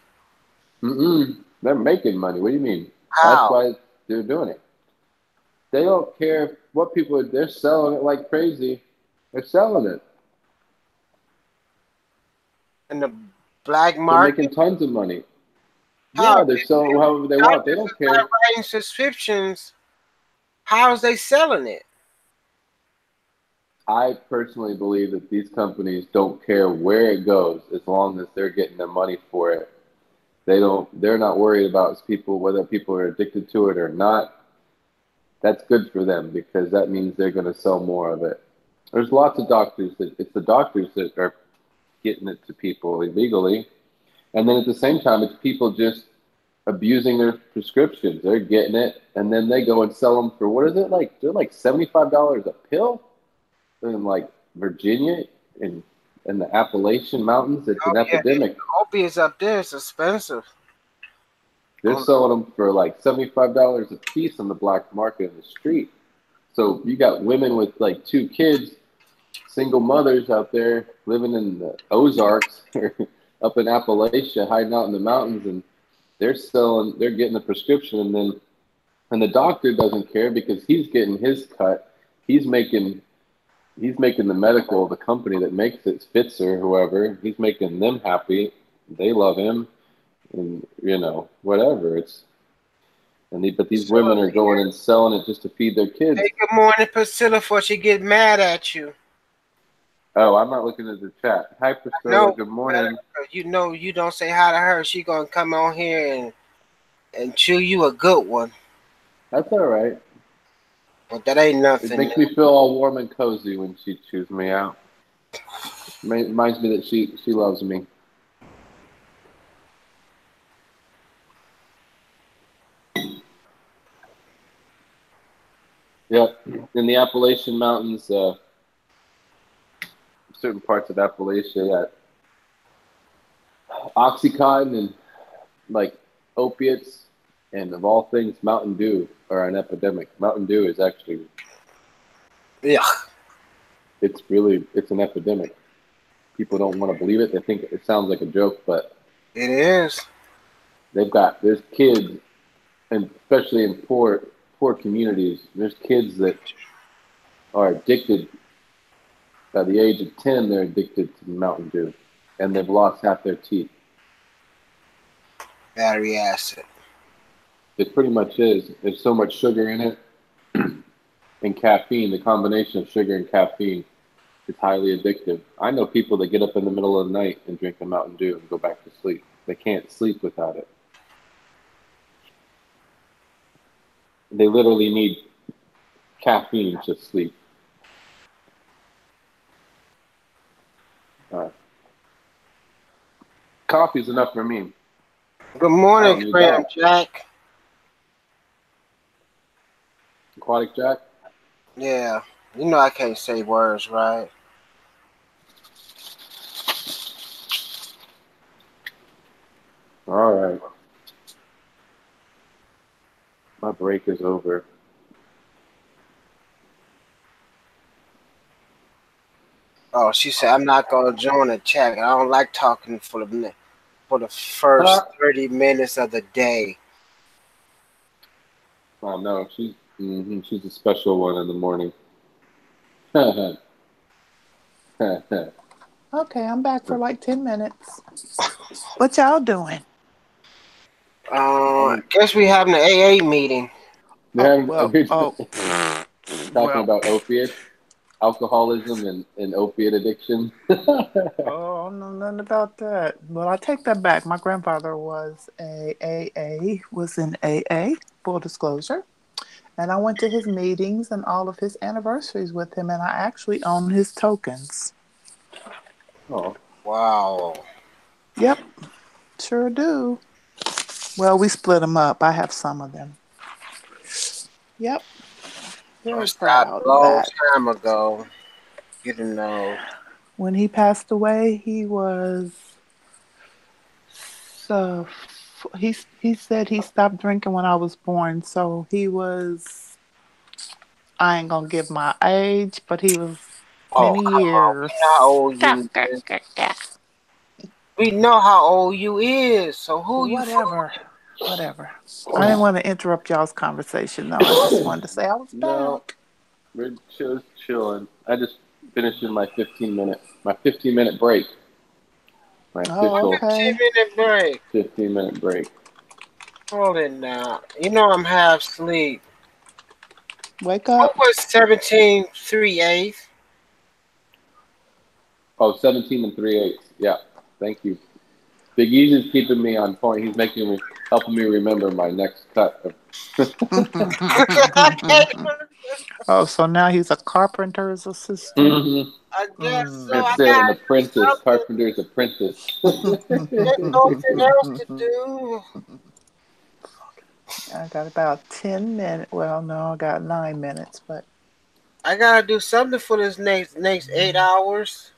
Speaker 3: They're making money. What do you mean? That's
Speaker 1: How?
Speaker 3: why they're doing it. They don't care what people are. They're selling it like crazy. They're selling it.
Speaker 1: In the black
Speaker 3: They're
Speaker 1: market?
Speaker 3: making tons of money.
Speaker 1: How?
Speaker 3: Yeah, they're selling however they want. They don't care.
Speaker 1: Writing subscriptions. How's they selling it?
Speaker 3: I personally believe that these companies don't care where it goes as long as they're getting their money for it. They're not worried about people whether people are addicted to it or not. That's good for them because that means they're going to sell more of it. There's lots of doctors that it's the doctors that are getting it to people illegally. And then at the same time, it's people just abusing their prescriptions. They're getting it, and then they go and sell them for what is it like? They're like $75 a pill in like Virginia in the Appalachian Mountains. It's an epidemic.
Speaker 1: Opiates up there is expensive.
Speaker 3: They're selling them for like $75 a piece on the black market in the street. So you got women with like 2 kids, single mothers out there living in the Ozarks or up in Appalachia, hiding out in the mountains, and they're getting the prescription, and the doctor doesn't care because he's getting his cut. He's making the medical, the company that makes it, Spitzer, whoever, he's making them happy. They love him, and whatever. But these women are going and selling it just to feed their kids.
Speaker 1: Hey, good morning, Priscilla, before she get mad at you.
Speaker 3: Oh, I'm not looking at the chat. Hi, Priscilla. Good morning.
Speaker 1: You know you don't say hi to her. She gonna come on here and chew you a good one.
Speaker 3: That's all right.
Speaker 1: But that ain't nothing.
Speaker 3: It makes me feel all warm and cozy when she chews me out. Reminds me that she loves me. Yep. In the Appalachian Mountains, certain parts of Appalachia, that Oxycontin and like opiates and of all things, Mountain Dew are an epidemic. Mountain Dew is actually, it's an epidemic. People don't want to believe it. They think it sounds like a joke, but
Speaker 1: it is.
Speaker 3: There's kids, and especially in poor communities, there's kids that are addicted. By the age of 10, they're addicted to Mountain Dew, and they've lost half their teeth.
Speaker 1: Battery acid.
Speaker 3: It pretty much is. There's so much sugar in it, and caffeine. The combination of sugar and caffeine is highly addictive. I know people that get up in the middle of the night and drink a Mountain Dew and go back to sleep. They can't sleep without it. They literally need caffeine to sleep. Coffee's enough for me.
Speaker 1: Good morning, Graham Jack.
Speaker 3: Aquatic Jack?
Speaker 1: Yeah. You know I can't say words, right?
Speaker 3: All right. My break is over.
Speaker 1: Oh, she said, I'm not going to join the chat. I don't like talking for the first 30 minutes of the day.
Speaker 3: Oh, no. She's a special one in the morning.
Speaker 2: Okay, I'm back for like 10 minutes. What y'all doing?
Speaker 1: Guess we having an AA meeting.
Speaker 3: Talking about opiates, alcoholism, and opiate addiction.
Speaker 2: Oh, no, nothing about that. Well, I take that back. My grandfather was was in AA, full disclosure. And I went to his meetings and all of his anniversaries with him, and I actually own his tokens.
Speaker 3: Oh,
Speaker 1: Wow.
Speaker 2: Yep, sure do. Well, we split them up. I have some of them. Yep, very
Speaker 1: I stopped
Speaker 2: proud
Speaker 1: a
Speaker 2: of
Speaker 1: long
Speaker 2: that.
Speaker 1: time ago. You know.
Speaker 2: When he passed away, he was so he said he stopped drinking when I was born, so he was, I ain't gonna give my age, but he was
Speaker 1: Oh,
Speaker 2: many
Speaker 1: come on.
Speaker 2: years.
Speaker 1: We know how old you is. We know how old you is. So who you
Speaker 2: Whatever. I didn't want to interrupt y'all's conversation, though. I just wanted to say I was
Speaker 3: no,
Speaker 2: back.
Speaker 3: we're just chilling. I just finished in my 15-minute break. My
Speaker 2: Oh,
Speaker 3: official
Speaker 2: okay.
Speaker 1: 15-minute break?
Speaker 3: 15-minute break.
Speaker 1: Hold it now. You know I'm half asleep.
Speaker 2: Wake
Speaker 1: What
Speaker 2: up.
Speaker 1: was 17 3/8?
Speaker 3: Oh, 17 and 3/8. Yeah, thank you. Big Easy's keeping me on point. He's helping me remember my next cut.
Speaker 2: Oh, so now he's a carpenter's assistant.
Speaker 3: Mm-hmm.
Speaker 1: I guess so. I
Speaker 3: That's it, an
Speaker 1: gotta do
Speaker 3: apprentice,
Speaker 1: something.
Speaker 3: carpenter's apprentice.
Speaker 1: There's nothing else to do.
Speaker 2: I got about 10 minutes. Well, no, I got 9 minutes, but
Speaker 1: I gotta do something for this next 8 hours.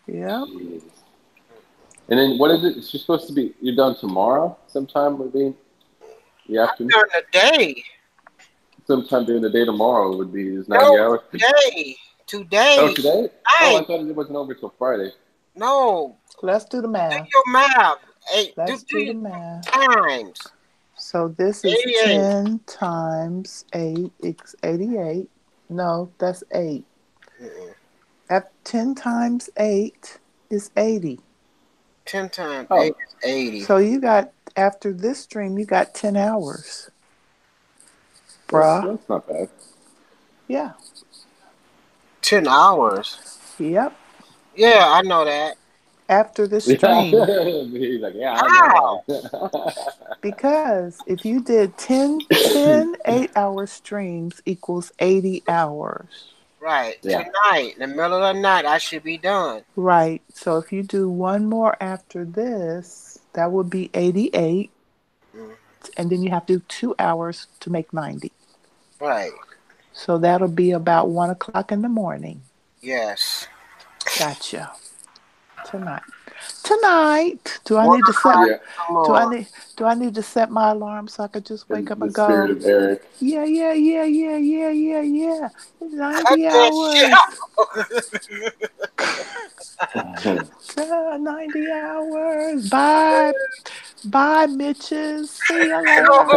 Speaker 2: yep.
Speaker 3: Jeez. And then what is it? It's just supposed to be. You're done tomorrow, sometime would be the afternoon.
Speaker 1: During the day.
Speaker 3: Sometime during the day tomorrow would be is 90
Speaker 1: No,
Speaker 3: hours.
Speaker 1: today.
Speaker 3: Oh,
Speaker 1: Today.
Speaker 3: today? Oh, I
Speaker 1: Night.
Speaker 3: thought it wasn't over till Friday.
Speaker 1: No.
Speaker 2: Let's do the
Speaker 1: Do
Speaker 2: math.
Speaker 1: your math. Hey, do
Speaker 2: Let's do the
Speaker 1: your
Speaker 2: math.
Speaker 1: times.
Speaker 2: So this is
Speaker 1: 88.
Speaker 2: 10 times 8 is 88. No, that's 8.
Speaker 1: Mm-mm.
Speaker 2: At 10 times 8 is 80.
Speaker 1: 10 times
Speaker 3: Oh,
Speaker 1: 8 is 80.
Speaker 2: So you got, after this stream, you got 10 hours. Bruh.
Speaker 3: that's not bad.
Speaker 2: Yeah.
Speaker 1: 10 hours.
Speaker 2: Yep.
Speaker 1: Yeah, I know that.
Speaker 2: After the
Speaker 3: Yeah.
Speaker 2: stream.
Speaker 3: He's like, yeah, I
Speaker 1: How?
Speaker 3: know that.
Speaker 2: Because if you did 10 8-hour streams equals 80 hours.
Speaker 1: Right.
Speaker 3: Yeah.
Speaker 1: Tonight, in the middle of the night, I should be done.
Speaker 2: Right. So if you do one more after this, that would be 88.
Speaker 1: Mm.
Speaker 2: And then you have to do 2 hours to make 90.
Speaker 1: Right.
Speaker 2: So that'll be about 1 o'clock in the morning.
Speaker 1: Yes.
Speaker 2: Gotcha. Tonight. Do I
Speaker 1: 1
Speaker 2: need to set
Speaker 1: o'clock
Speaker 3: Yeah.
Speaker 1: in the morning.
Speaker 2: do I need to set my alarm so I could just wake
Speaker 3: In
Speaker 2: up
Speaker 3: the
Speaker 2: and
Speaker 3: spirit
Speaker 2: go?
Speaker 3: of Eric.
Speaker 2: Yeah. It's
Speaker 1: Cut
Speaker 2: 90
Speaker 1: that shit
Speaker 2: hours. 90 hours. Bye. Bye, Mitches. See you later.
Speaker 1: out.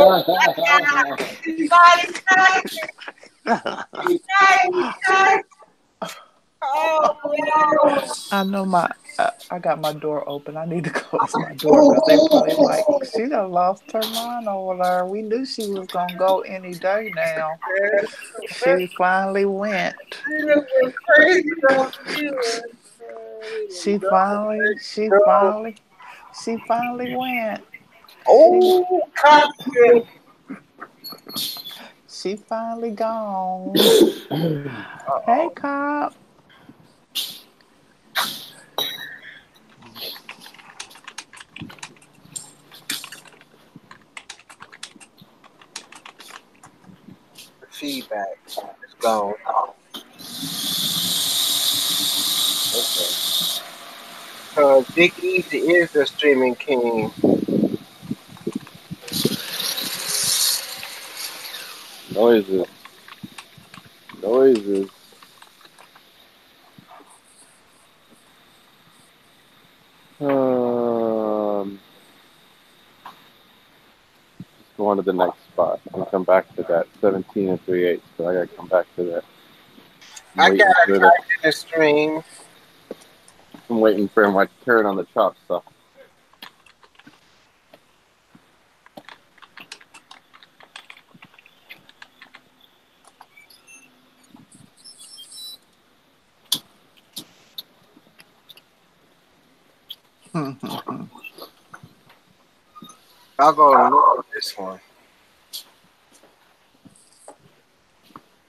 Speaker 1: Oh, no.
Speaker 2: I know I got my door open. I need to close my door because they probably like, she done lost her mind over there. We knew she was going to go any day now. She finally went. She finally went.
Speaker 1: Oh, cocktail.
Speaker 2: She finally gone. Hey, cop.
Speaker 1: Feedback. It's gone. Because Big Easy is the streaming king.
Speaker 3: Noises. Go on to the next spot and come back to that 17 and 3/8. So I gotta come back to that. I'm
Speaker 1: I got
Speaker 3: waiting
Speaker 1: to
Speaker 3: for the
Speaker 1: type in the stream.
Speaker 3: I'm waiting for my turn on the chop stuff.
Speaker 1: I'll go and look at this one.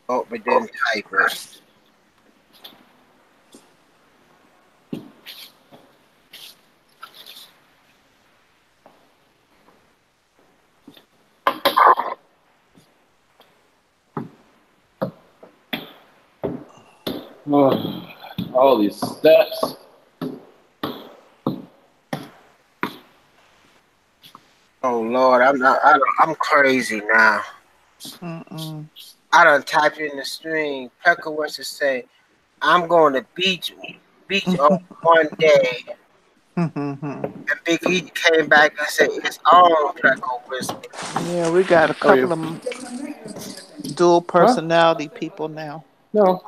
Speaker 1: Oh, but didn't type it.
Speaker 3: Oh, all these steps.
Speaker 1: Oh Lord, I'm not. I'm crazy now. I done typed in the stream. Pekka wants to say, "I'm going to beach on one day." And Big E came back and said, "It's on, Pekka Whisper."
Speaker 2: Yeah, we got a
Speaker 3: Oh, yeah.
Speaker 2: couple of dual personality people now.
Speaker 3: No.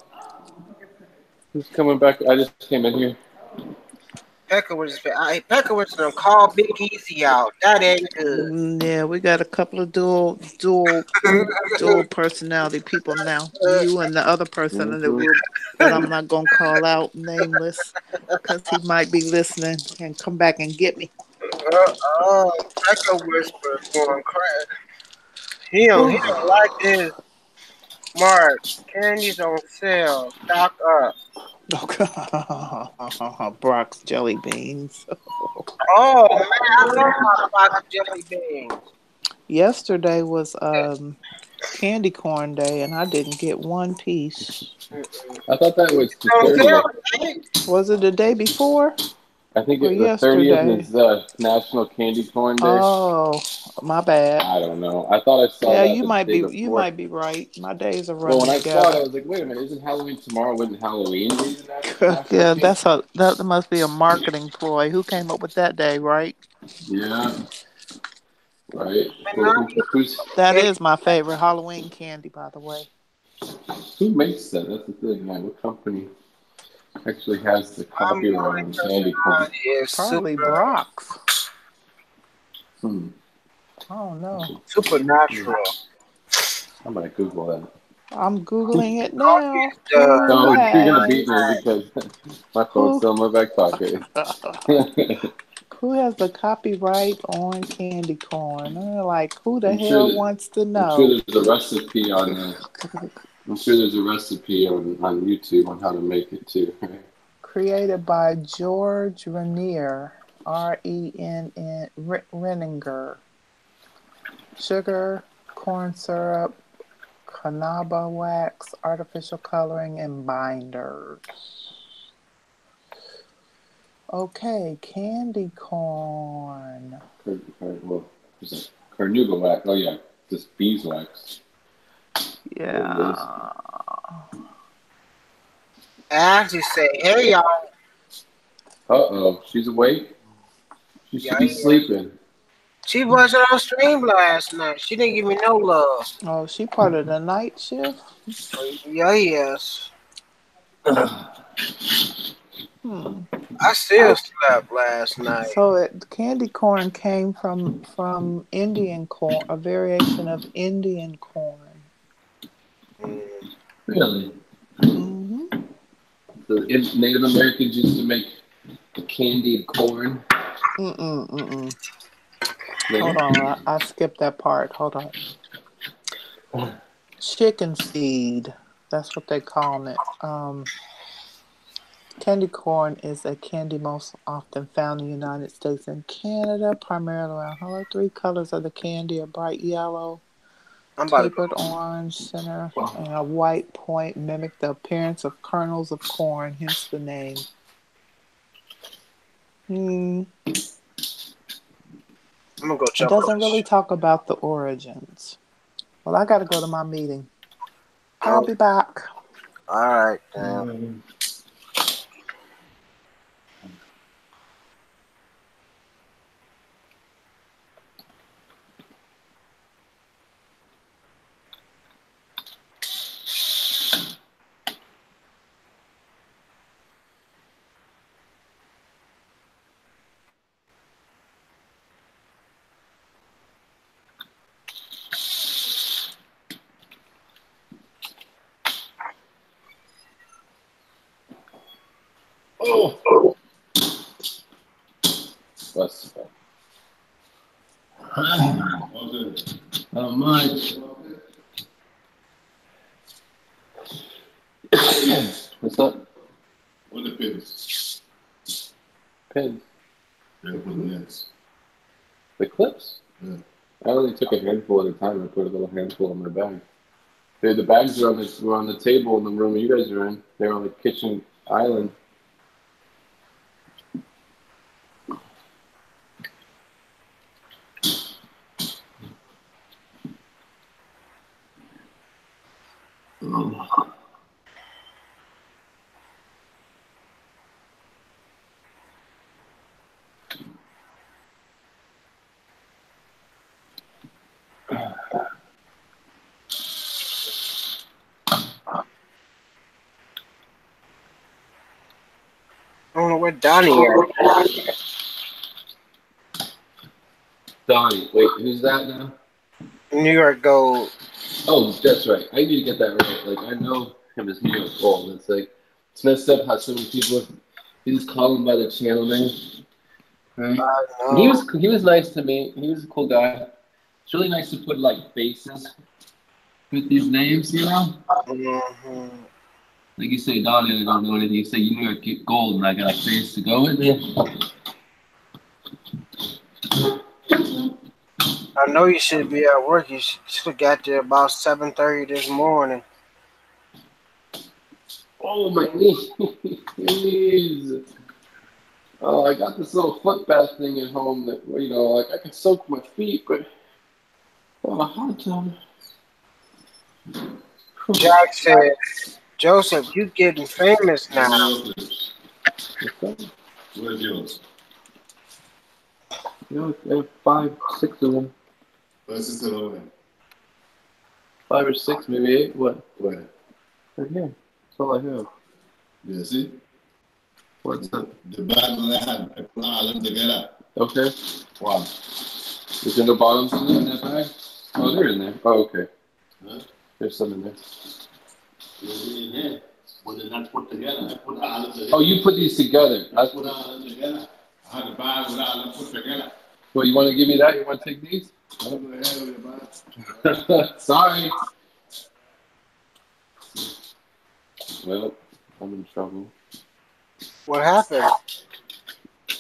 Speaker 3: Who's coming back? I just came in here.
Speaker 1: Pekka was gonna call Big Easy out. That ain't good.
Speaker 2: Yeah, we got a couple of dual personality people now. You and the other person in the group that I'm not gonna call out nameless because he might be listening and come back and get me.
Speaker 1: Pekka Whisper going crazy. He don't like this. Mark, candy's on sale. Stock up.
Speaker 2: Brock's jelly beans.
Speaker 1: Oh man, I love my box of jelly beans.
Speaker 2: Yesterday was candy corn day, and I didn't get one piece.
Speaker 3: I thought that was the
Speaker 1: On
Speaker 3: 30th.
Speaker 1: sale, man.
Speaker 2: Was it the day before
Speaker 3: I think
Speaker 2: or
Speaker 3: the 30th
Speaker 2: yesterday?
Speaker 3: is National Candy Corn Day.
Speaker 2: Oh, my bad.
Speaker 3: I don't know. I thought I saw
Speaker 2: Yeah,
Speaker 3: that
Speaker 2: you
Speaker 3: the
Speaker 2: might
Speaker 3: day
Speaker 2: be
Speaker 3: before.
Speaker 2: right. My days are
Speaker 3: Well, when
Speaker 2: running
Speaker 3: I saw it,
Speaker 2: together.
Speaker 3: I was like, wait a minute, isn't Halloween tomorrow? Wouldn't Halloween be the National
Speaker 2: Yeah,
Speaker 3: Candy?
Speaker 2: that must be a marketing ploy. Who came up with that day, right?
Speaker 3: Yeah, right.
Speaker 1: And
Speaker 3: Well,
Speaker 1: now
Speaker 2: That is my favorite Halloween candy, by the way.
Speaker 3: who makes that? That's the thing, man. What company actually has the
Speaker 1: I'm
Speaker 3: copyright on candy corn?
Speaker 1: is
Speaker 2: Probably Brock's.
Speaker 3: Hmm.
Speaker 2: I don't know.
Speaker 1: supernatural.
Speaker 3: I'm gonna Google that.
Speaker 2: I'm Googling it now.
Speaker 3: No, you're gonna beat me because my phone's
Speaker 2: who
Speaker 3: still in my back pocket.
Speaker 2: who has the copyright on candy corn? Like, who the
Speaker 3: I'm sure
Speaker 2: hell
Speaker 3: that
Speaker 2: wants to
Speaker 3: I'm sure
Speaker 2: know?
Speaker 3: there's a recipe on. I'm sure there's a recipe on YouTube on how to make it too.
Speaker 2: Created by George Renier, Renninger. Sugar, corn syrup, canaba wax, artificial coloring, and binders. Okay, candy corn.
Speaker 3: Well, there's a carnauba wax. Oh yeah, just beeswax.
Speaker 2: Yeah.
Speaker 1: Ashley say, "Hey y'all."
Speaker 3: Uh-oh, she's awake. She should be sleeping.
Speaker 1: She wasn't on stream last night. She didn't give me no love.
Speaker 2: Oh, she part of the night shift?
Speaker 1: Yeah, yes.
Speaker 2: Hmm.
Speaker 1: I still slept last night.
Speaker 2: So candy corn came from Indian corn, a variation of Indian corn.
Speaker 3: Really?
Speaker 2: Mm-hmm.
Speaker 3: The Native Americans used to make the candied corn.
Speaker 2: Mm-mm. Hold on, I skipped that part. Hold on. Chicken feed. That's what they call it. Candy corn is a candy most often found in the United States and Canada, primarily around hello. 3 colors of the candy are bright yellow, tapered orange center, and a white point mimic the appearance of kernels of corn, hence the name.
Speaker 1: I'm gonna go
Speaker 2: It
Speaker 1: check.
Speaker 2: doesn't really talk about the origins. Well, I got to go to my meeting. I'll be back.
Speaker 1: All right, then.
Speaker 3: Oh. What's that?
Speaker 4: How much?
Speaker 3: What's up?
Speaker 4: What the pins?
Speaker 3: Pins.
Speaker 4: Yeah, for the nets.
Speaker 3: The clips?
Speaker 4: Yeah.
Speaker 3: I only took a handful at a time. I put a little handful in my bag. The bags were on the table in the room you guys are in. They're on the kitchen island.
Speaker 1: I don't know where Donnie at.
Speaker 3: Donnie, wait, who's that now?
Speaker 1: New York Gold.
Speaker 3: Oh, that's right. I need to get that right. Like, I know him as New York Gold. It's like, it's messed up how so many people, they just call him by the channel name. Right? And he was nice to me. He was a cool guy. It's really nice to put, like, faces with these names, you know?
Speaker 1: Mm-hmm.
Speaker 3: Like you say, Donnie, I don't know anything. You say New York Gold, and I got a face to go with it.
Speaker 1: I know you should be at work. You should have got there about 7:30 this morning.
Speaker 3: Oh, my knees. Oh, I got this little foot bath thing at home that, you know, like I can soak my feet, but oh, hot tub.
Speaker 1: Jack said, Joseph, you getting famous now.
Speaker 4: Where's yours?
Speaker 3: You know, there are 5, 6 of them.
Speaker 4: Where's this little one?
Speaker 3: 5 or 6, maybe 8. What?
Speaker 4: Where?
Speaker 3: Right here. That's all I have.
Speaker 4: Yeah, see?
Speaker 3: What's that?
Speaker 4: The bag that I had, I put all of them together.
Speaker 3: Okay.
Speaker 4: Wow.
Speaker 3: Is there no bottoms in that bag? Oh, they're in there. Oh, okay.
Speaker 4: Huh?
Speaker 3: There's some in there.
Speaker 4: They're in here. But they're not put together. I put all of them together.
Speaker 3: Oh, you put these together.
Speaker 4: I put all of them together. I had a bag with all of them put together.
Speaker 3: Well, you want to give me that? You want to take these?
Speaker 4: I don't know the hell with the bag.
Speaker 3: Sorry. Well, I'm in trouble.
Speaker 1: What happened?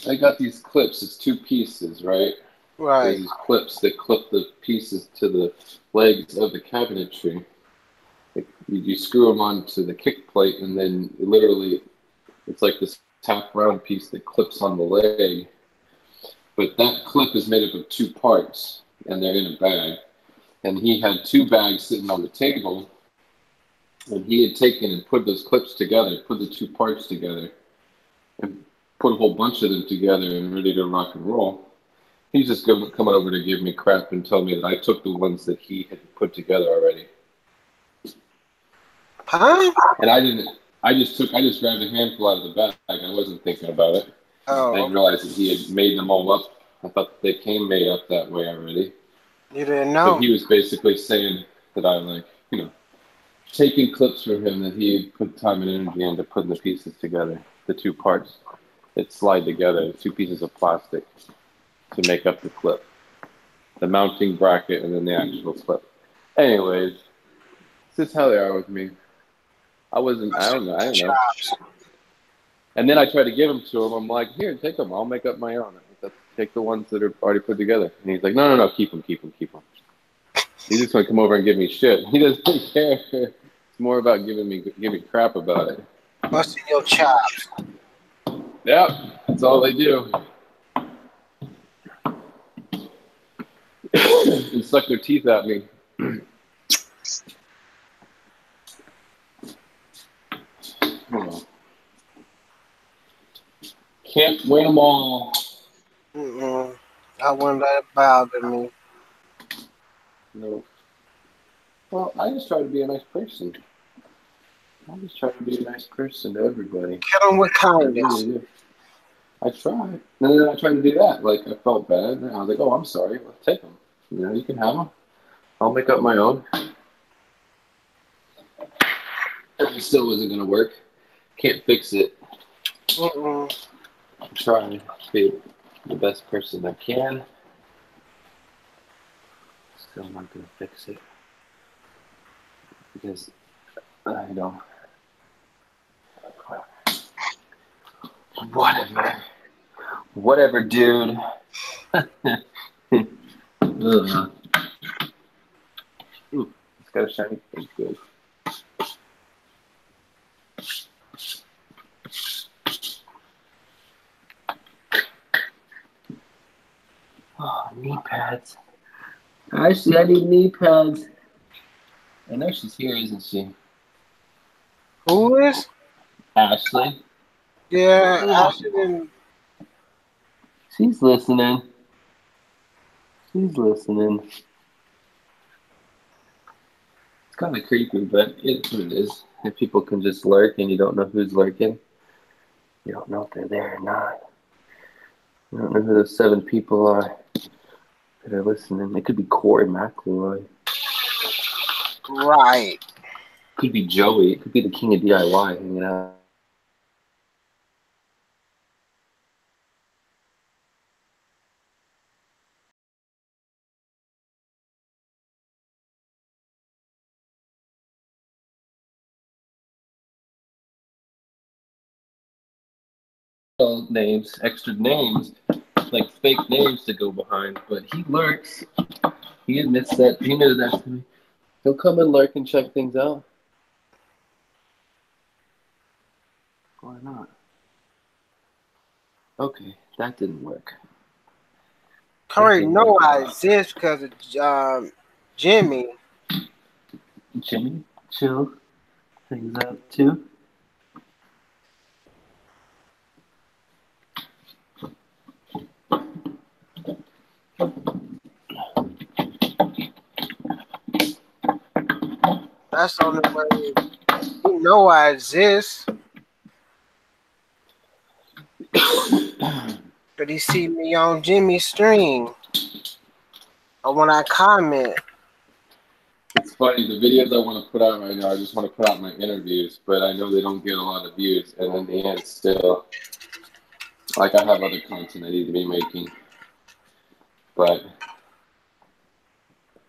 Speaker 3: I got these clips. It's 2 pieces, right?
Speaker 1: Right.
Speaker 3: There's these clips that clip the pieces to the legs of the cabinetry. You screw them onto the kick plate, and then literally it's like this half round piece that clips on the leg. But that clip is made up of 2 parts, and they're in a bag. And he had 2 bags sitting on the table, and he had taken and put those clips together, put the 2 parts together, and put a whole bunch of them together and ready to rock and roll. He's just coming over to give me crap and tell me that I took the ones that he had put together already.
Speaker 1: Huh?
Speaker 3: And I didn't. I just grabbed a handful out of the bag. I wasn't thinking about it.
Speaker 1: Oh,
Speaker 3: I didn't realize that he had made them all up. I thought they came made up that way already.
Speaker 1: you didn't know.
Speaker 3: But he was basically saying that I, like, you know, taking clips from him that he had put time and energy into putting the pieces together, the 2 parts that slide together, 2 pieces of plastic to make up the clip, the mounting bracket, and then the actual clip. Anyways, this is how they are with me. I don't know. And then I tried to give them to him. I'm like, here, take them. I'll make up my own. Take the ones that are already put together. And he's like, no, keep them. He's just going to come over and give me shit. He doesn't care. It's more about giving me crap about it.
Speaker 1: Busting your chops.
Speaker 3: Yep, that's all they do. And suck their teeth at me. Can't win them all.
Speaker 1: I wouldn't let it bother me.
Speaker 3: No. Well, I just try to be a nice person. I just try to be a nice person to everybody.
Speaker 1: Kill them with kindness.
Speaker 3: I really do. I tried. And then I tried to do that. Like, I felt bad. And I was like, oh, I'm sorry. Well, take them. You know, you can have them. I'll make up my own. And it still wasn't going to work. Can't fix it. I'm trying to be the best person I can. Still not gonna fix it because I don't. Whatever, dude. Ooh, it's got a shiny thing. Good. Oh, knee pads. Actually, I need knee pads. I know she's here, isn't she?
Speaker 1: Who is?
Speaker 3: Ashley.
Speaker 1: Yeah, Ashley didn't.
Speaker 3: She's listening. She's listening. It's kind of creepy, but it's what it is. If people can just lurk and you don't know who's lurking, you don't know if they're there or not. You don't know who those 7 people are that are listening. It could be Corey McElroy.
Speaker 1: Right.
Speaker 3: It could be Joey. It could be the king of DIY hanging out. Names, extra names, like fake names to go behind, but he lurks. He admits that. He knows that to me. He'll come and lurk and check things out. Why not? Okay, that didn't work.
Speaker 1: Corey know I exist because of Jimmy.
Speaker 3: Jimmy, chill things up too.
Speaker 1: That's the only way. You know I exist. But he see me on Jimmy's stream. Or when I comment.
Speaker 3: It's funny, the videos I want to put out right now, I just want to put out my interviews, but I know they don't get a lot of views, and in the end, still, like I have other content I need to be making, but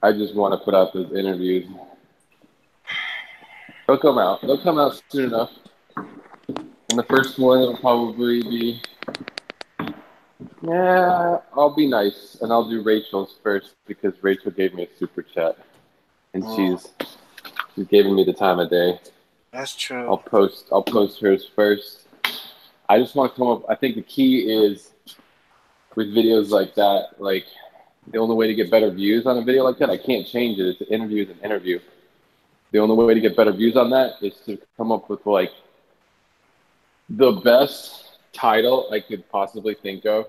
Speaker 3: I just want to put out those interviews. They'll come out. They'll come out soon enough. And the first one will probably be, I'll be nice, and I'll do Rachel's first because Rachel gave me a super chat, and she's giving me the time of day.
Speaker 1: That's true.
Speaker 3: I'll post hers first. I just want to come up. I think the key is with videos like that, like the only way to get better views on a video like that, I can't change it. It's an interview is an interview. The only way to get better views on that is to come up with like the best title I could possibly think of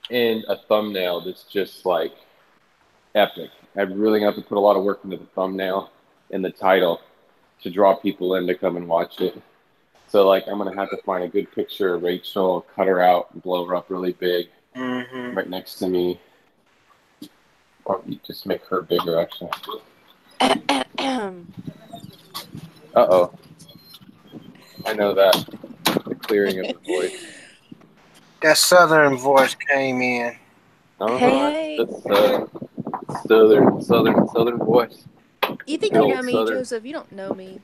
Speaker 3: and a thumbnail that's just like epic. I really have to put a lot of work into the thumbnail and the title to draw people in to come and watch it. So like I'm gonna have to find a good picture of Rachel, cut her out, and blow her up really big, right next to me, or just make her bigger actually. Uh-oh. I know that. The clearing of the voice.
Speaker 1: That southern voice came in.
Speaker 6: Hey.
Speaker 3: Southern voice.
Speaker 6: You think you know me, Joseph? You don't know me.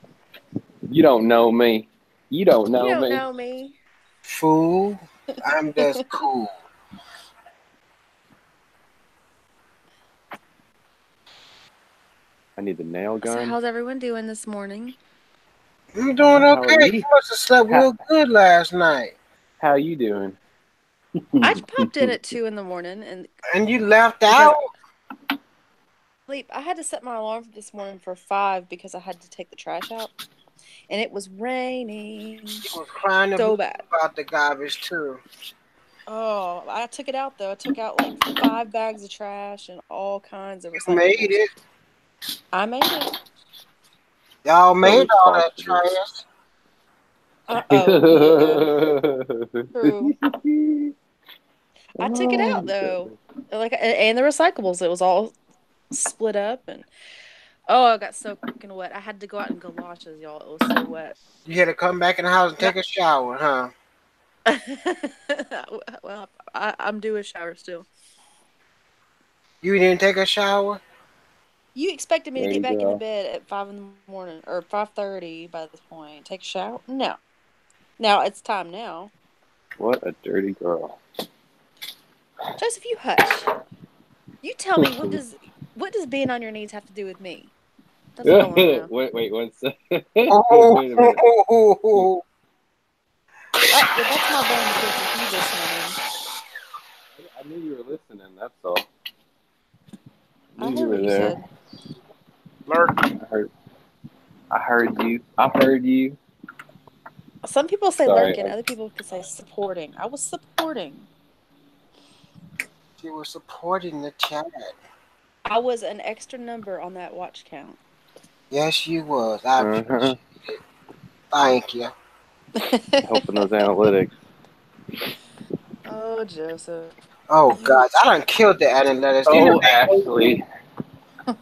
Speaker 3: You don't know me. You don't know me.
Speaker 6: You don't know me.
Speaker 1: Fool. I'm just cool.
Speaker 3: I need the nail gun.
Speaker 6: So how's everyone doing this morning?
Speaker 1: I'm doing okay. You must have slept real good last night.
Speaker 3: How you doing?
Speaker 6: I popped in at 2 a.m.
Speaker 1: and you left out?
Speaker 6: Sleep. I had to set my alarm this morning for 5 because I had to take the trash out. And it was raining.
Speaker 1: You were crying
Speaker 6: so bad
Speaker 1: about the garbage too.
Speaker 6: Oh, I took it out though. I took out like 5 bags of trash and all kinds of recyclables.
Speaker 1: You made it.
Speaker 6: I made it.
Speaker 1: Y'all made all that trash.
Speaker 6: True. I took it out though, and the recyclables. It was all split up, and Oh, I got soaking wet. I had to go out in galoshes, y'all. It was so wet.
Speaker 1: You had to come back in the house and take a shower, huh?
Speaker 6: Well, I'm due a shower still.
Speaker 1: You didn't take a shower?
Speaker 6: You expected me to
Speaker 3: There
Speaker 6: get
Speaker 3: you
Speaker 6: back into
Speaker 3: go.
Speaker 6: bed at 5 in the morning or 5:30 by this point. Take a shower? No. Now it's time now.
Speaker 3: What a dirty girl.
Speaker 6: Joseph, you hush. You tell me what does being on your knees have to do with me? That's what I want to know.
Speaker 3: Wait 1 second. Wait a minute.
Speaker 1: Oh,
Speaker 6: Well, that's my bone to pick with you this morning.
Speaker 3: I knew you were listening, that's all.
Speaker 6: I
Speaker 3: Knew you
Speaker 6: heard
Speaker 3: were
Speaker 6: what you
Speaker 3: there.
Speaker 6: said.
Speaker 1: lurking.
Speaker 3: I heard you. I heard you.
Speaker 6: Some people say
Speaker 3: Sorry.
Speaker 6: lurking, other people could say supporting. I was supporting.
Speaker 1: She was supporting the chat.
Speaker 6: I was an extra number on that watch count.
Speaker 1: Yes, you was. I appreciate it. Thank you.
Speaker 3: Helping those analytics.
Speaker 6: Oh, Joseph.
Speaker 1: Oh, God. I done killed the analytics.
Speaker 3: Oh, Ashley.
Speaker 1: I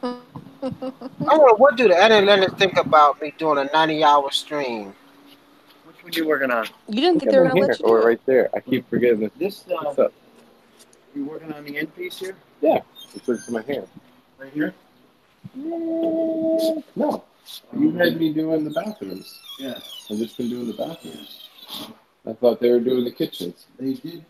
Speaker 1: wonder, what do the analytics think about me doing a 90-hour stream?
Speaker 4: Which one you working on?
Speaker 6: You didn't think
Speaker 3: I'm
Speaker 6: they were
Speaker 3: in
Speaker 6: going to
Speaker 3: here
Speaker 6: let you
Speaker 3: or
Speaker 6: do it?
Speaker 3: right there. I keep forgetting this.
Speaker 4: This,
Speaker 3: What's up?
Speaker 4: you working on the end piece here?
Speaker 3: Yeah. It's in my hand.
Speaker 4: Right here?
Speaker 3: No. You had me doing the bathrooms.
Speaker 4: Yeah.
Speaker 3: I've just been doing the bathrooms. I thought they were doing the kitchens.
Speaker 4: They did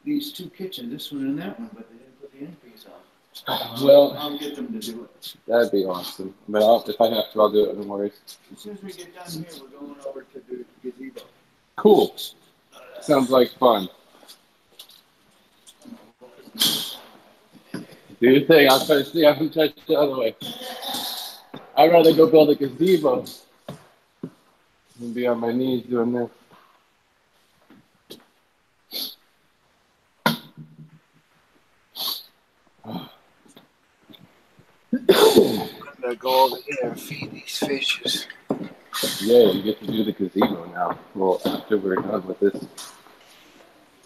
Speaker 4: these two kitchens, this one and that one, but they didn't put the end piece on.
Speaker 3: Well,
Speaker 4: I'll get them to do it.
Speaker 3: that'd be awesome. But if I have to, I'll do it. No worries.
Speaker 4: As soon as we get done here, we're going over to the gazebo.
Speaker 3: Cool. Sounds like fun. Do your thing. I'll try to see. I haven't touched the other way. I'd rather go build a gazebo than be on my knees doing this.
Speaker 1: I'm gonna go over here and feed these fishes.
Speaker 3: Yeah, you get to do the gazebo now. Well, after we're done with this.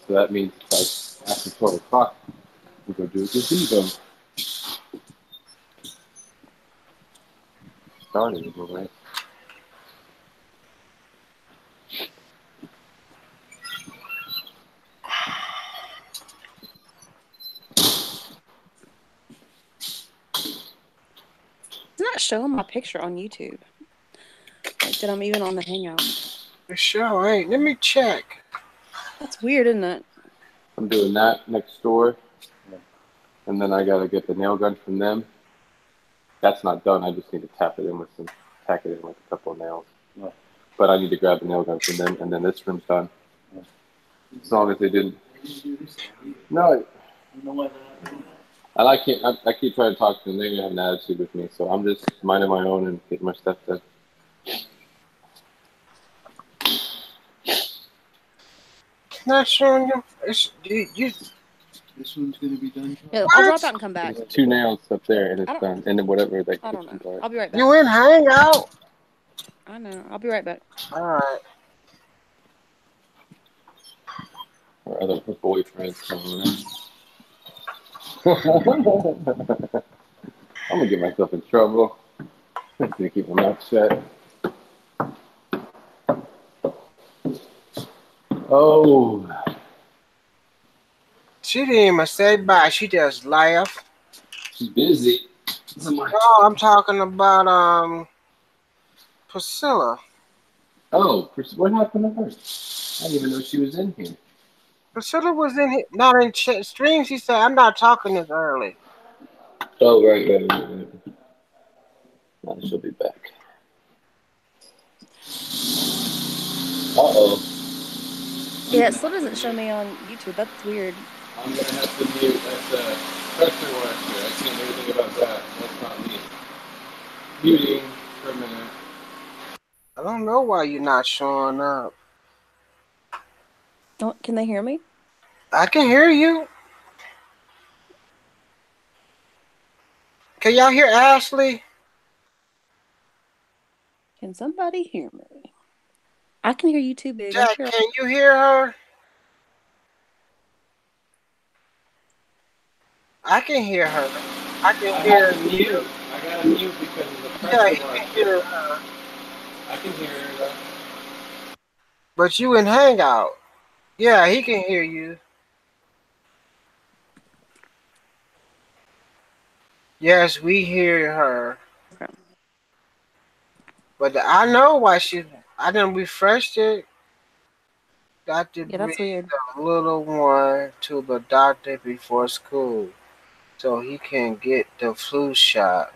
Speaker 3: So that means it's like after 12 o'clock, we go do a gazebo. Starting it, right?
Speaker 6: It's not showing my picture on YouTube. Like that I'm even on the Hangout.
Speaker 1: It sure ain't. Let me check.
Speaker 6: That's weird, isn't it?
Speaker 3: I'm doing that next door. And then I gotta get the nail gun from them. That's not done. I just need to tack it in with a couple of nails.
Speaker 4: Yeah.
Speaker 3: But I need to grab the nail gun from them, and then this room's done.
Speaker 4: Yeah.
Speaker 3: As long as they didn't. No,
Speaker 4: I don't know why they're not doing that.
Speaker 3: I keep trying to talk to them. They have an attitude with me, so I'm just minding my own and getting my stuff done.
Speaker 1: Not showing you. You.
Speaker 4: This one's going to be done.
Speaker 6: Yeah, I'll drop out and come back.
Speaker 3: There's 2 nails up there, and
Speaker 6: I
Speaker 3: it's
Speaker 6: don't-
Speaker 3: done. And then whatever the
Speaker 6: I don't
Speaker 3: kitchens
Speaker 6: know.
Speaker 3: are.
Speaker 6: I'll be right back.
Speaker 1: You in Hangout?
Speaker 6: I know. I'll be right back.
Speaker 1: All right.
Speaker 3: Or other boyfriends coming in. I'm gonna get myself in trouble. I'm gonna keep my mouth shut. Oh,
Speaker 1: She didn't even say bye. She just laughed.
Speaker 3: she's busy.
Speaker 1: No, I'm talking about Priscilla.
Speaker 3: Oh, what happened to her? I didn't even know she was in here.
Speaker 1: Priscilla was in here, not in stream. She said, "I'm not talking this early."
Speaker 3: Oh, right. Oh, she'll be back. Uh-oh.
Speaker 6: Yeah, it still doesn't show me on YouTube. That's weird.
Speaker 3: I'm gonna have to mute. That's a pressure washer. I can't do anything about that. That's not me. Muting for a minute.
Speaker 1: I don't know why you're not showing up.
Speaker 6: Can they hear me?
Speaker 1: I can hear you. Can y'all hear Ashley?
Speaker 6: Can somebody hear me? I can hear you too, Big.
Speaker 1: Jack,
Speaker 6: Sure.
Speaker 1: can you hear her? I can hear her. I can
Speaker 3: I
Speaker 1: hear
Speaker 3: have a mute. I got a mute because of the
Speaker 1: yeah,
Speaker 3: pressure
Speaker 1: you can
Speaker 3: right
Speaker 1: hear
Speaker 3: there. I can hear her though.
Speaker 1: but you in Hangout. Yeah, he can hear you. Yes, we hear her.
Speaker 6: Okay.
Speaker 1: But I know why I done refreshed it. Got to
Speaker 6: Yeah,
Speaker 1: bring
Speaker 6: that's weird.
Speaker 1: the little one to the doctor before school so he can get the flu shot.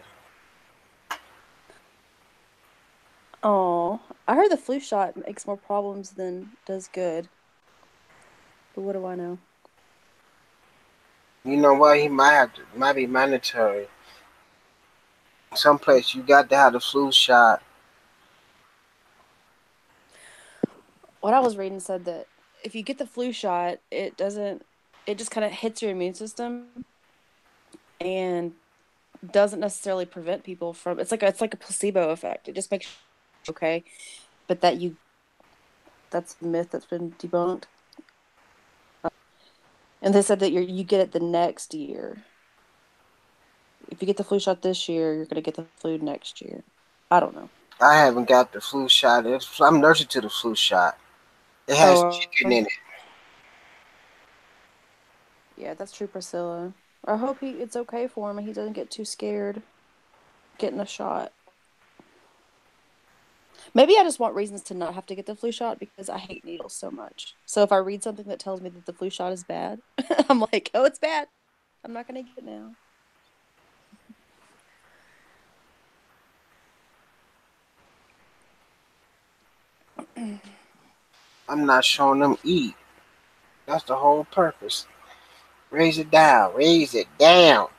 Speaker 6: Oh, I heard the flu shot makes more problems than does good. But what do I know?
Speaker 1: You know what? He might be mandatory. Someplace you got to have the flu shot.
Speaker 6: What I was reading said that if you get the flu shot, it just kind of hits your immune system and doesn't necessarily prevent people from. It's like a placebo effect. It just makes you okay, but that's a myth that's been debunked. And they said that you get it the next year. If you get the flu shot this year, you're gonna get the flu next year. I don't know.
Speaker 1: I haven't got the flu shot. I'm allergic to the flu shot. It has chicken in it.
Speaker 6: Yeah, that's true, Priscilla. I hope it's okay for him and he doesn't get too scared getting a shot. Maybe I just want reasons to not have to get the flu shot because I hate needles so much. So if I read something that tells me that the flu shot is bad, I'm like, oh, it's bad. I'm not gonna get it now.
Speaker 1: I'm not showing them eat. That's the whole purpose. Raise it down. Raise it down.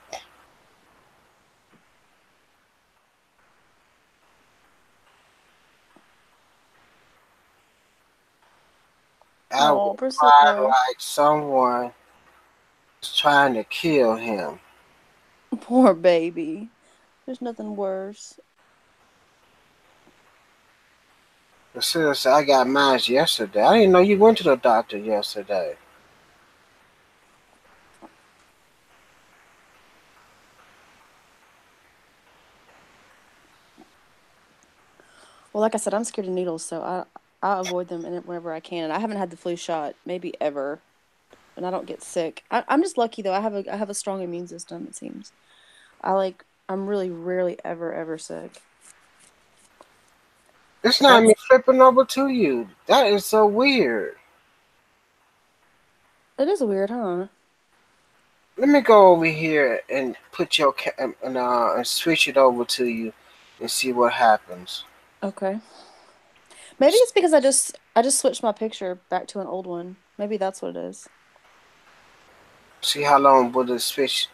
Speaker 1: I
Speaker 6: Oh,
Speaker 1: would cry
Speaker 6: Priscilla.
Speaker 1: like someone is trying to kill him.
Speaker 6: Poor baby. There's nothing worse.
Speaker 1: But seriously, I got mine yesterday. I didn't know you went to the doctor yesterday.
Speaker 6: Well, like I said, I'm scared of needles, so I avoid them whenever I can. And I haven't had the flu shot maybe ever, and I don't get sick. I'm just lucky though. I have a strong immune system. It seems. I'm really rarely ever sick.
Speaker 1: It's
Speaker 6: But
Speaker 1: not
Speaker 6: that's
Speaker 1: me flipping over to you. That is so weird.
Speaker 6: it is weird, huh?
Speaker 1: Let me go over here and put your and switch it over to you and see what happens.
Speaker 6: Okay. Maybe it's because I just switched my picture back to an old one. Maybe that's what it is.
Speaker 1: See how long will it switch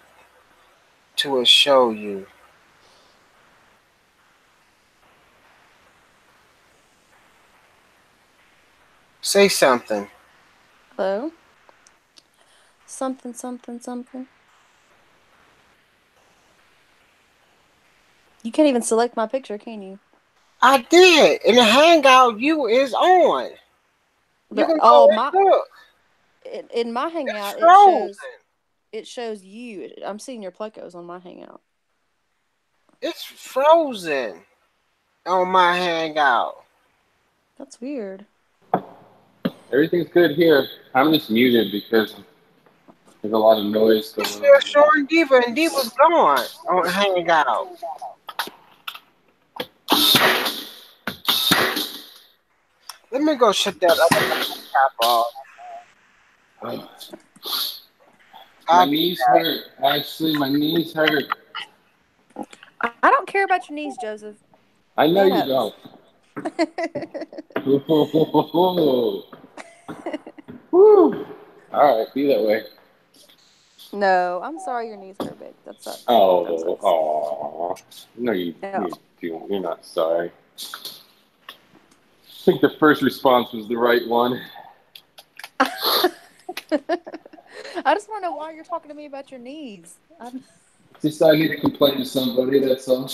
Speaker 1: to show you. Say something.
Speaker 6: Hello? Something, something, something. You can't even select my picture, can you?
Speaker 1: I did. In the hangout, you is on. You
Speaker 6: But
Speaker 1: can go
Speaker 6: oh
Speaker 1: and
Speaker 6: my
Speaker 1: look.
Speaker 6: in my
Speaker 1: It's
Speaker 6: hangout
Speaker 1: frozen.
Speaker 6: it shows you. I'm seeing your plecos on my hangout.
Speaker 1: It's frozen on my hangout.
Speaker 6: That's weird.
Speaker 3: Everything's good here. I'm just muted because there's a lot of noise
Speaker 1: It's
Speaker 3: going
Speaker 1: still
Speaker 3: on.
Speaker 1: showing Diva, and Diva's gone on hangout. Let me go shut that other laptop off.
Speaker 3: My
Speaker 1: I'll be
Speaker 3: knees hurt. Actually, my knees hurt.
Speaker 6: I don't care about your knees, Joseph.
Speaker 3: I know
Speaker 6: That
Speaker 3: you
Speaker 6: happens.
Speaker 3: don't. Woo. All right, be that way.
Speaker 6: No, I'm sorry your knees hurt, babe. That sucks. That
Speaker 3: Oh,
Speaker 6: sucks.
Speaker 3: aw. No,
Speaker 6: Yeah.
Speaker 3: you're not sorry. I think the first response was the right one.
Speaker 6: I just want to know why you're talking to me about your knees.
Speaker 3: Just I need to complain to somebody, that's all.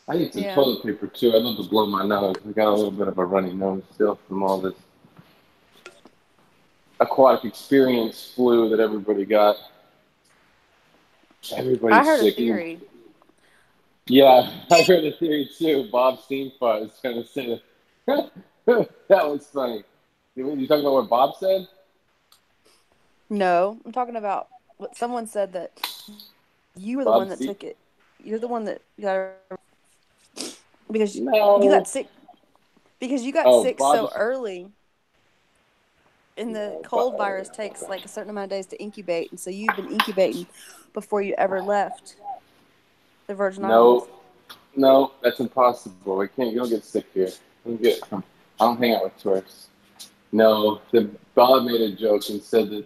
Speaker 3: I need some
Speaker 6: Yeah.
Speaker 3: toilet paper too. I love to blow my nose. I got a little bit of a runny nose still from all this aquatic experience flu that everybody got. Everybody's
Speaker 6: I heard a
Speaker 3: sick.
Speaker 6: theory.
Speaker 3: Yeah, I heard a theory too. Bob Steenfart is going to say that. That was funny. You talking about what Bob said?
Speaker 6: No, I'm talking about what someone said that you were the
Speaker 3: Bob
Speaker 6: one that
Speaker 3: Steen?
Speaker 6: took it. You're the one that got because you
Speaker 3: No.
Speaker 6: got sick
Speaker 3: Oh, Bob
Speaker 6: so
Speaker 3: just.
Speaker 6: early. And the cold virus takes like a certain amount of days to incubate, and so you've been incubating before you ever left the Virgin Islands.
Speaker 3: No, that's impossible. You don't get sick here. I don't hang out with tourists. No, Bob made a joke and said that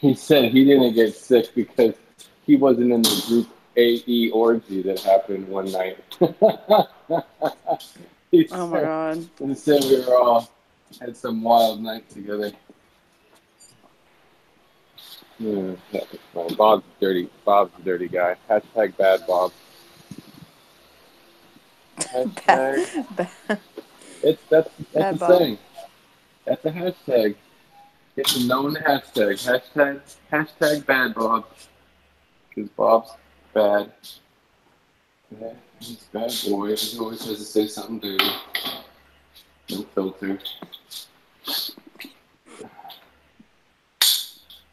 Speaker 3: he didn't get sick because he wasn't in the group AE orgy that happened one night.
Speaker 6: Oh my god!
Speaker 3: He said we were all had some wild night together. Yeah, that was fun. Bob's a dirty guy. Hashtag bad Bob. Hashtag. That's
Speaker 6: Bad
Speaker 3: a
Speaker 6: Bob.
Speaker 3: saying. That's a hashtag. It's a known hashtag. Hashtag bad Bob. Because Bob's bad. Yeah, he's a bad boy. He always has to say something dirty. No filter.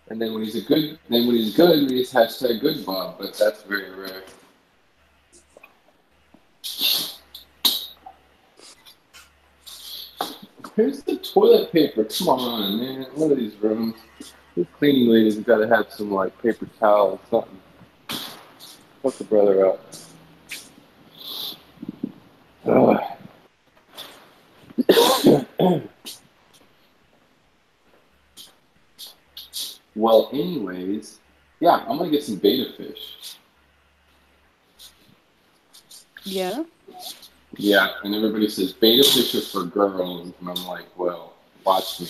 Speaker 3: And then when he's good, he's hashtag good Bob, but that's very rare. Here's the toilet paper. Come on, man. One of these rooms. These cleaning ladies have got to have some like paper towel or something. Hook the brother up. Well, anyways, yeah, I'm gonna get some beta fish.
Speaker 6: Yeah.
Speaker 3: Yeah, and everybody says beta fish are for girls, and I'm like, well, watch me.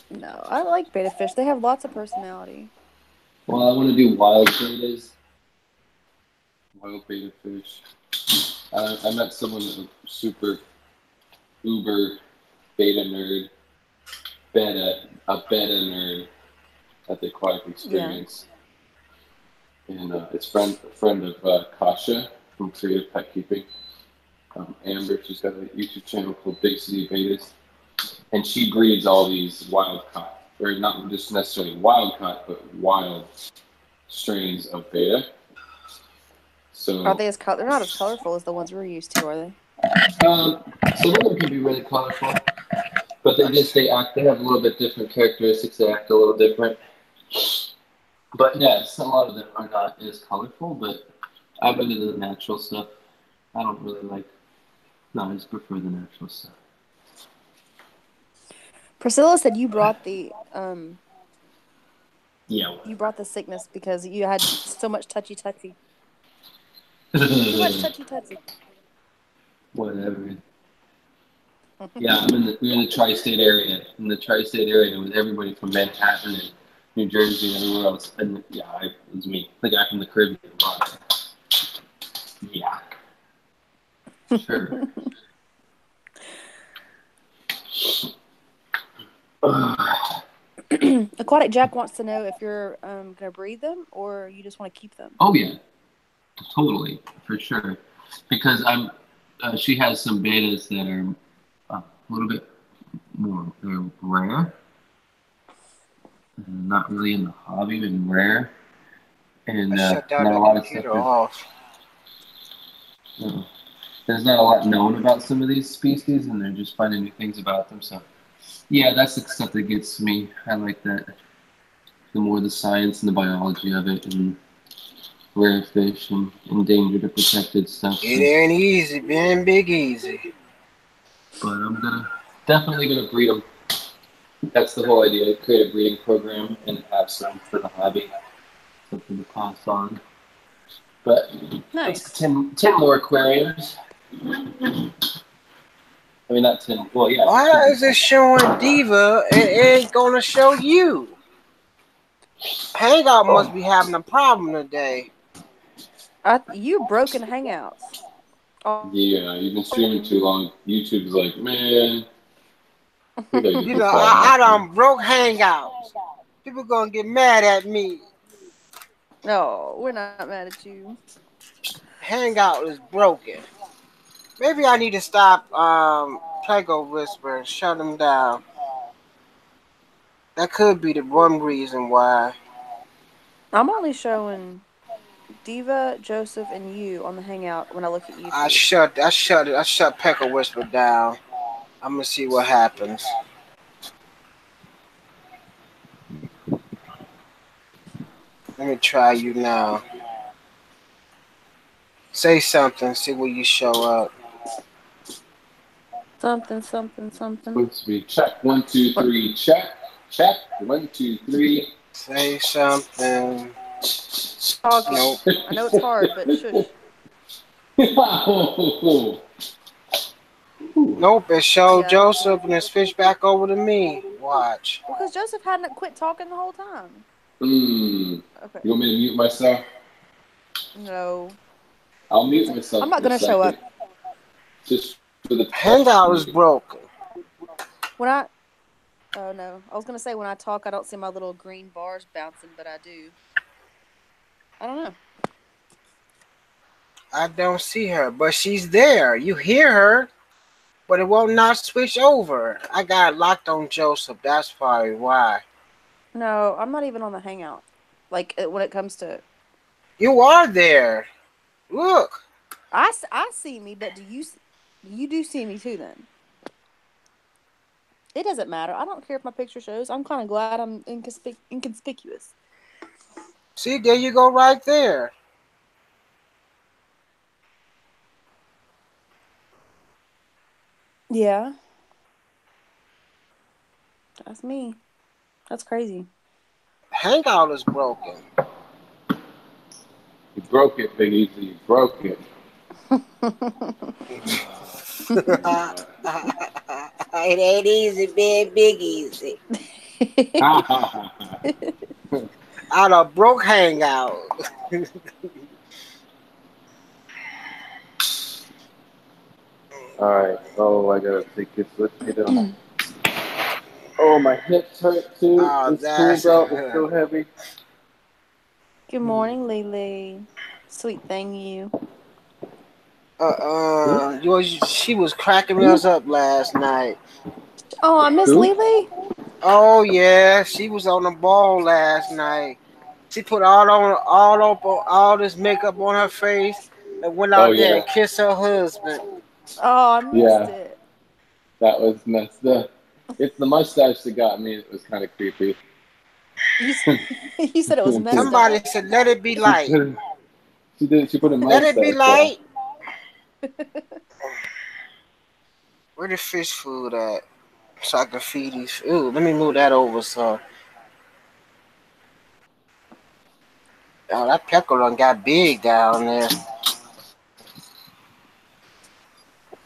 Speaker 6: No, I like beta fish. They have lots of personality.
Speaker 3: Well, I want to do wild betas. Wild beta fish. I met someone that's a super uber beta nerd. A beta nerd at the aquatic experience. Yeah. And it's a friend of Kasha from Creative Pet Keeping. Amber, she's got a YouTube channel called Big City Betas. And she breeds all these wild caught, or not just necessarily wild caught, but wild strains of beta. So
Speaker 6: Are they they're not as colorful as the ones we're used to, are they?
Speaker 3: Some of them can be really colorful, but they have a little bit different characteristics. They act a little different. But yes, a lot of them are not as colorful, but I'm into the natural stuff. I don't really I just prefer the natural stuff.
Speaker 6: Priscilla said you brought the
Speaker 3: Yeah.
Speaker 6: You brought the sickness because you had so much touchy-touchy. Too much touchy-touchy.
Speaker 3: Whatever. Yeah, we're in the tri-state area. In the tri-state area with everybody from Manhattan and New Jersey and everywhere else. And yeah, it was me. The guy from the Caribbean. Yeah. Sure.
Speaker 6: Aquatic Jack wants to know if you're going to breed them or you just want to keep them.
Speaker 3: Oh yeah, totally, for sure. Because she has some betas that are a little bit more rare, not really in the hobby, and rare, and
Speaker 1: shut
Speaker 3: not
Speaker 1: down
Speaker 3: a
Speaker 1: the
Speaker 3: lot of
Speaker 1: computer
Speaker 3: stuff.
Speaker 1: off.
Speaker 3: There's not a lot known about some of these species, and they're just finding new things about them. So, yeah, that's the stuff that gets me. I like that. The more the science and the biology of it, and rare fish and endangered or protected stuff.
Speaker 1: It ain't easy, being big easy.
Speaker 3: But I'm definitely gonna breed them. That's the whole idea: create a breeding program and have some for the hobby, something to pass on. But
Speaker 6: nice.
Speaker 3: 10 more aquariums. I mean, not 10. Well, yeah.
Speaker 1: Why is it showing Diva and it ain't gonna show you? Hangout must be having a problem today.
Speaker 6: You broken Hangouts.
Speaker 3: Yeah, you've been streaming too long. YouTube's like, man.
Speaker 1: You know, I done broke Hangouts. People gonna get mad at me.
Speaker 6: No, we're not mad at you.
Speaker 1: Hangout is broken. Maybe I need to stop Plego Whisper and shut them down. That could be the one reason why.
Speaker 6: I'm only showing Diva, Joseph, and you on the Hangout when I look at YouTube.
Speaker 1: I shut Pecker Whisper down. I'm gonna see what happens. Let me try you now. Say something, see where you show up.
Speaker 6: Something.
Speaker 3: 1, 2, check. 1, 2, 3, check. Check. 1, 2, 3.
Speaker 1: Say something.
Speaker 6: Talking.
Speaker 1: Nope.
Speaker 6: I know it's hard, but shush.
Speaker 1: Nope, it showed
Speaker 6: Yeah.
Speaker 1: Joseph and it's fished back over to me. Watch.
Speaker 6: Well, because Joseph hadn't quit talking the whole time.
Speaker 3: Okay. You want me to mute myself?
Speaker 6: No.
Speaker 3: I'll mute myself.
Speaker 6: I'm not going to show up.
Speaker 3: Just for the
Speaker 1: Hangout is broken.
Speaker 6: Oh no. I was going to say when I talk, I don't see my little green bars bouncing, but I do. I don't know.
Speaker 1: I don't see her, but she's there. You hear her, but it will not switch over. I got locked on Joseph. That's probably why.
Speaker 6: No, I'm not even on the Hangout. Like, when it comes to...
Speaker 1: You are there. Look.
Speaker 6: I see me, but you do see me too then? It doesn't matter. I don't care if my picture shows. I'm kind of glad I'm inconspicuous.
Speaker 1: See, there you go right there.
Speaker 6: Yeah. That's me. That's crazy.
Speaker 1: Hangout is broken.
Speaker 3: You broke it, Big Easy. You broke it.
Speaker 1: It ain't easy being Big Easy. I done broke Hangout.
Speaker 3: Alright. Oh, I gotta take this with me though. Oh, my hips hurt too. It's cool, bro. It's still heavy.
Speaker 6: Good morning, Lily. Sweet thing, you.
Speaker 1: She was cracking us up last night.
Speaker 6: Oh, I miss Lily.
Speaker 1: Oh yeah, she was on the ball last night. She put all this makeup on her face and went out there and kissed her husband.
Speaker 6: Oh, I missed it.
Speaker 3: That was messed up. It's the mustache that got me. It was kind of creepy.
Speaker 6: You said it was messed up.
Speaker 1: Somebody said, "Let it be light."
Speaker 3: She did. She put a
Speaker 1: Let
Speaker 3: mustache.
Speaker 1: it be light. Where the fish food at? So I can feed these. Ooh, let me move that over so. Oh, that pecker done got big down there.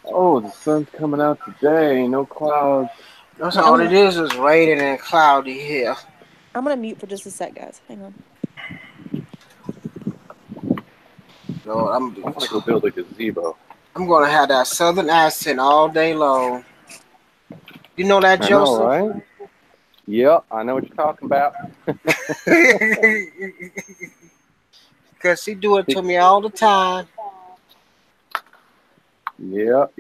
Speaker 3: Oh, the sun's coming out today. No clouds.
Speaker 1: That's all it is raining and cloudy here.
Speaker 6: I'm going to mute for just a sec, guys. Hang on.
Speaker 1: Lord,
Speaker 3: I'm going to go build a gazebo.
Speaker 1: I'm going to have that southern accent all day long. You know that, Joseph?
Speaker 3: I know, right? Yep, I know what you're talking about.
Speaker 1: Because she do it to me all the time.
Speaker 3: Yep.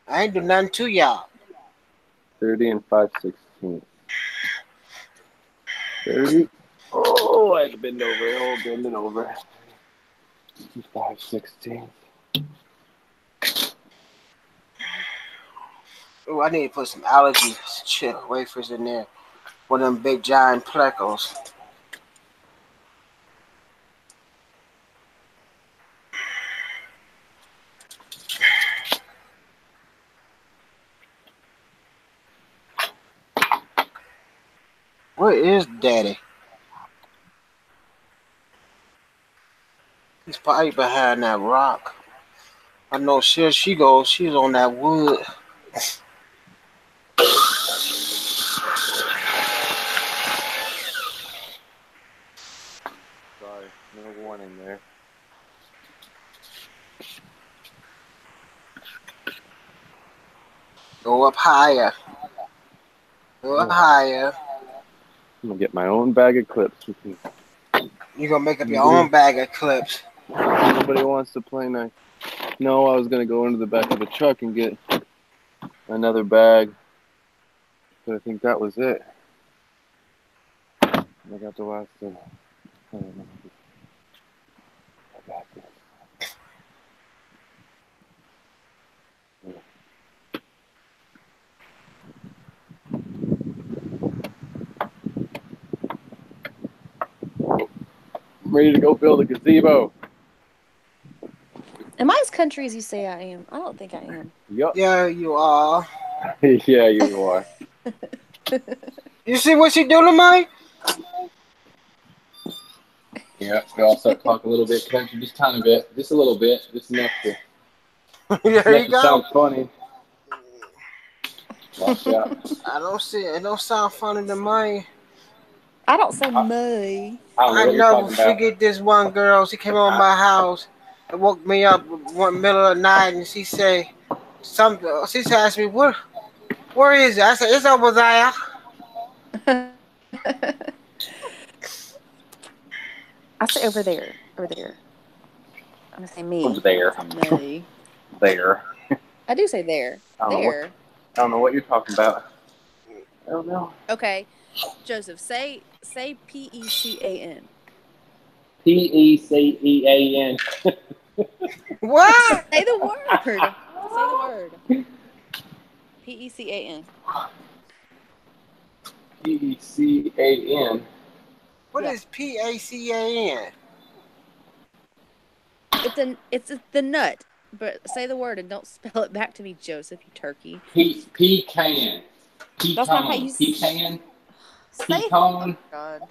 Speaker 1: I ain't do nothing to y'all.
Speaker 3: 30 and 5/16. 30. Oh, I had to bend over. Oh, bending over. 5/16.
Speaker 1: Oh, I need to put some allergy chip wafers in there. One of them big giant plecos. Where is Daddy? He's probably behind that rock. I know she goes. She's on that wood.
Speaker 3: Sorry, no warning there.
Speaker 1: Go up higher. Go up higher.
Speaker 3: I'm gonna get my own bag of clips.
Speaker 1: You're gonna make up your own bag of clips.
Speaker 3: Nobody wants to play nice. No, I was gonna go into the back of the truck and get another bag, but I think that was it. I got the last thing. I got this. I'm ready to go build a gazebo.
Speaker 6: Am I as country as you say I am? I don't think I am.
Speaker 3: Yup.
Speaker 1: Yeah, you are.
Speaker 3: Yeah, you are.
Speaker 1: You see what she doing, Mike?
Speaker 3: Yeah, we all start talking a little bit country, just a tiny bit, just a little bit, just enough to,
Speaker 1: There you
Speaker 3: to
Speaker 1: go.
Speaker 3: sound funny. Watch out.
Speaker 1: I don't see it. It don't sound funny to me.
Speaker 6: I don't say my.
Speaker 3: I don't know
Speaker 1: I
Speaker 3: what you're
Speaker 1: never
Speaker 3: talking about.
Speaker 1: forget this one girl. She came over my house and woke me up one middle of the night, and she said something. She asked me, where is it?" I said, "It's over there."
Speaker 6: I say over there. Over there. I'm gonna say me.
Speaker 3: Over there.
Speaker 6: Say me.
Speaker 3: There.
Speaker 6: I do say there.
Speaker 3: I don't know what you're talking about. I don't know.
Speaker 6: Okay, Joseph, say PECAN.
Speaker 3: PECEAN.
Speaker 1: What?
Speaker 6: Say the word. Say the word. PECAN.
Speaker 3: PECAN.
Speaker 1: What is PACAN?
Speaker 6: It's the nut. But say the word and don't spell it back to me, Joseph, you turkey.
Speaker 3: Pecan.
Speaker 6: That's not how you
Speaker 3: Pecan.
Speaker 6: say it.
Speaker 3: Pecan.
Speaker 6: God.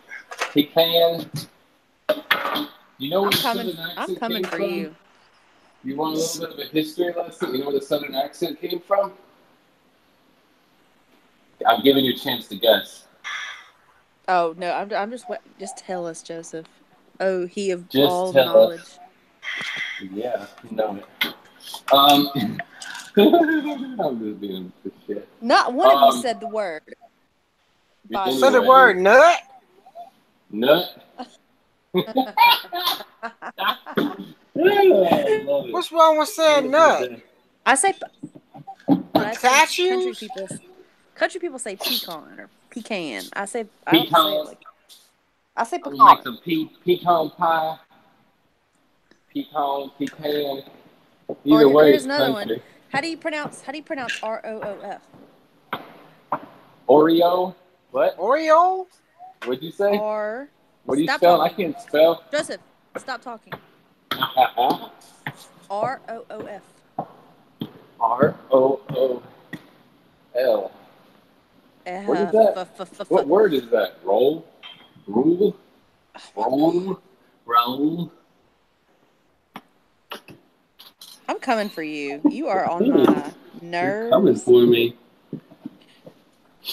Speaker 3: Pecan. You know where
Speaker 6: I'm coming for you.
Speaker 3: You want a little bit of a history lesson? You know where the Southern accent came from? I'm giving you a chance to guess.
Speaker 6: Oh no, I'm just tell us, Joseph. Oh, he of
Speaker 3: Just
Speaker 6: all
Speaker 3: tell
Speaker 6: knowledge.
Speaker 3: us. Yeah, you know it. I'm just being the shit.
Speaker 6: Not one of you said the word.
Speaker 1: Say the word nut.
Speaker 3: Nut.
Speaker 1: What's wrong with saying nut?
Speaker 6: I say
Speaker 1: Pistachios?
Speaker 6: Country people say pecan or pecan. I don't say it like I say pecan.
Speaker 3: Like some pecan pie. Pecan. Either way,
Speaker 6: here's
Speaker 3: it's
Speaker 6: another
Speaker 3: country.
Speaker 6: one. How do you pronounce ROOF?
Speaker 3: Oreo? What?
Speaker 1: Oreo?
Speaker 3: What'd you say?
Speaker 6: Or
Speaker 3: what do you
Speaker 6: stop
Speaker 3: spell?
Speaker 6: talking.
Speaker 3: I can't spell.
Speaker 6: Joseph, stop talking. ROOF.
Speaker 3: ROOL. What is that? What word is that? Roll? Rule? Roll?
Speaker 6: I'm coming for you. You are on my nerves.
Speaker 3: You're coming for me.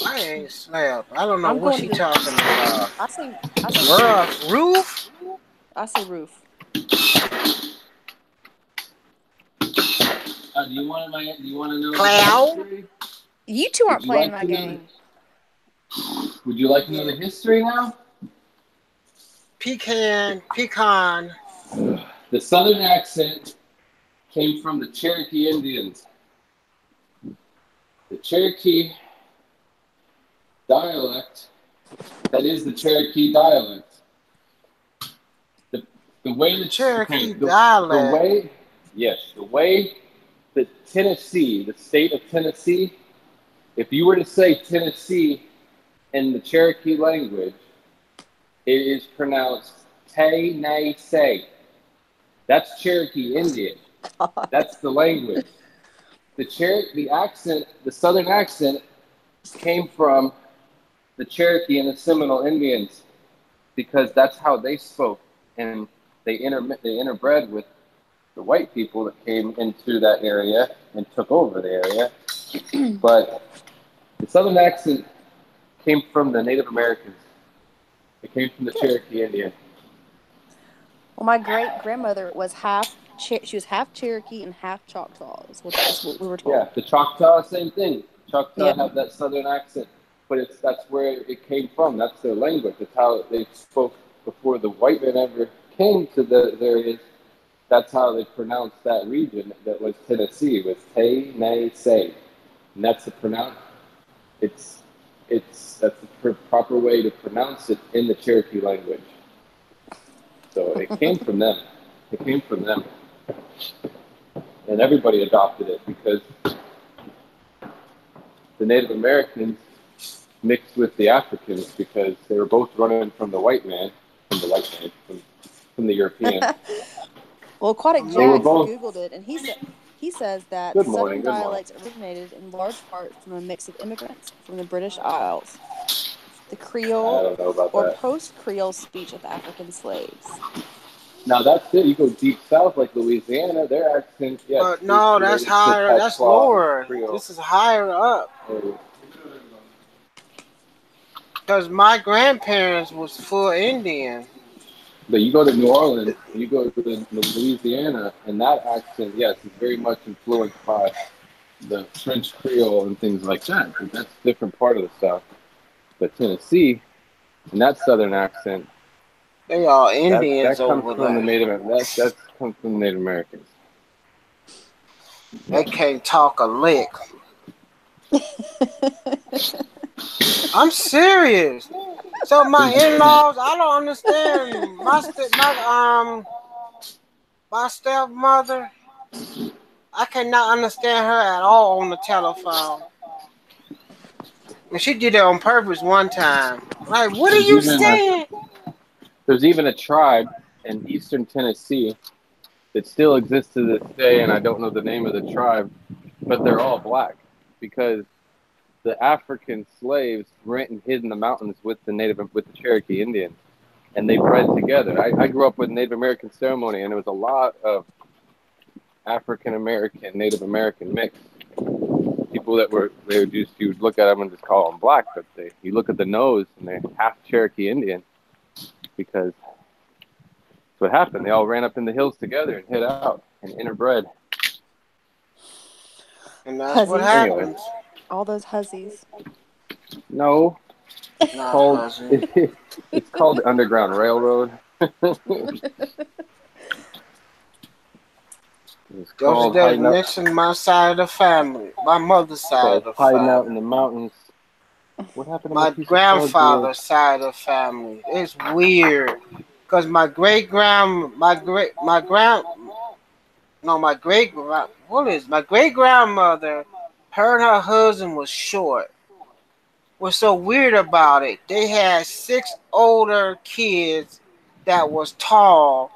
Speaker 1: I ain't slept. I don't know what she
Speaker 6: talking
Speaker 1: about.
Speaker 6: I say
Speaker 1: roof?
Speaker 6: I say roof.
Speaker 3: Do you want to know?
Speaker 1: Cloud?
Speaker 6: You two aren't playing my game.
Speaker 3: Would you like to know the history now?
Speaker 1: Pecan.
Speaker 3: The Southern accent came from the Cherokee Indians. The Cherokee dialect, that is the Cherokee dialect. The way the
Speaker 1: Cherokee dialect.
Speaker 3: The way that Tennessee, the state of Tennessee, if you were to say Tennessee in the Cherokee language, it is pronounced Tay-nay-say. That's Cherokee Indian. That's the language. The accent, the Southern accent, came from the Cherokee and the Seminole Indians because that's how they spoke, and they interbred with the white people that came into that area and took over the area. But the Southern accent came from the Native Americans. It came from the Cherokee Indian.
Speaker 6: Well, my great grandmother was half Cherokee and half Choctaw. That's what we were told.
Speaker 3: Yeah, the Choctaw, same thing. Choctaw
Speaker 6: Yep.
Speaker 3: have that southern accent, but that's where it came from. That's their language. That's how they spoke before the white man ever came to the areas. That's how they pronounced that region that was Tennessee. It was Tay, Nay, Say. And that's the pronounce. That's the proper way to pronounce it in the Cherokee language. So it came from them. It came from them. And everybody adopted it because the Native Americans mixed with the Africans because they were both running from the white man, from the European.
Speaker 6: Well, Aquatic
Speaker 3: They were
Speaker 6: Jacks
Speaker 3: both.
Speaker 6: Googled it, and he says that
Speaker 3: Good
Speaker 6: Southern
Speaker 3: morning. Good morning.
Speaker 6: dialects originated in large part from a mix of immigrants from the British Isles, the
Speaker 3: I
Speaker 6: Creole
Speaker 3: don't know about
Speaker 6: or
Speaker 3: that.
Speaker 6: post-Creole speech of African slaves.
Speaker 3: Now that's it. You go deep south like Louisiana, their accent, yes,
Speaker 1: But
Speaker 3: is
Speaker 1: no, that's
Speaker 3: related to
Speaker 1: higher. That's
Speaker 3: Patois and
Speaker 1: lower.
Speaker 3: Creole.
Speaker 1: This is higher up.
Speaker 3: Oh,
Speaker 1: Because my grandparents was full Indian.
Speaker 3: but you go to New Orleans, you go to Louisiana, and that accent, yes, is very much influenced by the French Creole and things like that. But that's a different part of the South. But Tennessee, and that Southern accent,
Speaker 1: They all Indians
Speaker 3: that comes
Speaker 1: over
Speaker 3: from the
Speaker 1: there.
Speaker 3: that comes from the Native Americans.
Speaker 1: They can't talk a lick. I'm serious. So my in-laws, I don't understand. My stepmother, I cannot understand her at all on the telephone. And she did it on purpose one time. Like, what are you saying?
Speaker 3: There's even a tribe in eastern Tennessee that still exists to this day, and I don't know the name of the tribe, but they're all black because the African slaves went and hid in the mountains with the Cherokee Indians, and they bred together. I grew up with Native American ceremony, and there was a lot of African American, Native American mix. People that you would look at them and just call them black, but you look at the nose and they're half Cherokee Indian because that's what happened. They all ran up in the hills together and hid out and interbred.
Speaker 1: And that's what
Speaker 6: Hussies.
Speaker 1: happens.
Speaker 3: Anyway.
Speaker 6: All those hussies.
Speaker 3: No,
Speaker 1: Nah,
Speaker 3: it's called the Underground Railroad.
Speaker 1: Those days mixing my side of the family, my mother's side of the family.
Speaker 3: Hiding out in the mountains. What happened to
Speaker 1: my grandfather's side of the family? It's weird, cause my great grandmother, her and her husband was short. What's so weird about it? They had 6 older kids that was tall,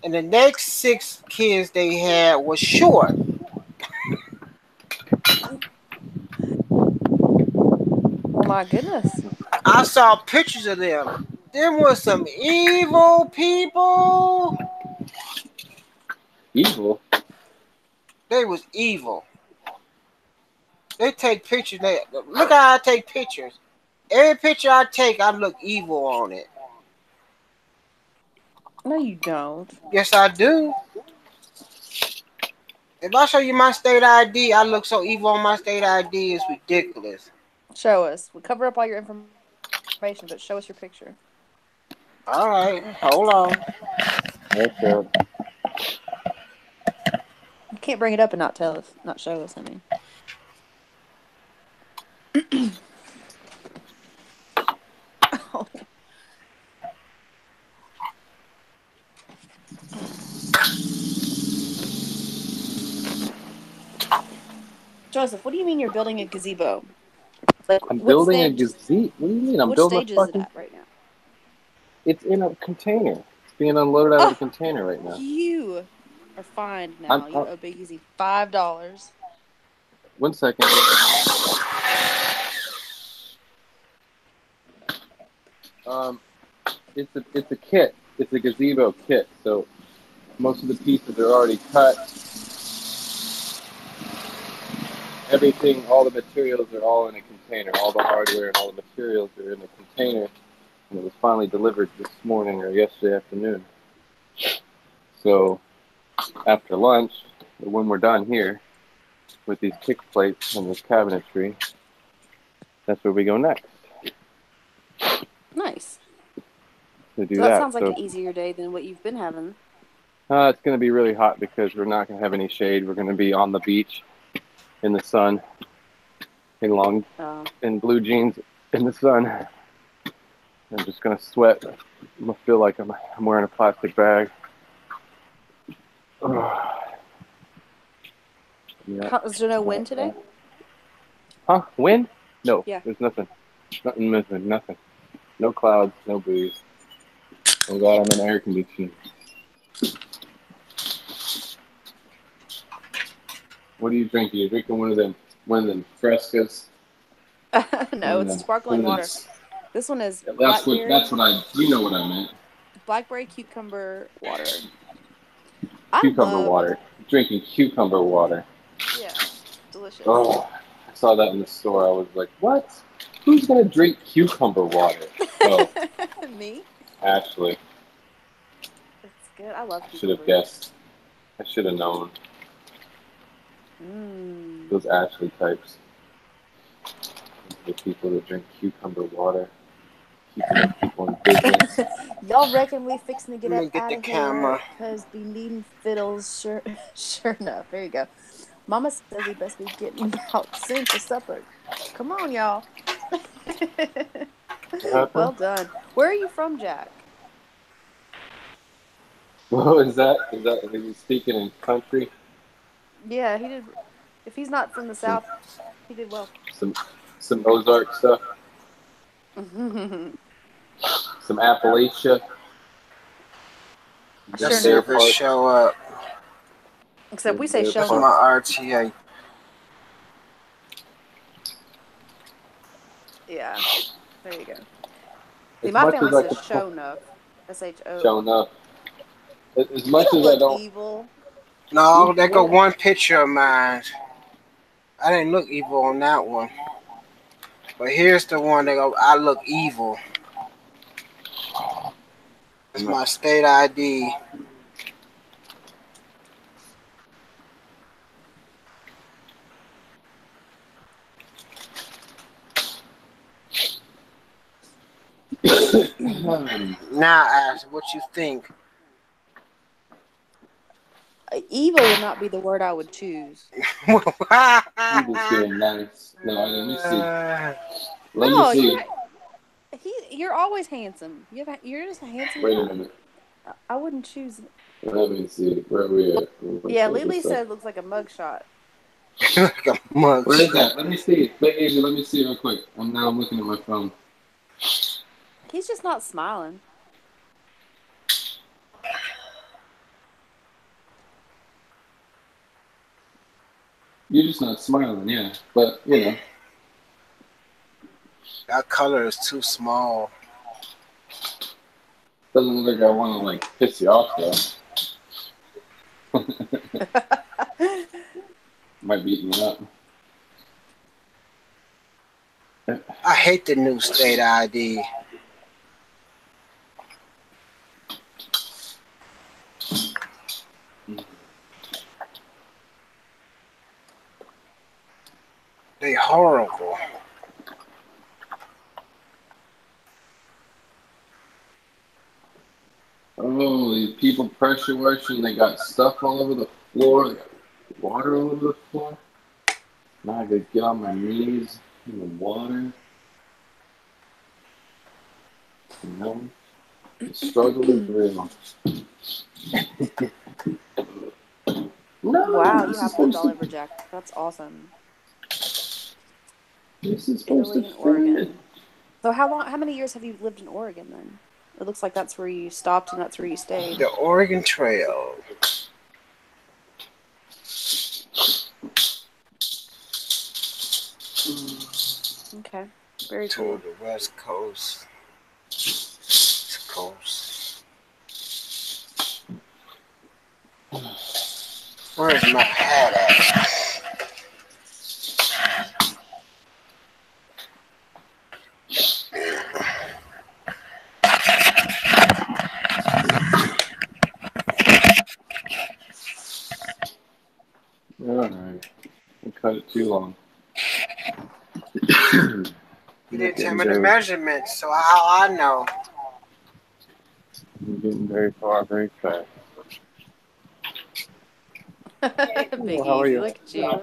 Speaker 1: and the next 6 kids they had was short.
Speaker 6: Oh my goodness.
Speaker 1: I saw pictures of them. Them was some evil people.
Speaker 3: Evil?
Speaker 1: They was evil. They take pictures. Look how I take pictures. Every picture I take, I look evil on it.
Speaker 6: No, you don't.
Speaker 1: Yes, I do. If I show you my state ID, I look so evil on my state ID, it's ridiculous.
Speaker 6: Show us. We'll cover up all your information, but show us your picture.
Speaker 1: All right, hold on.
Speaker 3: Okay.
Speaker 6: You can't bring it up and not tell us, not show us. I mean. Oh. Joseph, what do you mean you're building a gazebo? Like,
Speaker 3: I'm building a gazebo. What do you mean? I'm building a
Speaker 6: stage
Speaker 3: fucking...
Speaker 6: is it at right now?
Speaker 3: It's in a container. It's being unloaded out of a container right now.
Speaker 6: You are fined now. You owe Big Easy $5.
Speaker 3: 1 second. It's a kit. It's a gazebo kit. So most of the pieces are already cut. Everything, all the materials are all in a container. All the hardware and all the materials are in a container. And it was finally delivered this morning or yesterday afternoon. So after lunch, when we're done here, with these kick plates and this cabinetry. That's where we go next.
Speaker 6: Nice.
Speaker 3: To do
Speaker 6: So that
Speaker 3: that.
Speaker 6: sounds like
Speaker 3: So,
Speaker 6: an easier day than what you've been having.
Speaker 3: it's going to be really hot because we're not going to have any shade. We're going to be on the beach in the sun in blue jeans in the sun. I'm just going to sweat. I'm going to feel like I'm wearing a plastic bag. Yeah.
Speaker 6: Is there no wind today?
Speaker 3: Huh? Wind? No.
Speaker 6: Yeah.
Speaker 3: There's nothing. Nothing moving. Nothing. No clouds. No breeze. I'm glad I'm in air conditioning. What are you drinking? You're drinking one of them Frescas?
Speaker 6: No, it's sparkling water. This one is blackberry.
Speaker 3: That's what I. You know what I meant.
Speaker 6: Blackberry cucumber water.
Speaker 3: Cucumber water. Drinking cucumber water.
Speaker 6: Yeah, delicious.
Speaker 3: Oh, I saw that in the store. I was like, what? Who's gonna drink cucumber water? Oh,
Speaker 6: me.
Speaker 3: Ashley.
Speaker 6: It's good. I love.
Speaker 3: I should have guessed. I should have known. Those Ashley types. The people that drink cucumber water. Keeping people in business.
Speaker 6: Y'all reckon we fixing to get
Speaker 1: Let me
Speaker 6: up
Speaker 1: get
Speaker 6: out
Speaker 1: the
Speaker 6: of
Speaker 1: camera.
Speaker 6: here? Because be needing fiddles. Sure enough. There you go. Mama says we best be getting out soon for supper. Come on, y'all. Well done. Where are you from, Jack?
Speaker 3: What is that? Is he speaking in country?
Speaker 6: Yeah, he did. If he's not from the South, he did well.
Speaker 3: Some Ozark stuff. Some Appalachia.
Speaker 1: Just never show up.
Speaker 6: Except we say show
Speaker 1: That's
Speaker 6: up.
Speaker 1: my RTA.
Speaker 6: Yeah. There you go. See, my family says show enough. S-H-O.
Speaker 3: Show enough. As much as I don't.
Speaker 6: Evil.
Speaker 1: No, they got one picture of mine. I didn't look evil on that one. But here's the one that go, I look evil. It's my state ID. Now, Ash, what you think?
Speaker 6: Evil would not be the word I would choose.
Speaker 3: Evil's getting nice. No, let me see. Let me see.
Speaker 6: You're always handsome. You're just a handsome
Speaker 3: Wait
Speaker 6: guy.
Speaker 3: a minute.
Speaker 6: I wouldn't choose it.
Speaker 3: Let me see. Where are we at?
Speaker 6: Yeah, Lily said it looks like a mugshot.
Speaker 1: Like a mugshot.
Speaker 3: Where is that? Let me see. Let me see real quick. I'm looking at my phone.
Speaker 6: He's just not smiling.
Speaker 3: You're just not smiling, yeah. But, you know.
Speaker 1: That color is too small.
Speaker 3: Doesn't look like I want to, piss you off, though. Might beat me up.
Speaker 1: I hate the new state ID. They horrible.
Speaker 3: Oh, these people pressure washing. They got stuff all over the floor. They got water all over the floor. Now I gotta get on my knees in the water. You know, the struggle is real.
Speaker 6: Wow, you have lived all over, Jack. That's awesome.
Speaker 3: This is supposed
Speaker 6: Italy and Oregon. So how many years have you lived in Oregon then? It looks like that's where you stopped and that's where you stayed.
Speaker 1: The Oregon Trail.
Speaker 6: Okay, very
Speaker 1: To
Speaker 6: cool.
Speaker 1: the West Coast. East Coast. Where's my hat at?
Speaker 3: All right. cut it too long.
Speaker 1: You didn't tell me the measurements, so how I know?
Speaker 3: You're getting very far, very fast.
Speaker 6: Big
Speaker 3: How are
Speaker 6: Easy,
Speaker 3: you?
Speaker 6: look at you.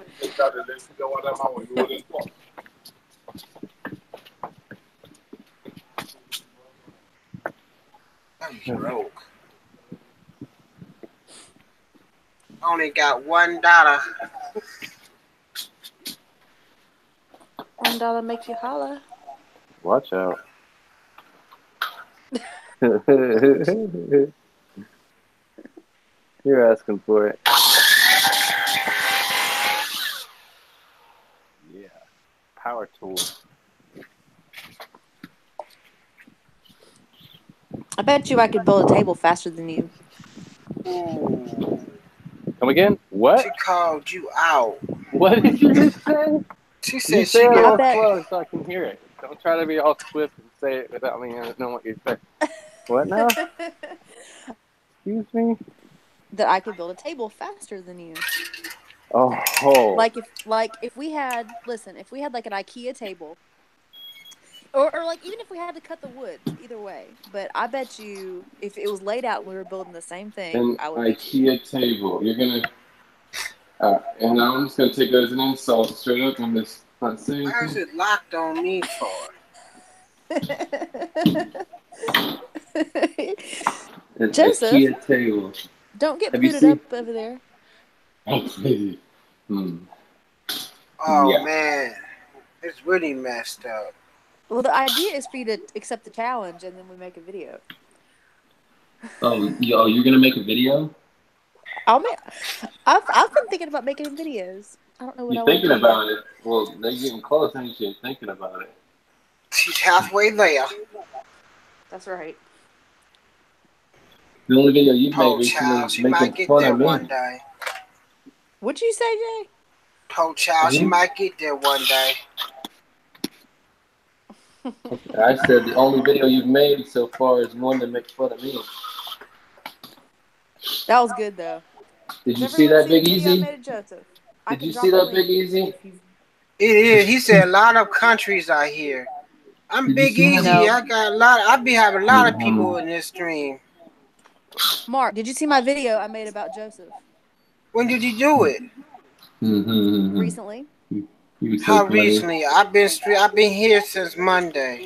Speaker 1: I'm broke. Only got $1.
Speaker 6: $1 makes you holla.
Speaker 3: Watch out. You're asking for it. Yeah. Power tool.
Speaker 6: I bet you I could build a table faster than you.
Speaker 1: Ooh.
Speaker 3: Come again? What?
Speaker 1: She called you out.
Speaker 3: What did you just say?
Speaker 1: She
Speaker 3: You
Speaker 1: said
Speaker 3: say
Speaker 1: she
Speaker 3: it a little
Speaker 1: gonna.
Speaker 3: slow so I can hear it. Don't try to be all swift and say it without me knowing what you say. What now? Excuse me?
Speaker 6: That I could build a table faster than you.
Speaker 3: Oh.
Speaker 6: Like if we had if we had like an IKEA table, or like even if we had to cut the wood, either way. But I bet you if it was laid out and we were building the same thing,
Speaker 3: An
Speaker 6: I would beat
Speaker 3: IKEA table. You're gonna, and I'm just gonna take that as an insult straight up on this. Not saying
Speaker 1: Why is
Speaker 3: anything.
Speaker 1: it locked on me for?
Speaker 3: An
Speaker 6: Joseph,
Speaker 3: IKEA table.
Speaker 6: don't get
Speaker 3: Have you
Speaker 6: booted
Speaker 3: seen?
Speaker 6: up over there.
Speaker 1: Oh
Speaker 3: Yeah.
Speaker 1: man, it's really messed up.
Speaker 6: Well, the idea is for you to accept the challenge, and then we make a video.
Speaker 3: You're gonna make a video?
Speaker 6: I've been thinking about making videos. I don't know what
Speaker 3: You're
Speaker 6: I want to
Speaker 3: thinking
Speaker 6: do yet.
Speaker 3: about it. Well, they're getting close, ain't you? Thinking about it.
Speaker 1: She's halfway there.
Speaker 6: That's right.
Speaker 3: The only video you've made
Speaker 1: Poor
Speaker 3: recently
Speaker 1: child,
Speaker 3: is
Speaker 1: she
Speaker 3: making
Speaker 1: might get
Speaker 3: fun
Speaker 1: there
Speaker 3: of me.
Speaker 1: one day.
Speaker 6: What'd you say, Jay?
Speaker 1: Poor child, she might get there one day.
Speaker 3: I said the only video you've made so far is one to make fun of me.
Speaker 6: That was good though.
Speaker 3: Did you
Speaker 6: Has
Speaker 3: see
Speaker 6: everyone
Speaker 3: that,
Speaker 6: seen the
Speaker 3: Big
Speaker 6: video I
Speaker 3: Easy?
Speaker 6: made of Joseph? I
Speaker 3: Did
Speaker 6: can
Speaker 3: you see
Speaker 6: drop a
Speaker 3: that,
Speaker 6: link
Speaker 3: Big Easy?
Speaker 6: if you.
Speaker 1: It is. He said a lot of countries are here. I'm
Speaker 3: Did you
Speaker 1: Big
Speaker 3: see him?
Speaker 1: Easy.
Speaker 6: No.
Speaker 1: I got a lot. I be having a lot of people in this stream.
Speaker 6: Mark, did you see my video I made about Joseph
Speaker 1: When did you do it?
Speaker 6: recently?
Speaker 3: You was so
Speaker 1: How
Speaker 3: funny.
Speaker 1: recently? I've been here since Monday.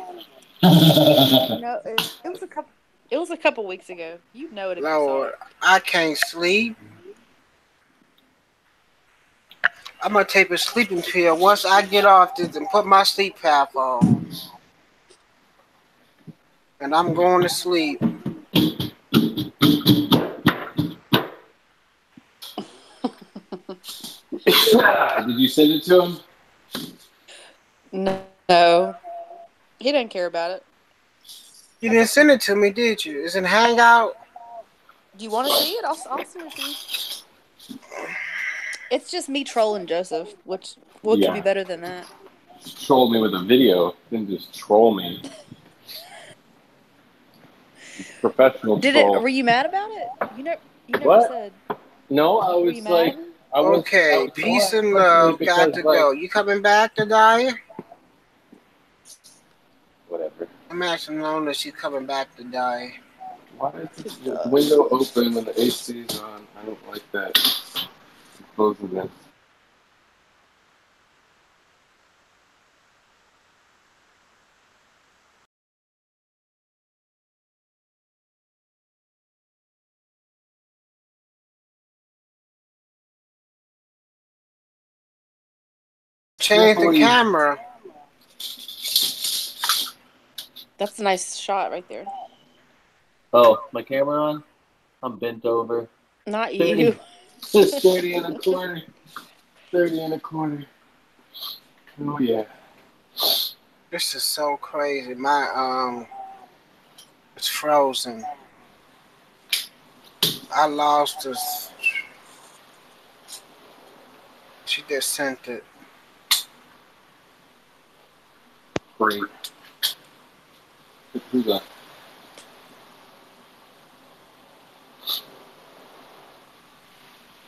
Speaker 6: No, it was a couple. It was a couple weeks ago. You'd know it if you saw
Speaker 1: Lord,
Speaker 6: it.
Speaker 1: I can't sleep. I'm gonna take a sleeping pill once I get off this and put my sleep path on. And I'm going to sleep.
Speaker 3: Did you send it to him?
Speaker 6: No, he didn't care about it.
Speaker 1: You didn't send it to me, did you? Is it Hangout?
Speaker 6: Do you want to see it? I'll send it to you. It's just me trolling Joseph, which what could be better than that?
Speaker 3: Troll me with a video, then just troll me. Professional troll.
Speaker 6: Were you mad about it? You never
Speaker 3: What?
Speaker 6: said.
Speaker 3: No, I
Speaker 6: Were
Speaker 3: was
Speaker 6: you
Speaker 3: like,
Speaker 6: mad?
Speaker 3: I was
Speaker 1: Peace and
Speaker 3: more
Speaker 1: love.
Speaker 3: questioning
Speaker 1: Got to
Speaker 3: because,
Speaker 1: go. You coming back to Dyer?
Speaker 3: Whatever.
Speaker 1: I'm asking Lona if she's coming back to Dyer.
Speaker 3: Why is the window open when the AC is on? I don't like that. Closing this.
Speaker 1: Change the camera.
Speaker 6: That's a nice shot right there.
Speaker 3: Oh, my camera on? I'm bent over.
Speaker 6: Not you.
Speaker 3: 30 in a corner. 30 in a corner. Oh yeah.
Speaker 1: This is so crazy. My it's frozen. I lost this. She just sent it.
Speaker 3: Great. Who's that?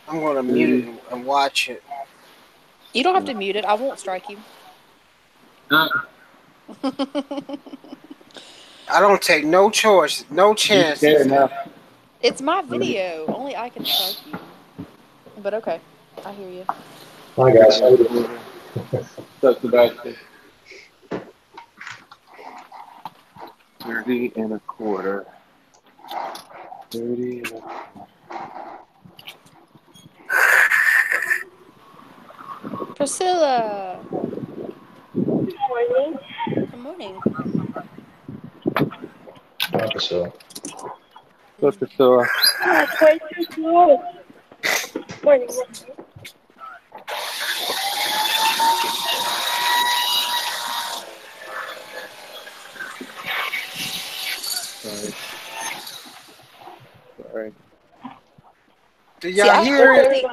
Speaker 1: I'm gonna mute it and watch it.
Speaker 6: You don't have to mute it. I won't strike you.
Speaker 1: I don't take no choice, no chances.
Speaker 6: It's my video. Only I can strike you. But okay, I hear you.
Speaker 7: Hi guys.
Speaker 3: That's Sebastian. 30 and a quarter. 30 and a quarter.
Speaker 6: Priscilla.
Speaker 5: Good morning.
Speaker 6: Good morning.
Speaker 7: Hi, Priscilla.
Speaker 3: What's Priscilla?
Speaker 5: It's way too slow. Morning.
Speaker 3: Sorry.
Speaker 1: Do y'all hear it?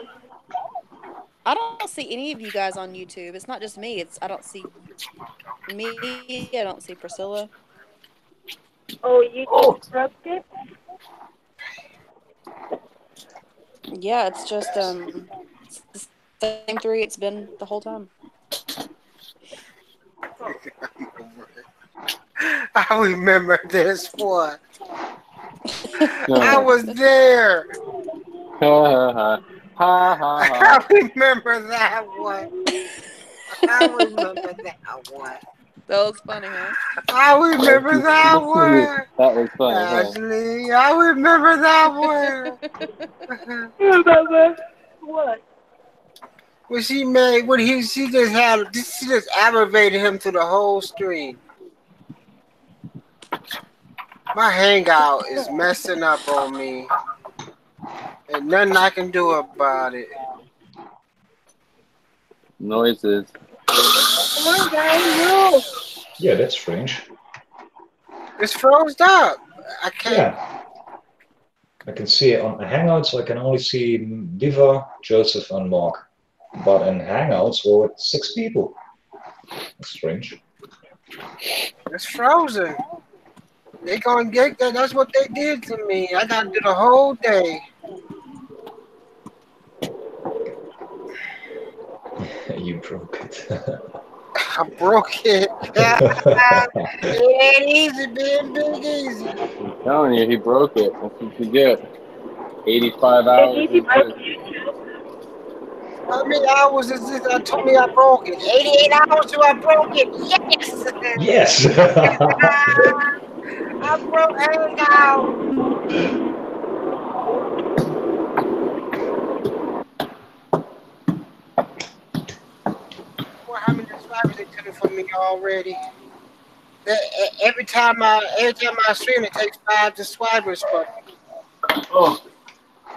Speaker 6: I don't see any of you guys on YouTube. It's not just me. I don't see me. I don't see Priscilla.
Speaker 5: Oh, you just broke it?
Speaker 6: Yeah, it's just it's the same three it's been the whole time.
Speaker 1: I remember this one. I was there.
Speaker 3: Ha ha ha.
Speaker 1: I remember that one. I remember that one.
Speaker 6: That was funny, huh?
Speaker 1: I remember that one.
Speaker 3: That was funny.
Speaker 1: Ashley, I remember that one.
Speaker 5: Remember what?
Speaker 1: When she made, she just aggravated him through the whole stream. My hangout is messing up on me, and nothing I can do about it.
Speaker 3: Noises.
Speaker 5: Come on, guys, no.
Speaker 7: Yeah, that's strange.
Speaker 1: It's froze up. I can't.
Speaker 7: Yeah. I can see it on Hangouts. I can only see Diva, Joseph, and Mark. But in Hangouts, well, it's 6 people. That's strange.
Speaker 1: It's frozen. They gonna get that. That's what they did to me. I gotta do the whole day.
Speaker 7: You broke it.
Speaker 1: I broke it. It ain't easy being big easy.
Speaker 3: I'm telling you, he broke it. That's what you get. 85 hours.
Speaker 1: How many hours is this? I told me I broke it. 88 hours till I broke it. Yes.
Speaker 7: Yes.
Speaker 1: I broke Hangout. Well, how many subscribers they took from me already? Every time I stream, it takes 5 subscribers for me.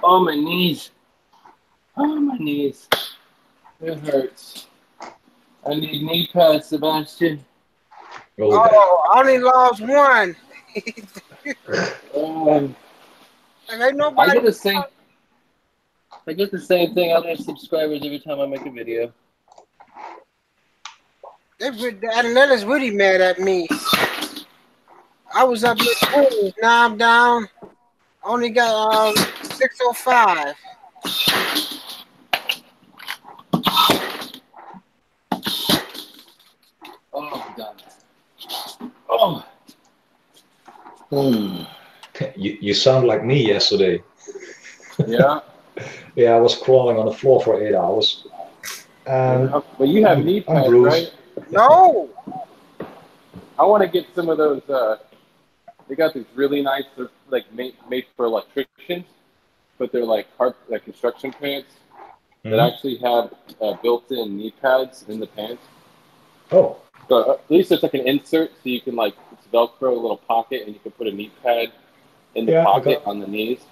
Speaker 3: Oh, my knees. Oh, my knees. It hurts. I need knee pads, Sebastian.
Speaker 1: Oh, I only lost one. And ain't nobody.
Speaker 3: I get the same thing. I lose subscribers every time I make a video.
Speaker 1: Atlanta's really mad at me. I was up in the 20s. Now I'm down. Only got 605.
Speaker 3: Oh God. Oh.
Speaker 7: You sound like me yesterday.
Speaker 3: Yeah.
Speaker 7: Yeah, I was crawling on the floor for 8 hours.
Speaker 3: But you have knee pads, right?
Speaker 1: No.
Speaker 3: I want to get some of those. They got these really nice, they're like made for electricians, but they're like construction pants that actually have built-in knee pads in the pants.
Speaker 7: Oh.
Speaker 3: So at least it's like an insert, so you can it's Velcro, a little pocket, and you can put a knee pad in the pocket on the knees.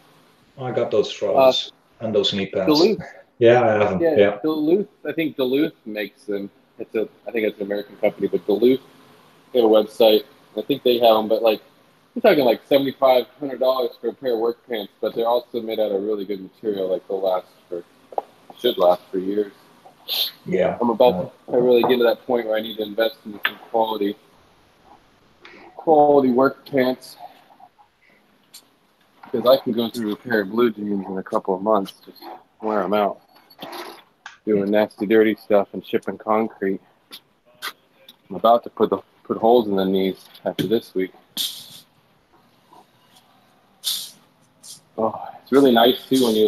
Speaker 7: I got those trousers and those knee pads.
Speaker 3: Duluth.
Speaker 7: Yeah, I have them. Yeah.
Speaker 3: Duluth. I think Duluth makes them. I think it's an American company, but Duluth, they have a website. I think they have them, but we're talking like $7,500 for a pair of work pants, but they're also made out of really good material. Should last for years.
Speaker 7: Yeah.
Speaker 3: I'm about to really get to that point where I need to invest in some quality work pants, because I can go through a pair of blue jeans in a couple of months, just wear them out. doing nasty, dirty stuff and shipping concrete. I'm about to put holes in the knees after this week. Oh, it's really nice too when you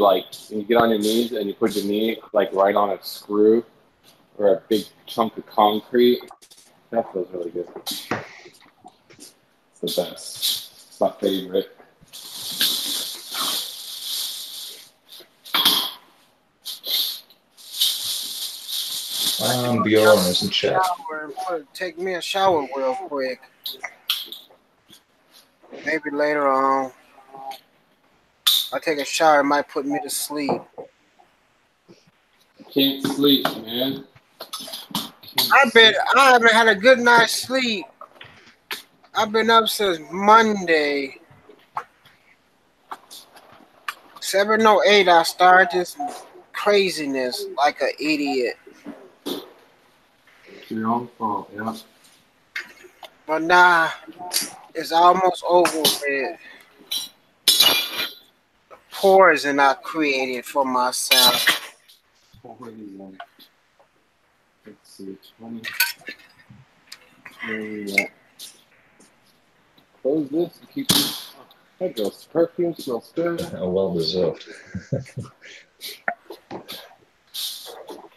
Speaker 3: get on your knees and you put your knee like right on a screw or a big chunk of concrete. That feels really good. It's the best. It's my favorite.
Speaker 7: Bjorn is in chat.
Speaker 1: Take me a shower real quick. Maybe later on. I'll take a shower. It might put me to sleep.
Speaker 3: Can't sleep, man.
Speaker 1: I haven't had a good night's sleep. I've been up since Monday. 7:08. I started this craziness like an idiot.
Speaker 3: It's your own fault, yeah.
Speaker 1: But nah, it's almost over with. The poison I created for myself.
Speaker 3: Let's see, 20. Yeah. Close this and keep this. That girl's perfume smells good.
Speaker 7: Well deserved.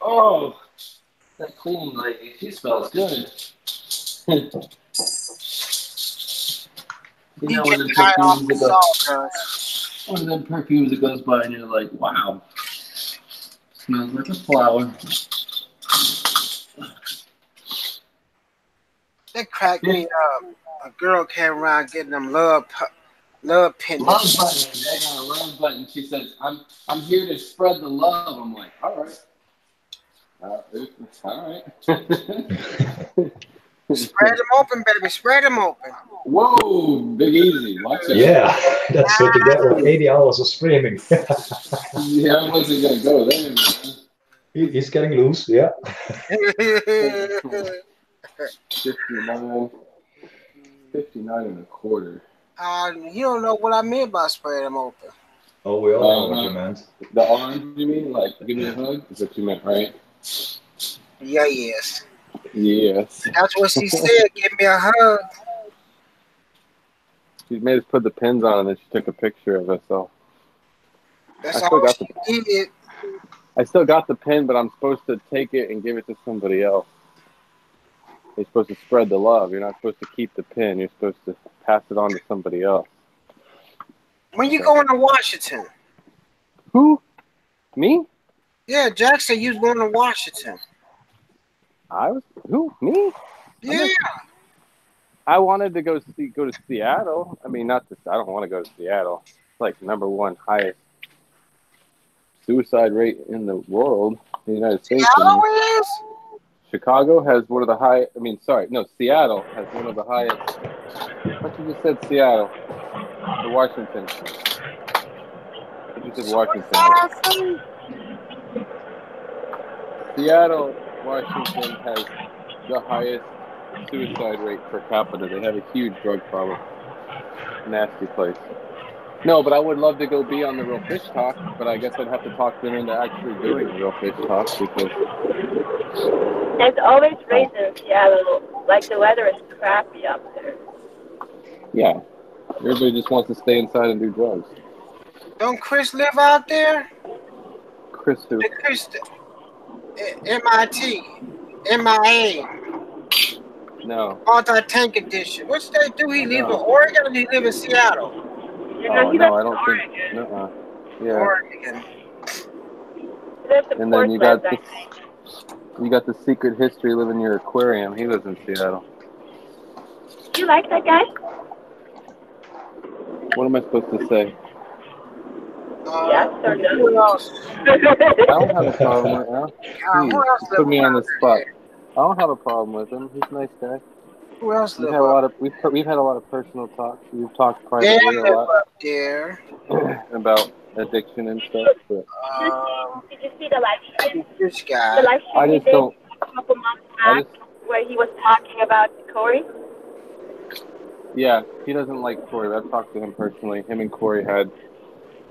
Speaker 3: Oh, that cleaning lady, she smells good. You know, one of them perfumes that goes by and you're like, wow, smells like a flower.
Speaker 1: They cracked me up. A girl came around getting them love pendants.
Speaker 3: Love button. They got a love button. She says, I'm here to spread the love. I'm like, all right. All right.
Speaker 1: Spread them open, baby. Spread them open.
Speaker 3: Whoa, Big Easy. Watch it.
Speaker 7: Yeah, that's what you get with 80 hours of streaming.
Speaker 3: Yeah, I wasn't going to go there, man.
Speaker 7: He's getting loose, yeah.
Speaker 3: 59 and a quarter.
Speaker 1: You don't know what I mean by spread them open.
Speaker 7: Oh, we all know what you meant.
Speaker 3: The arms, you mean? Like, give me a hug? Is what you meant, right?
Speaker 1: Yeah, yes.
Speaker 3: Yes.
Speaker 1: That's what she said. Give me a hug.
Speaker 3: She made us put the pins on and then she took a picture of us. So
Speaker 1: That's all she did.
Speaker 3: I still got the pin, but I'm supposed to take it and give it to somebody else. You're supposed to spread the love. You're not supposed to keep the pin. You're supposed to pass it on to somebody else.
Speaker 1: When you going to Washington?
Speaker 3: Who? Me?
Speaker 1: Yeah, Jack said you was going to Washington.
Speaker 3: Who? Me?
Speaker 1: Yeah.
Speaker 3: I wanted to go to Seattle. I mean, I don't want to go to Seattle. It's like number one highest suicide rate in the world, in the United States.
Speaker 1: Seattle is?
Speaker 3: Chicago has one of the high. Seattle has one of the highest. What you just said, Seattle, or Washington? You said Washington. Seattle, Washington has the highest suicide rate per capita. They have a huge drug problem. Nasty place. No, but I would love to go be on the Real Fish Talk, but I guess I'd have to talk them into actually doing the Real Fish Talk because
Speaker 8: there's always rain in Seattle. Like the weather is crappy up there.
Speaker 3: Yeah. Everybody just wants to stay inside and do drugs.
Speaker 1: Don't Chris live out there?
Speaker 3: Chris who?
Speaker 1: Chris, MIT, MIA.
Speaker 3: No.
Speaker 1: Multi-tank edition. Which state do he live in? Oregon or he live in Seattle?
Speaker 3: Oh, no, I don't think. No. Yeah.
Speaker 1: Oregon.
Speaker 3: And then you got the secret history living in your aquarium. He lives in Seattle.
Speaker 8: Do you like that guy?
Speaker 3: What am I supposed to say?
Speaker 8: Yes or no?
Speaker 1: Who else?
Speaker 3: I don't have a problem with him. Jeez, put me on the spot. I don't have a problem with him. He's a nice guy.
Speaker 1: Who else
Speaker 3: We've
Speaker 1: live
Speaker 3: had a lot of personal talks. We've talked privately a lot
Speaker 1: up there
Speaker 3: about addiction and stuff. But
Speaker 8: did you see the live stream?
Speaker 1: This guy.
Speaker 8: The live stream
Speaker 3: I just don't.
Speaker 8: A couple months back, where he was talking about Corey.
Speaker 3: Yeah, he doesn't like Corey. I've talked to him personally. Him and Corey had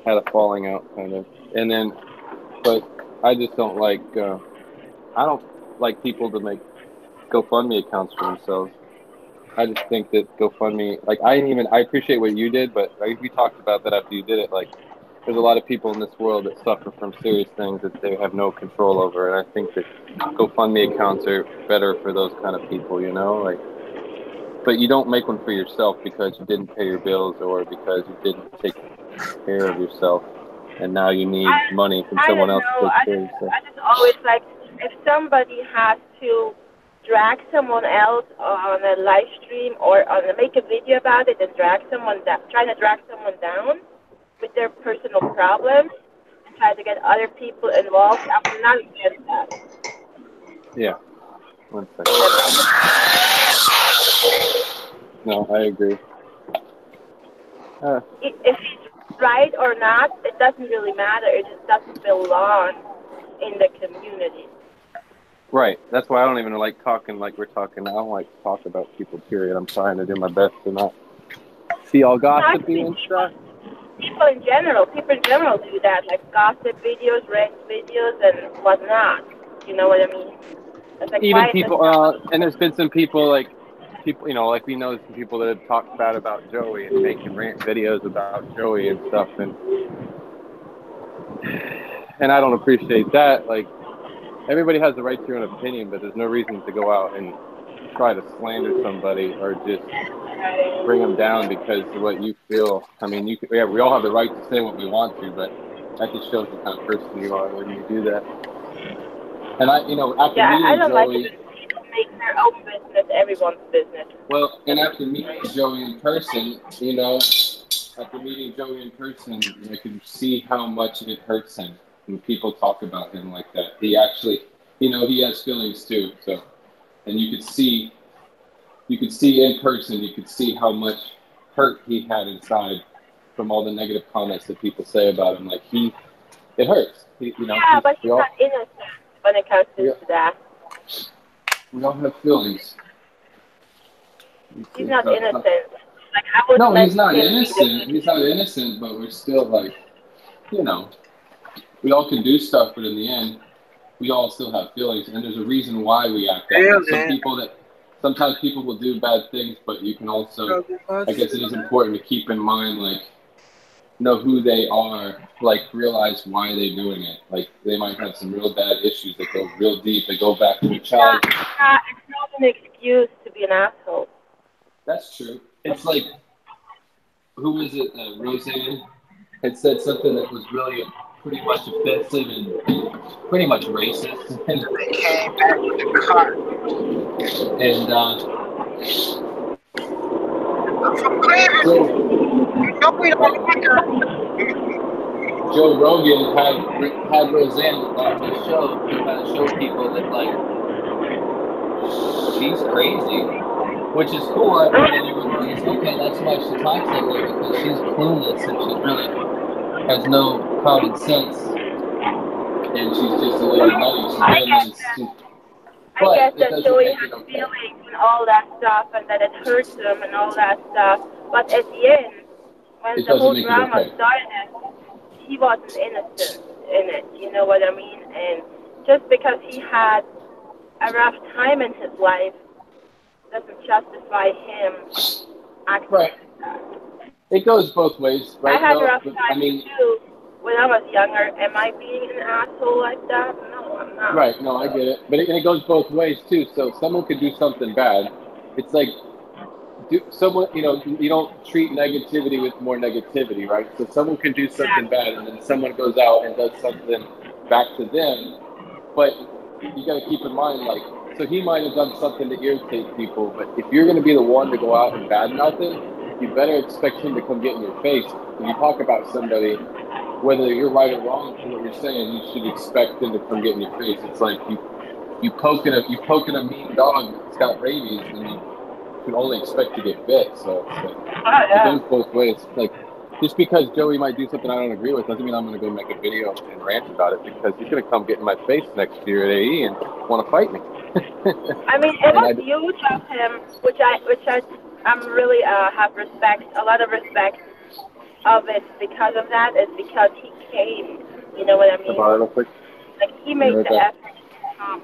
Speaker 3: a falling out, kind of. And then, but I just don't like. I don't like people to make GoFundMe accounts for themselves. I just think that GoFundMe, like I appreciate what you did, but like, we talked about that after you did it. Like, there's a lot of people in this world that suffer from serious things that they have no control over, and I think that GoFundMe accounts are better for those kind of people, you know, like. But you don't make one for yourself because you didn't pay your bills or because you didn't take care of yourself, and now you need money from someone else to take care of yourself.
Speaker 8: I just always like, if somebody has to drag someone else on a live stream or make a video about it and trying to drag someone down with their personal problems and try to get other people involved, I'm not against that.
Speaker 3: Yeah. 1 second. No, I agree.
Speaker 8: If it's right or not, it doesn't really matter. It just doesn't belong in the community.
Speaker 3: Right. That's why I don't even like talking like we're talking. I don't like to talk about people, period. I'm trying to do my best to not see all gossipy and stuff.
Speaker 8: People in general do that, like gossip videos, rant videos, and whatnot. You know what I mean? It's like,
Speaker 3: even people, and there's been some people, you know, like we know some people that have talked bad about Joey and making rant videos about Joey and stuff, and I don't appreciate that. Like, everybody has the right to their own opinion, but there's no reason to go out and try to slander somebody or just bring them down because of what you feel. I mean, we all have the right to say what we want to, but that just shows the kind of person you are when you do that. And after meeting
Speaker 8: I don't
Speaker 3: Joey,
Speaker 8: like it when people make their own business everyone's business.
Speaker 3: Well, and after meeting Joey in person, I could see how much it hurts him when people talk about him like that. He actually, he has feelings too. So, and you could see in person, you could see how much hurt he had inside from all the negative comments that people say about him. Like it hurts.
Speaker 8: But he's not innocent when it comes to that.
Speaker 3: We all have feelings.
Speaker 8: He's not innocent. Like, I would
Speaker 3: he's not innocent. He's not innocent, but we're still like, we all can do stuff, but in the end, we all still have feelings, and there's a reason why we act that way. Sometimes people will do bad things, but you can also, I guess it is important to keep in mind, like, know who they are, like, realize why they're doing it. Like, they might have some real bad issues that go real deep. They go back to the child.
Speaker 8: It's not an excuse to be an asshole.
Speaker 3: That's true. It's like, who was it? Roseanne had said something that was really pretty much offensive and pretty much racist.
Speaker 1: They came back with the car.
Speaker 3: And
Speaker 1: I'm from Cleveland. We don't like her.
Speaker 3: Joe Rogan had Roseanne on his show to kind of show people that, like, she's crazy, which is cool. And you realize, okay, that's why she talks like that, because she's clueless and she really has no common sense, and she's just a little nutty.
Speaker 8: I guess that Joey has feelings and all that stuff, and that it hurts him and all that stuff. But at the end, when the whole drama started, he wasn't innocent in it. You know what I mean? And just because he had a rough time in his life doesn't justify him acting like that.
Speaker 3: It goes both ways, right?
Speaker 8: I had a rough time too when I was younger. Am I being an asshole like that? No, I'm not.
Speaker 3: Right, no, I get it. But it goes both ways too. So someone could do something bad. It's like, you don't treat negativity with more negativity, right? So someone can do something bad, and then someone goes out and does something back to them. But you got to keep in mind, like, so he might have done something to irritate people, but if you're going to be the one to go out and badmouth him, you better expect him to come get in your face. When you talk about somebody, whether you're right or wrong in what you're saying, you should expect him to come get in your face. It's like you poking a mean dog that's got rabies, and you can only expect to get bit. So it's like, it goes both ways. Like, just because Joey might do something I don't agree with doesn't mean I'm going to go make a video and rant about it, because he's going to come get in my face next year at AE and want to fight me.
Speaker 8: I mean, it was huge of him, which I'm really have respect, a lot of respect of it because of that. Is because he came. You know what I mean? Like, he makes the effort to come.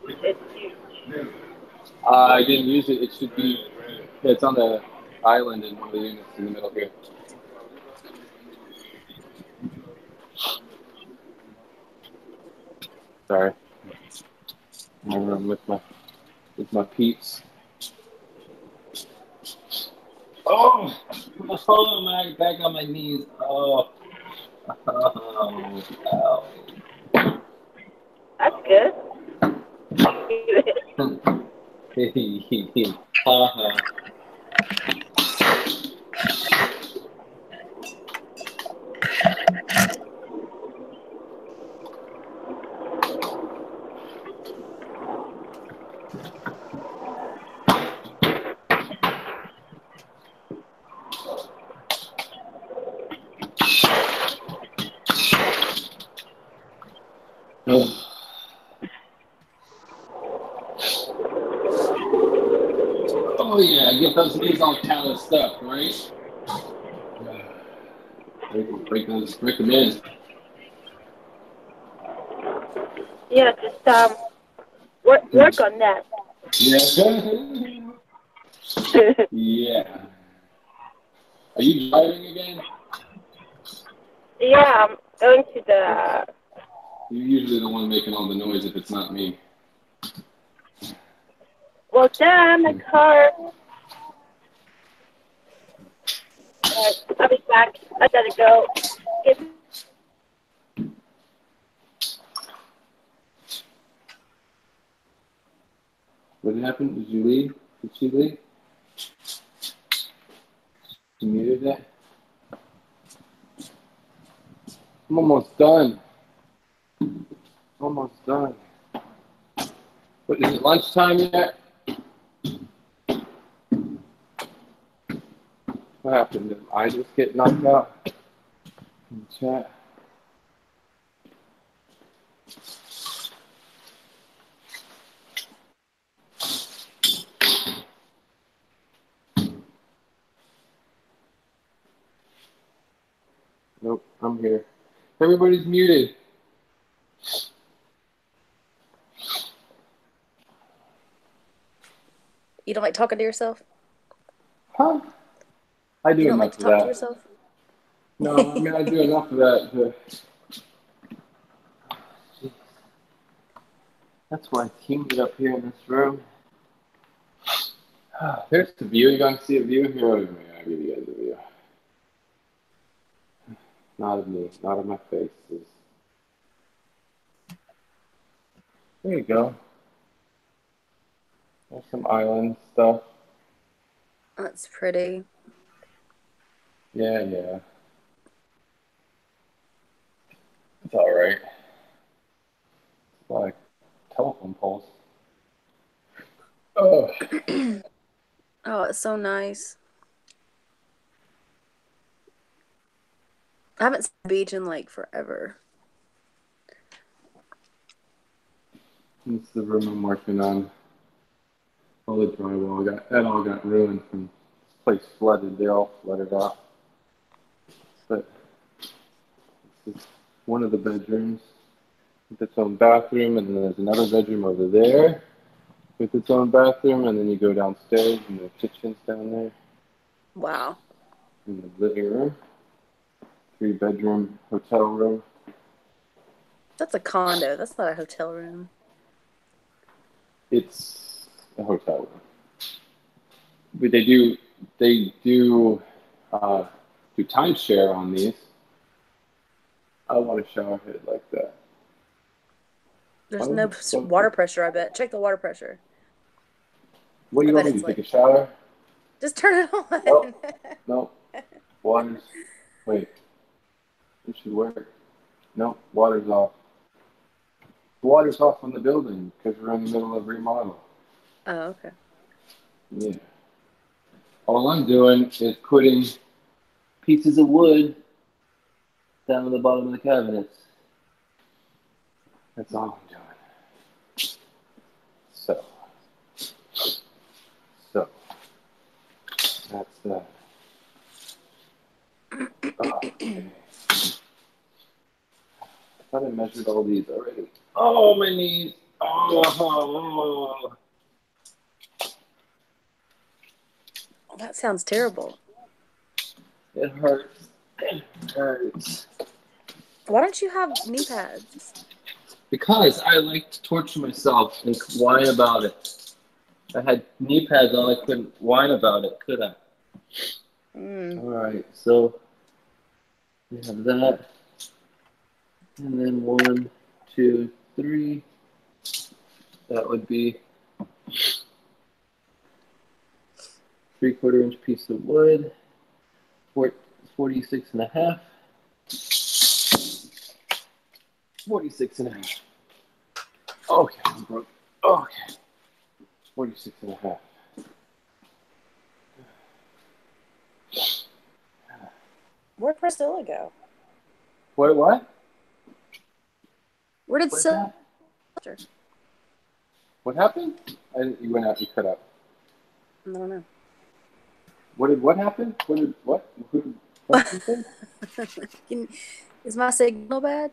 Speaker 8: It's huge.
Speaker 3: I didn't use it. It should be. It's on the island in one of the units in the middle here. Sorry. My room with my peeps. Oh, my back on my knees. Oh. Oh.
Speaker 8: That's good.
Speaker 3: Oh yeah, get those knees all calloused up, right? Break them in.
Speaker 8: Yeah, just work on that.
Speaker 3: Yeah. Yeah. Are you driving again?
Speaker 8: Yeah, I'm going to the...
Speaker 3: You're usually the one making all the noise if it's not me.
Speaker 8: Well, damn, the car. Alright, I'll be back. I gotta go.
Speaker 3: What happened? Did you leave? Did she leave? You muted that? I'm almost done. Almost done. What, is it lunchtime yet? What happened? Did I just get knocked out in the chat? Nope, I'm here. Everybody's muted.
Speaker 6: You don't like talking to yourself?
Speaker 3: Huh? I do
Speaker 6: you don't
Speaker 3: enough
Speaker 6: like to
Speaker 3: of
Speaker 6: talk
Speaker 3: that.
Speaker 6: to yourself?
Speaker 3: No, I mean, I do enough of that. That's why I teamed it up here in this room. There's the view. You guys see a view here? I'll give you guys a view. Not of me, not of my faces. There you go. There's some island stuff.
Speaker 6: That's pretty.
Speaker 3: Yeah, yeah. It's all right. It's like telephone poles. Oh.
Speaker 6: Oh, it's so nice. I haven't seen the beach in like forever.
Speaker 3: It's the room I'm working on. All the drywall all got ruined from this place flooded. They all flooded off. But this is one of the bedrooms with its own bathroom, and then there's another bedroom over there with its own bathroom, and then you go downstairs and the kitchen's down there.
Speaker 6: Wow.
Speaker 3: In the living room. 3-bedroom hotel room.
Speaker 6: That's a condo. That's not a hotel room.
Speaker 3: It's a hotel room. But they do timeshare on these. I want a shower head like that.
Speaker 6: There's no water pressure, I bet. Check the water pressure.
Speaker 3: What do you want me to take a shower?
Speaker 6: Just turn it on.
Speaker 3: Oh, no. Water's... Wait. It should work. No, water's off. The water's off on the building because we're in the middle of remodel.
Speaker 6: Oh, okay.
Speaker 3: Yeah. All I'm doing is putting pieces of wood down at the bottom of the cabinets. That's all I'm doing. So that's that. Okay. thought I measured all these already. Oh, my knees. Oh.
Speaker 6: That sounds terrible.
Speaker 3: It hurts. It hurts.
Speaker 6: Why don't you have knee pads?
Speaker 3: Because I like to torture myself and whine about it. If I had knee pads on, I couldn't whine about it, could I? All right, so we have that. And then 1, 2, 3. That would be 3/4 inch piece of wood. 46 and a half. 46 and a half. Okay, I'm broke. Okay. 46 and a half.
Speaker 6: Where'd Priscilla go?
Speaker 3: What?
Speaker 6: Where did Priscilla?
Speaker 3: What happened? You went out. You cut out.
Speaker 6: I don't know.
Speaker 3: What happened? What did you say?
Speaker 6: Is my signal bad?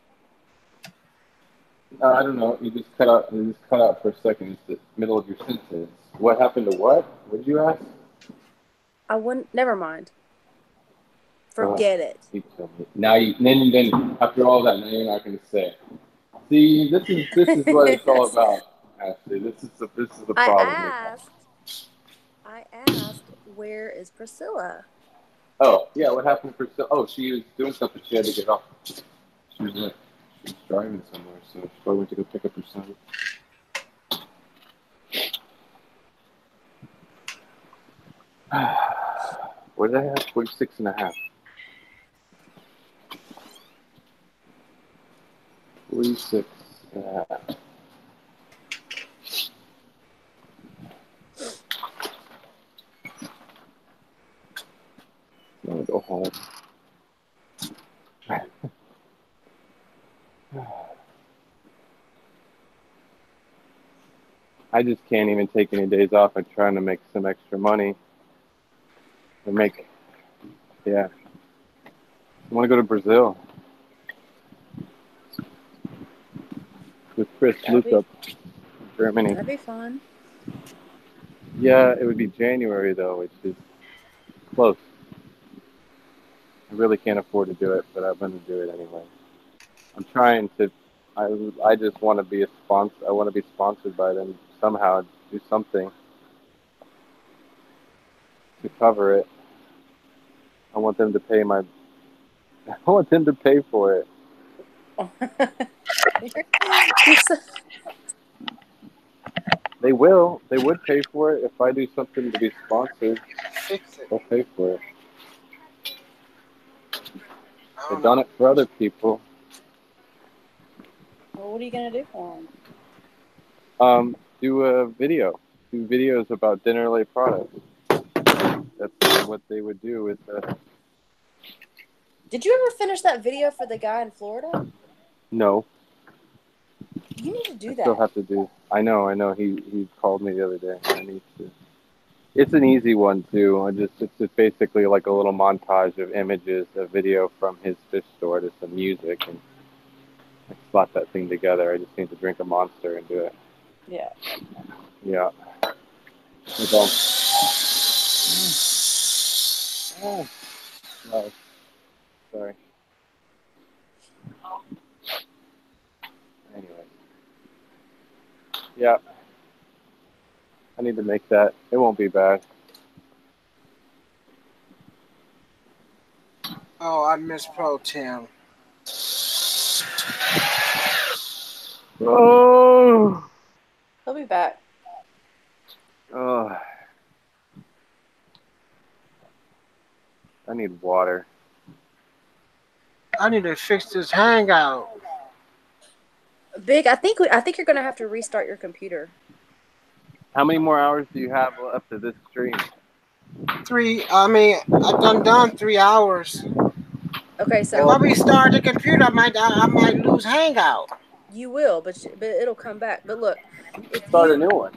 Speaker 3: I don't know. You just cut out. You just cut out for a second. It's the middle of your sentence. What happened to what? What did you ask?
Speaker 6: I wouldn't. Never mind. Forget it.
Speaker 3: You tell me. Then after all that, now you're not going to say. See, this is what it's all about, Ashley. This is the problem.
Speaker 6: I asked, where is Priscilla?
Speaker 3: Oh yeah, what happened to Priscilla? Oh, she was doing something. She had to get off. She was driving somewhere, so she probably went to go pick up her son. What did I have? 46 and a half. 46 and a half. I'm gonna go home. I just can't even take any days off. I'm trying to make some extra money. I want to go to Brazil with Chris Luca, Germany.
Speaker 6: That'd be fun.
Speaker 3: Yeah, it would be January though, which is close. I really can't afford to do it, but I'm going to do it anyway. I'm trying to. I just want to be a sponsor. I want to be sponsored by them somehow. Do something to cover it. I want them to pay my. I want them to pay for it. They will. They would pay for it if I do something to be sponsored. They'll pay for it. They've done it for other people.
Speaker 6: Well, what are you gonna do for
Speaker 3: them? Do a video. Do videos about Dinner Late products. That's what they would do with the.
Speaker 6: Did you ever finish that video for the guy in Florida?
Speaker 3: No.
Speaker 6: You need to do that.
Speaker 3: Still have to do. I know. He called me the other day. I need to. It's an easy one too. It's just basically like a little montage of images, a video from his fish store to some music, and I slap that thing together. I just need to drink a Monster and do it.
Speaker 6: Yeah.
Speaker 3: Yeah. That's all. Oh. No. Sorry. Anyway. Yeah. I need to make that. It won't be bad.
Speaker 1: Oh, I miss Pro Tim.
Speaker 3: Oh.
Speaker 6: He'll be back.
Speaker 3: Oh. I need water.
Speaker 1: I need to fix this Hangout.
Speaker 6: Big, I think you're gonna have to restart your computer.
Speaker 3: How many more hours do you have left of this stream?
Speaker 1: 3. I mean, I've done 3 hours.
Speaker 6: Okay, so
Speaker 1: if I restart the computer, I might lose Hangout.
Speaker 6: You will, but it'll come back. But look,
Speaker 3: start a new one.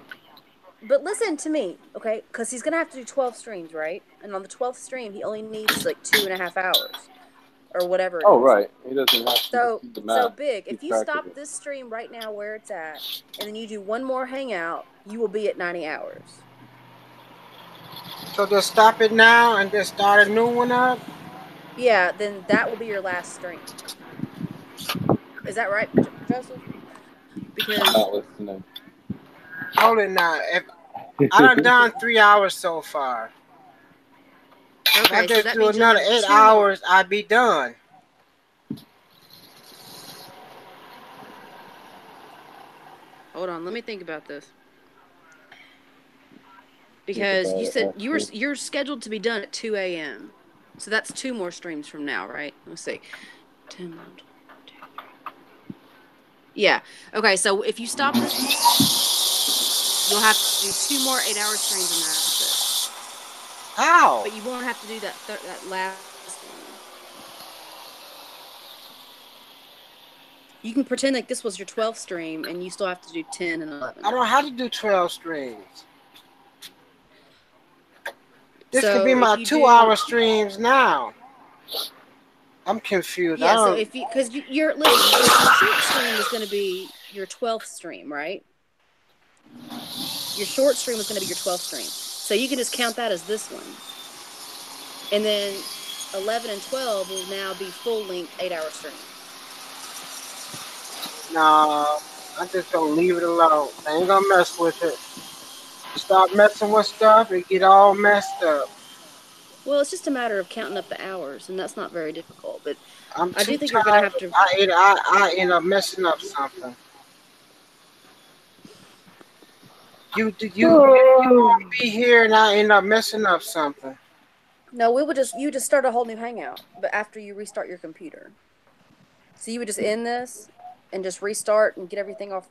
Speaker 6: But listen to me, okay? Because he's gonna have to do 12 streams, right? And on the 12th stream, he only needs like 2.5 hours. or whatever it
Speaker 3: Oh,
Speaker 6: is.
Speaker 3: right. He doesn't have to
Speaker 6: So,
Speaker 3: see the map.
Speaker 6: so Big, if
Speaker 3: Keep
Speaker 6: you
Speaker 3: track of
Speaker 6: stop
Speaker 3: it.
Speaker 6: this stream right now where it's at, and then you do one more hangout, you will be at 90 hours.
Speaker 1: So just stop it now and just start a new one up?
Speaker 6: Yeah, then that will be your last stream. Is that right, Joseph? Because
Speaker 3: I'm not listening.
Speaker 1: Hold it now. If I done 3 hours so far. If I
Speaker 6: okay, so
Speaker 1: just
Speaker 6: that
Speaker 1: do
Speaker 6: means you'll
Speaker 1: another
Speaker 6: have
Speaker 1: 8
Speaker 6: 2 more.
Speaker 1: hours, I'd be done.
Speaker 6: Hold on, let me think about this. Because you said you're scheduled to be done at 2 a.m. So that's 2 more streams from now, right? Let's see. 10, 11, 12, 2, 3. Yeah. Okay, so if you stop this, you'll have to do 2 more 8-hour streams and that's it.
Speaker 1: How?
Speaker 6: But you won't have to do that last one. You can pretend like this was your 12th stream and you still have to do 10 and 11.
Speaker 1: I don't have to do 12 streams. This
Speaker 6: So
Speaker 1: could be my
Speaker 6: if you
Speaker 1: 2-hour streams now. I'm confused.
Speaker 6: Yeah, so if you, because your short stream is going to be your 12th stream, right? Your short stream is going to be your 12th stream. So you can just count that as this one. And then 11 and 12 will now be full-length 8-hour streams.
Speaker 1: No, I just don't leave it alone. I ain't gonna mess with it. Start messing with stuff and get all messed up.
Speaker 6: Well, it's just a matter of counting up the hours, and that's not very difficult. But
Speaker 1: I
Speaker 6: do think you're going to have to.
Speaker 1: I end up messing up something. You won't be here, and I end up messing up something.
Speaker 6: No, you just start a whole new hangout, but after you restart your computer. So you would just end this and just restart and get everything off.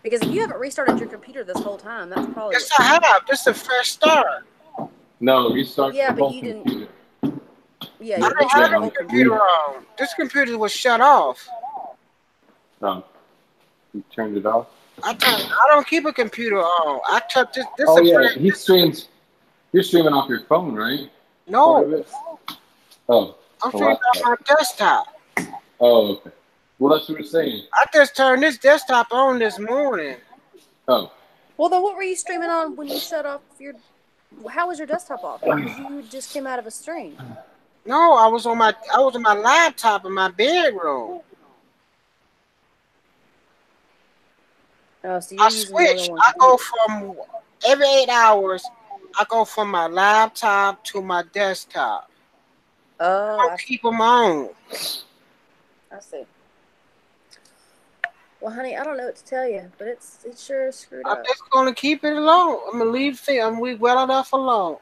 Speaker 6: Because if you haven't restarted your computer this whole time, that's probably.
Speaker 1: Yes, I have. This is a fresh start.
Speaker 3: No, restart
Speaker 6: yeah,
Speaker 3: the
Speaker 6: but
Speaker 3: whole
Speaker 6: you
Speaker 3: computer.
Speaker 6: didn't. Yeah,
Speaker 1: I didn't have the computer on. This computer was shut off.
Speaker 3: No, you turned it off.
Speaker 1: I don't keep a computer on. I took this.
Speaker 3: Oh yeah, he streams. You're streaming off your phone, right?
Speaker 1: No.
Speaker 3: Oh.
Speaker 1: I'm streaming off my desktop.
Speaker 3: Oh, okay. Well, that's what we're saying.
Speaker 1: I just turned this desktop on this morning.
Speaker 3: Oh.
Speaker 6: Well, then what were you streaming on when you shut off your? How was your desktop off? Because you just came out of a stream.
Speaker 1: No, I was on my laptop in my bedroom.
Speaker 6: Oh, so you're using more than
Speaker 1: switch.
Speaker 6: one
Speaker 1: I go from every 8 hours. I go from my laptop to my desktop.
Speaker 6: Oh,
Speaker 1: I keep them on.
Speaker 6: I see. Well, honey, I don't know what to tell you, but it sure is screwed up.
Speaker 1: I'm just gonna keep it alone. I'm gonna leave things. I'm we well enough alone.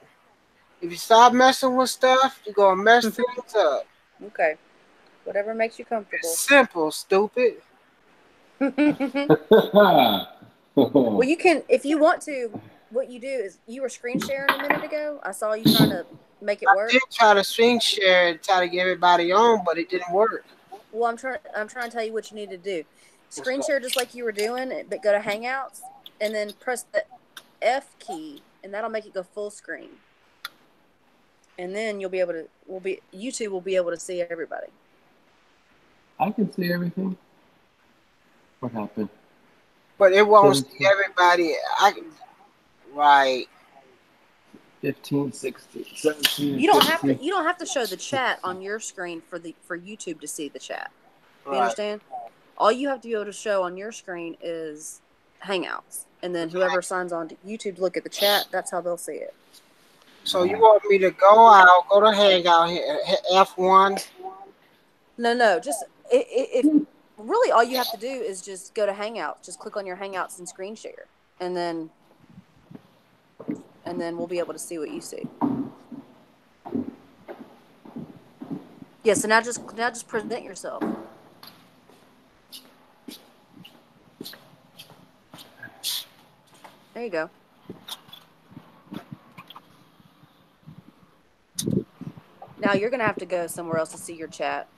Speaker 1: If you stop messing with stuff, you're gonna mess things up.
Speaker 6: Okay. Whatever makes you comfortable.
Speaker 1: It's simple, stupid.
Speaker 6: Well, you can, if you want to, what you do is, you were screen sharing a minute ago. I saw you trying to make it work.
Speaker 1: I did try to screen share and try to get everybody on, but it didn't work.
Speaker 6: Well, I'm trying to tell you what you need to do. Screen share just like you were doing, but go to Hangouts and then press the F key, and that'll make it go full screen. And then you'll be able to. YouTube will be able to see everybody.
Speaker 3: I can see everything. What happened?
Speaker 1: But it won't see everybody. Right.
Speaker 3: 15, 16, 17.
Speaker 6: You don't have to. You don't have to show the chat on your screen for YouTube to see the chat. You understand? All you have to be able to show on your screen is Hangouts, and then whoever signs on to YouTube to look at the chat, that's how they'll see it.
Speaker 1: So you want me to go to Hangout here, F1?
Speaker 6: No, just if really all you have to do is just go to Hangouts, just click on your Hangouts and screen share, and then we'll be able to see what you see. Yeah, so now just present yourself. There you go. Now you're going to have to go somewhere else to see your chat.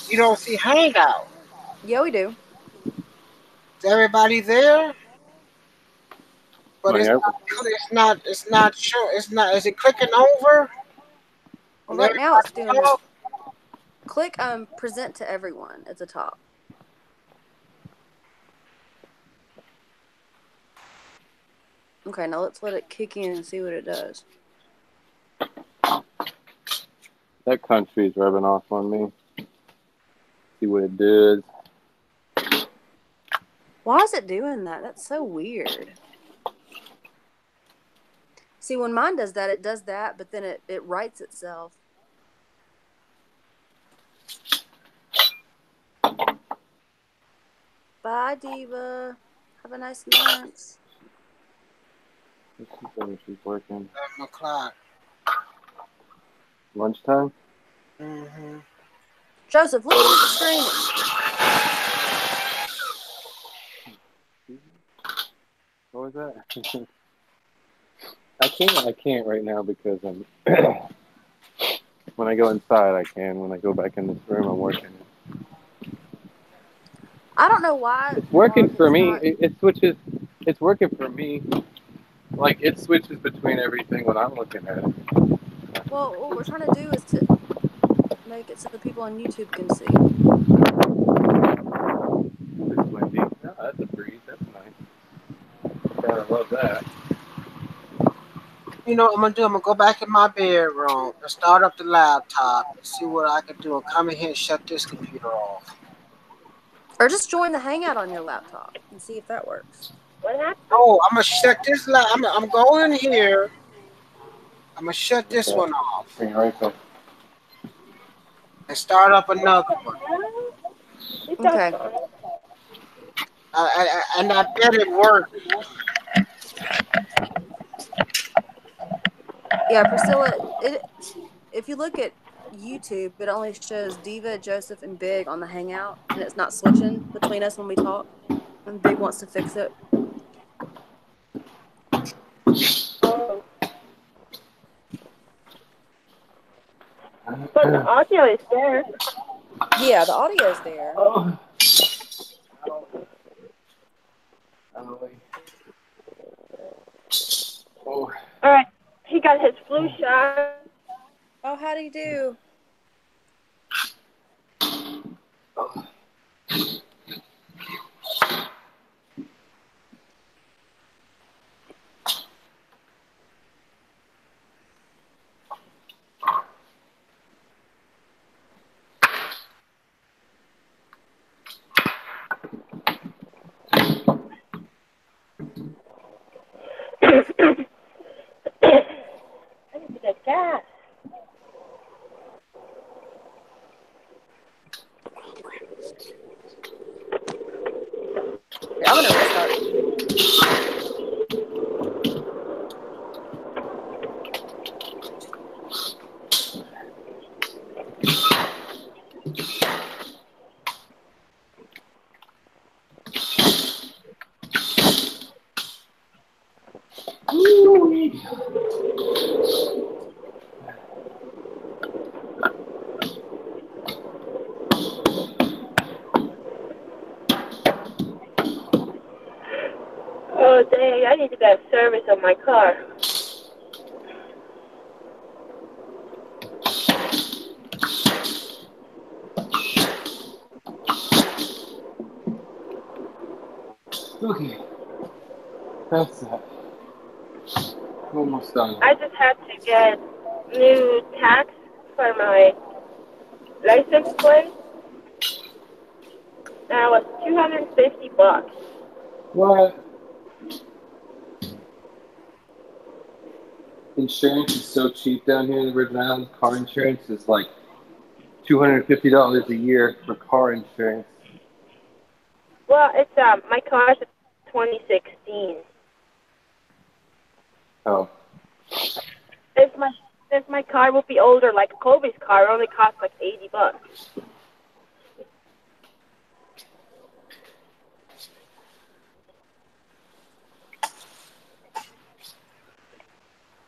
Speaker 1: You don't see Hangout.
Speaker 6: Yeah, we do.
Speaker 1: Is everybody there? But it's not sure. It's not. Is it clicking over?
Speaker 6: Well, right now it's doing this. Click present to everyone at the top. Okay, now let's let it kick in and see what it does.
Speaker 3: That country's rubbing off on me. See what it does.
Speaker 6: Why is it doing that? That's so weird. See, when mine does that, it does that, but then it writes itself. Bye, Diva. Have a nice lunch.
Speaker 3: She's working.
Speaker 1: 11 o'clock.
Speaker 3: Lunchtime?
Speaker 1: Mm-hmm.
Speaker 6: Joseph, look at the screen.
Speaker 3: What was that? I can't right now because I'm when I go inside I can. When I go back in this room I'm working.
Speaker 6: I don't know why.
Speaker 3: It's working for me. It switches. It's working for me. Like it switches between everything when I'm looking at it.
Speaker 6: Well, what we're trying to do is to make it so the people on YouTube can see.
Speaker 3: It's windy. Oh, that's a breeze. That's nice. Gotta love that.
Speaker 1: You know what I'm gonna do? I'm gonna go back in my bedroom and start up the laptop and see what I can do and come in here and shut this computer off.
Speaker 6: Or just join the Hangout on your laptop and see if that works.
Speaker 8: What happened?
Speaker 1: Oh, I'm gonna shut this I'm going here. I'm gonna shut this one off.
Speaker 3: Bring it right back.
Speaker 1: And start up another one.
Speaker 6: Okay.
Speaker 1: And I bet it worked.
Speaker 6: Yeah, Priscilla, if you look at YouTube, it only shows Diva, Joseph, and Big on the Hangout, and it's not switching between us when we talk. And Big wants to fix it.
Speaker 8: Oh. But the audio is there.
Speaker 6: Yeah, the audio is there.
Speaker 3: Oh.
Speaker 8: All right, he got his flu shot.
Speaker 6: Oh, how do you do?
Speaker 3: Oh.
Speaker 8: I need to get gas.
Speaker 6: I'm gonna restart.
Speaker 8: Oh, dang, I need to get service on my car.
Speaker 3: Okay. That's that. Almost done.
Speaker 8: I just had to get new tax for my license plate. That was $250.
Speaker 3: What? Insurance is so cheap down here in the Virgin Islands. Car insurance is like $250 a year for car insurance.
Speaker 8: Well, it's my car's a 2016.
Speaker 3: Oh.
Speaker 8: If my car would be older, like Kobe's car, it only costs like $80.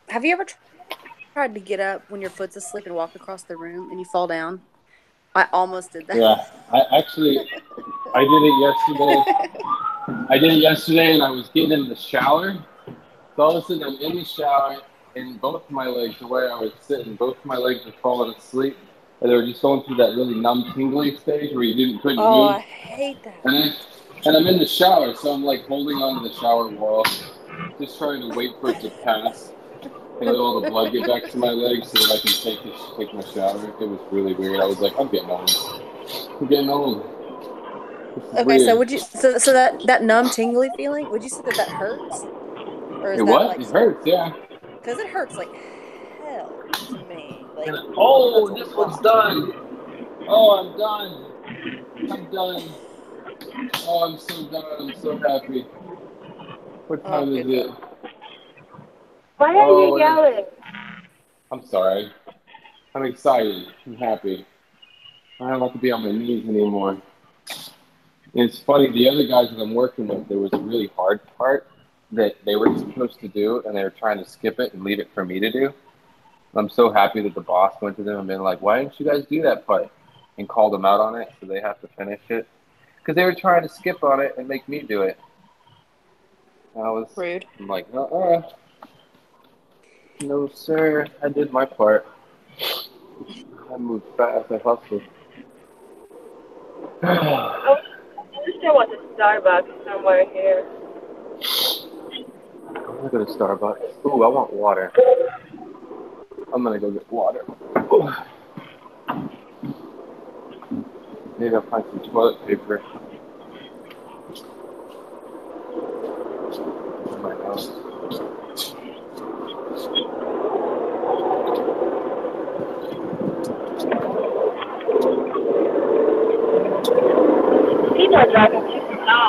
Speaker 6: Have you ever tried to get up when your foot's asleep and walk across the room and you fall down? I almost did that.
Speaker 3: Yeah, I did it yesterday. I did it yesterday, and I was getting in the shower, So all of a sudden I'm in the shower, and both my legs, the way I was sitting, both my legs were falling asleep, and they were just going through that really numb, tingly stage where you couldn't
Speaker 6: Oh,
Speaker 3: move.
Speaker 6: I hate that.
Speaker 3: And I'm in the shower, so I'm like holding onto the shower wall, just trying to wait for it to pass and let all the blood get back to my legs so that I can take my shower. It was really weird. I was like, I'm getting old. I'm getting old. This is
Speaker 6: Okay,
Speaker 3: weird.
Speaker 6: so would you so that numb tingly feeling, would you say that hurts? Or is
Speaker 3: It
Speaker 6: that
Speaker 3: what?
Speaker 6: like
Speaker 3: It hurts, yeah.
Speaker 6: because it hurts like hell to me. Like
Speaker 3: Oh,
Speaker 6: that's
Speaker 3: this
Speaker 6: a
Speaker 3: one's
Speaker 6: lot.
Speaker 3: done. Oh, I'm done. I'm done. Oh, I'm so done. I'm so happy. What
Speaker 6: Oh,
Speaker 3: time is
Speaker 6: good
Speaker 3: it?
Speaker 6: job.
Speaker 8: Why are you yelling?
Speaker 3: I'm sorry. I'm excited. I'm happy. I don't have to be on my knees anymore. And it's funny, the other guys that I'm working with, there was a really hard part that they were supposed to do, and they were trying to skip it and leave it for me to do. I'm so happy that the boss went to them and been like, why didn't you guys do that part? And called them out on it, so they have to finish it. Because they were trying to skip on it and make me do it.
Speaker 6: Rude.
Speaker 3: I'm like, no, sir. I did my part. I moved fast. I hustled.
Speaker 8: I wish there was a Starbucks somewhere here.
Speaker 3: I'm gonna go to Starbucks. Ooh, I want water. I'm gonna go get water. Ooh. Maybe I'll find some toilet paper. In my house.
Speaker 8: People are driving too slow.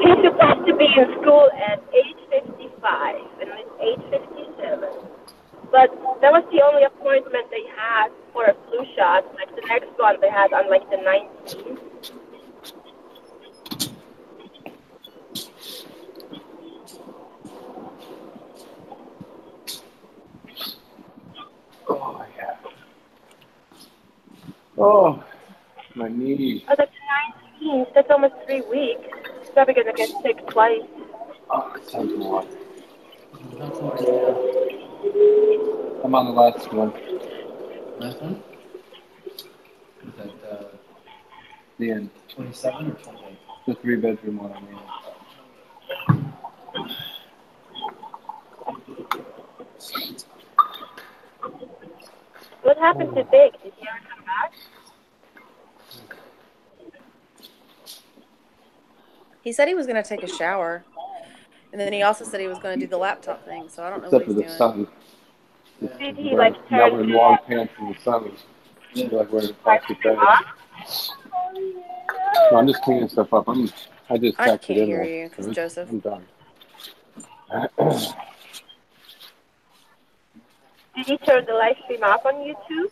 Speaker 8: He's supposed to be in school at 8:55, and it's 8:57. But that was the only appointment they had for a flu shot. Like the next one they had on like the 19th.
Speaker 3: Oh, yeah. Oh, my knees.
Speaker 8: Oh, that's the 19th. That's almost 3 weeks. He's probably gonna get sick twice.
Speaker 3: Oh, it's time to water. I'm on the last one.
Speaker 9: Last one? Is that
Speaker 3: The end.
Speaker 9: 27 or 28?
Speaker 3: The 3-bedroom one, I mean.
Speaker 8: What happened to Big? Did he ever come back?
Speaker 6: He said he was going to take a shower, and then he also said he was going to do the laptop thing. So I don't know
Speaker 3: Except
Speaker 6: what he's
Speaker 3: for the
Speaker 6: doing.
Speaker 3: sun.
Speaker 8: Did he like
Speaker 3: Now
Speaker 8: turn
Speaker 3: we're in long pants in the sun. I feel like we're in a plastic bag. No, I'm just cleaning stuff up. I just
Speaker 6: I
Speaker 3: texted
Speaker 6: can't
Speaker 3: in
Speaker 6: hear
Speaker 3: there.
Speaker 6: you because Joseph.
Speaker 3: I'm done.
Speaker 8: Did he turn the live stream off on YouTube?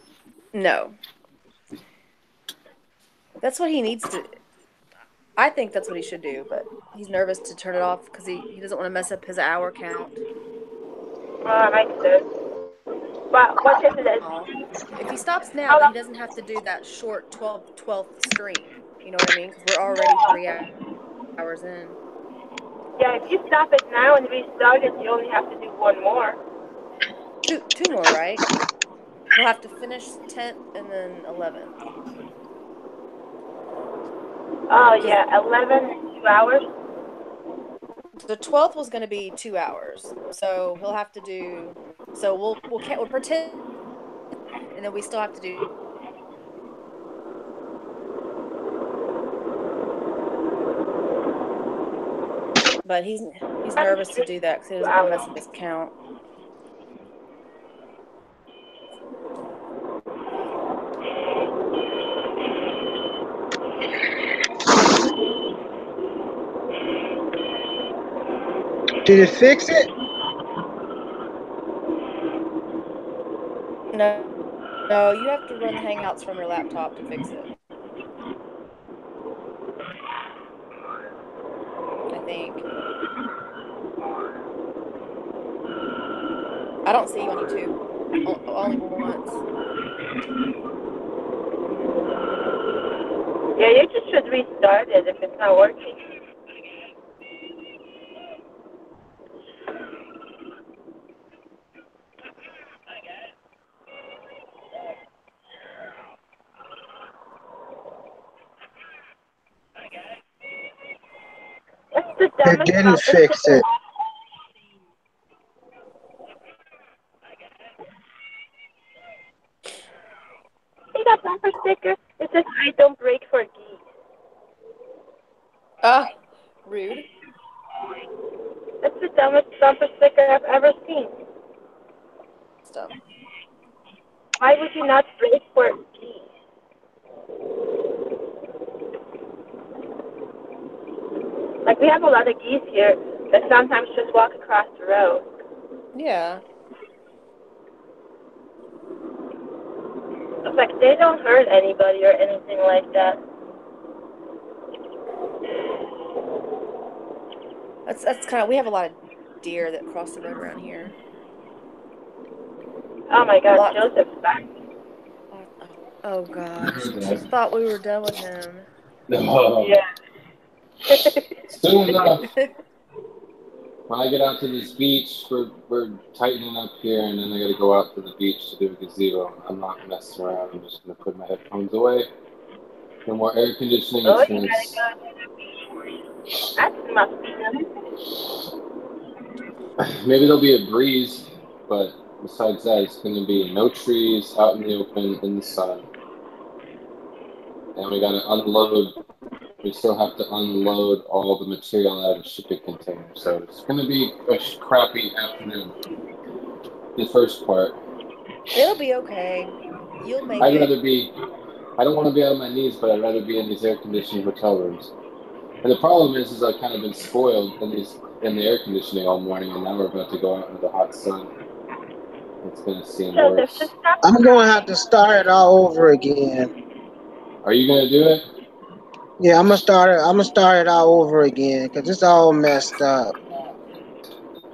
Speaker 6: No. That's what he needs to. I think that's what he should do, but he's nervous to turn it off because he doesn't want to mess up his hour count.
Speaker 8: Makes sense. But what is it?
Speaker 6: If he stops now, then he doesn't have to do that short 12th stream. You know what I mean? Because we're already 3 hours in.
Speaker 8: Yeah, if you stop it now and restart it, you only have to do one more.
Speaker 6: Two more, right? We'll have to finish 10th and then 11th.
Speaker 8: Oh, yeah, 11, 2 hours.
Speaker 6: The 12th was going to be 2 hours, so he'll have to do. So we'll pretend, and then we still have to do. But he's nervous to do that because he doesn't want to mess up his count.
Speaker 1: Did it fix it?
Speaker 6: No, you have to run the Hangouts from your laptop to fix it. I think. I don't see you on YouTube. Only once.
Speaker 8: Yeah, you just should restart it if it's not working. What's the
Speaker 1: It
Speaker 8: dumbest
Speaker 1: didn't
Speaker 8: bumper
Speaker 1: fix
Speaker 8: sticker?
Speaker 1: it.
Speaker 8: See that bumper sticker? It says, I don't break for geese.
Speaker 6: Rude.
Speaker 8: That's the dumbest bumper sticker I've ever seen.
Speaker 6: It's dumb.
Speaker 8: Why would you not break for geese? Like, we have a lot of geese here that sometimes just walk across the road.
Speaker 6: Yeah.
Speaker 8: It's like, they don't hurt anybody or anything like that.
Speaker 6: That's kind of, we have a lot of deer that cross the road around here.
Speaker 8: Oh my God, Joseph's back.
Speaker 6: Oh gosh, I thought we were done with him.
Speaker 3: No.
Speaker 8: Yeah.
Speaker 3: Soon enough. When I get out to this beach, we're tightening up here, and then I got to go out to the beach to do a gazebo. I'm not messing around. I'm just going to put my headphones away. No more air conditioning.
Speaker 8: Oh,
Speaker 3: It's
Speaker 8: you
Speaker 3: gonna...
Speaker 8: gotta go to the beach. That must be nice.
Speaker 3: Maybe there'll be a breeze, but besides that, it's going to be no trees, out in the open, in the sun. And we got to unload. We still have to unload all the material out of the shipping container. So it's going to be a crappy afternoon. The first part.
Speaker 6: It'll be okay. You'll make
Speaker 3: I
Speaker 6: it.
Speaker 3: don't want to be on my knees, but I'd rather be in these air-conditioned hotel rooms. And the problem is I've kind of been spoiled in the air conditioning all morning, and now we're about to go out into the hot sun. It's going to seem worse.
Speaker 1: I'm going to have to start it all over again.
Speaker 3: Are you going to do it?
Speaker 1: Yeah, I'm gonna start it all over again because it's all messed up.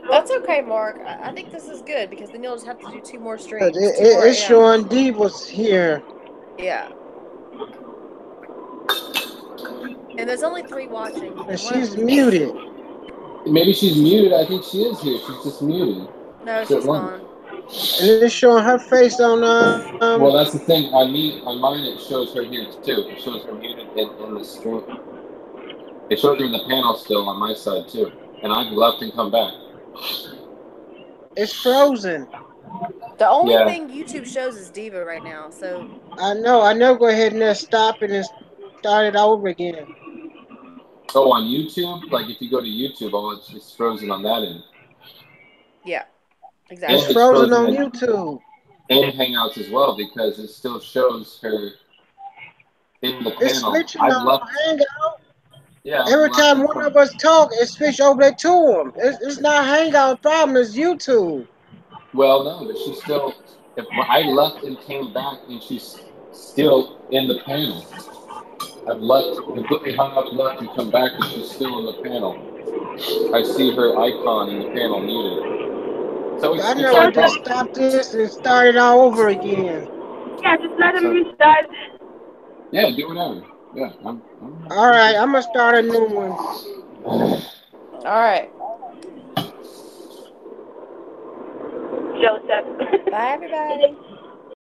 Speaker 6: That's okay, Mark. I think this is good because then you'll just have to do 2 more streams.
Speaker 1: It's showing Diva's here.
Speaker 6: Yeah. And there's only 3 watching.
Speaker 1: And she's muted.
Speaker 3: Maybe she's muted. I think she is here. She's just muted.
Speaker 6: No, she's gone.
Speaker 1: And it's showing her face on
Speaker 3: Well, that's the thing. On mine, it shows her here too. It shows her muted in the stream. It shows her in the panel still on my side too. And I've left and come back.
Speaker 1: It's frozen.
Speaker 6: The only thing YouTube shows is Diva right now, so...
Speaker 1: I know. Go ahead and stop it and start it over again.
Speaker 3: Oh, on YouTube? Like if you go to YouTube, it's frozen on that end.
Speaker 6: Yeah, exactly.
Speaker 1: It's frozen on YouTube.
Speaker 3: And Hangouts as well because it still shows her in the
Speaker 1: It's
Speaker 3: panel.
Speaker 1: switching on Hangout.
Speaker 3: Yeah.
Speaker 1: Every time one of us talk, it switch over there to them. It's not Hangout problem, it's YouTube.
Speaker 3: Well, no, but she's still... If I left and came back and she's still in the panel. I've left, completely hung up, left, and come back, and she's still in the panel. I see her icon in the panel muted. So
Speaker 1: I know I just stop this and start it all over again.
Speaker 8: Yeah, just let him restart.
Speaker 3: Yeah, do whatever. Yeah.
Speaker 1: All right, I'm gonna start a new one.
Speaker 6: All right.
Speaker 8: Joseph.
Speaker 6: Bye, everybody.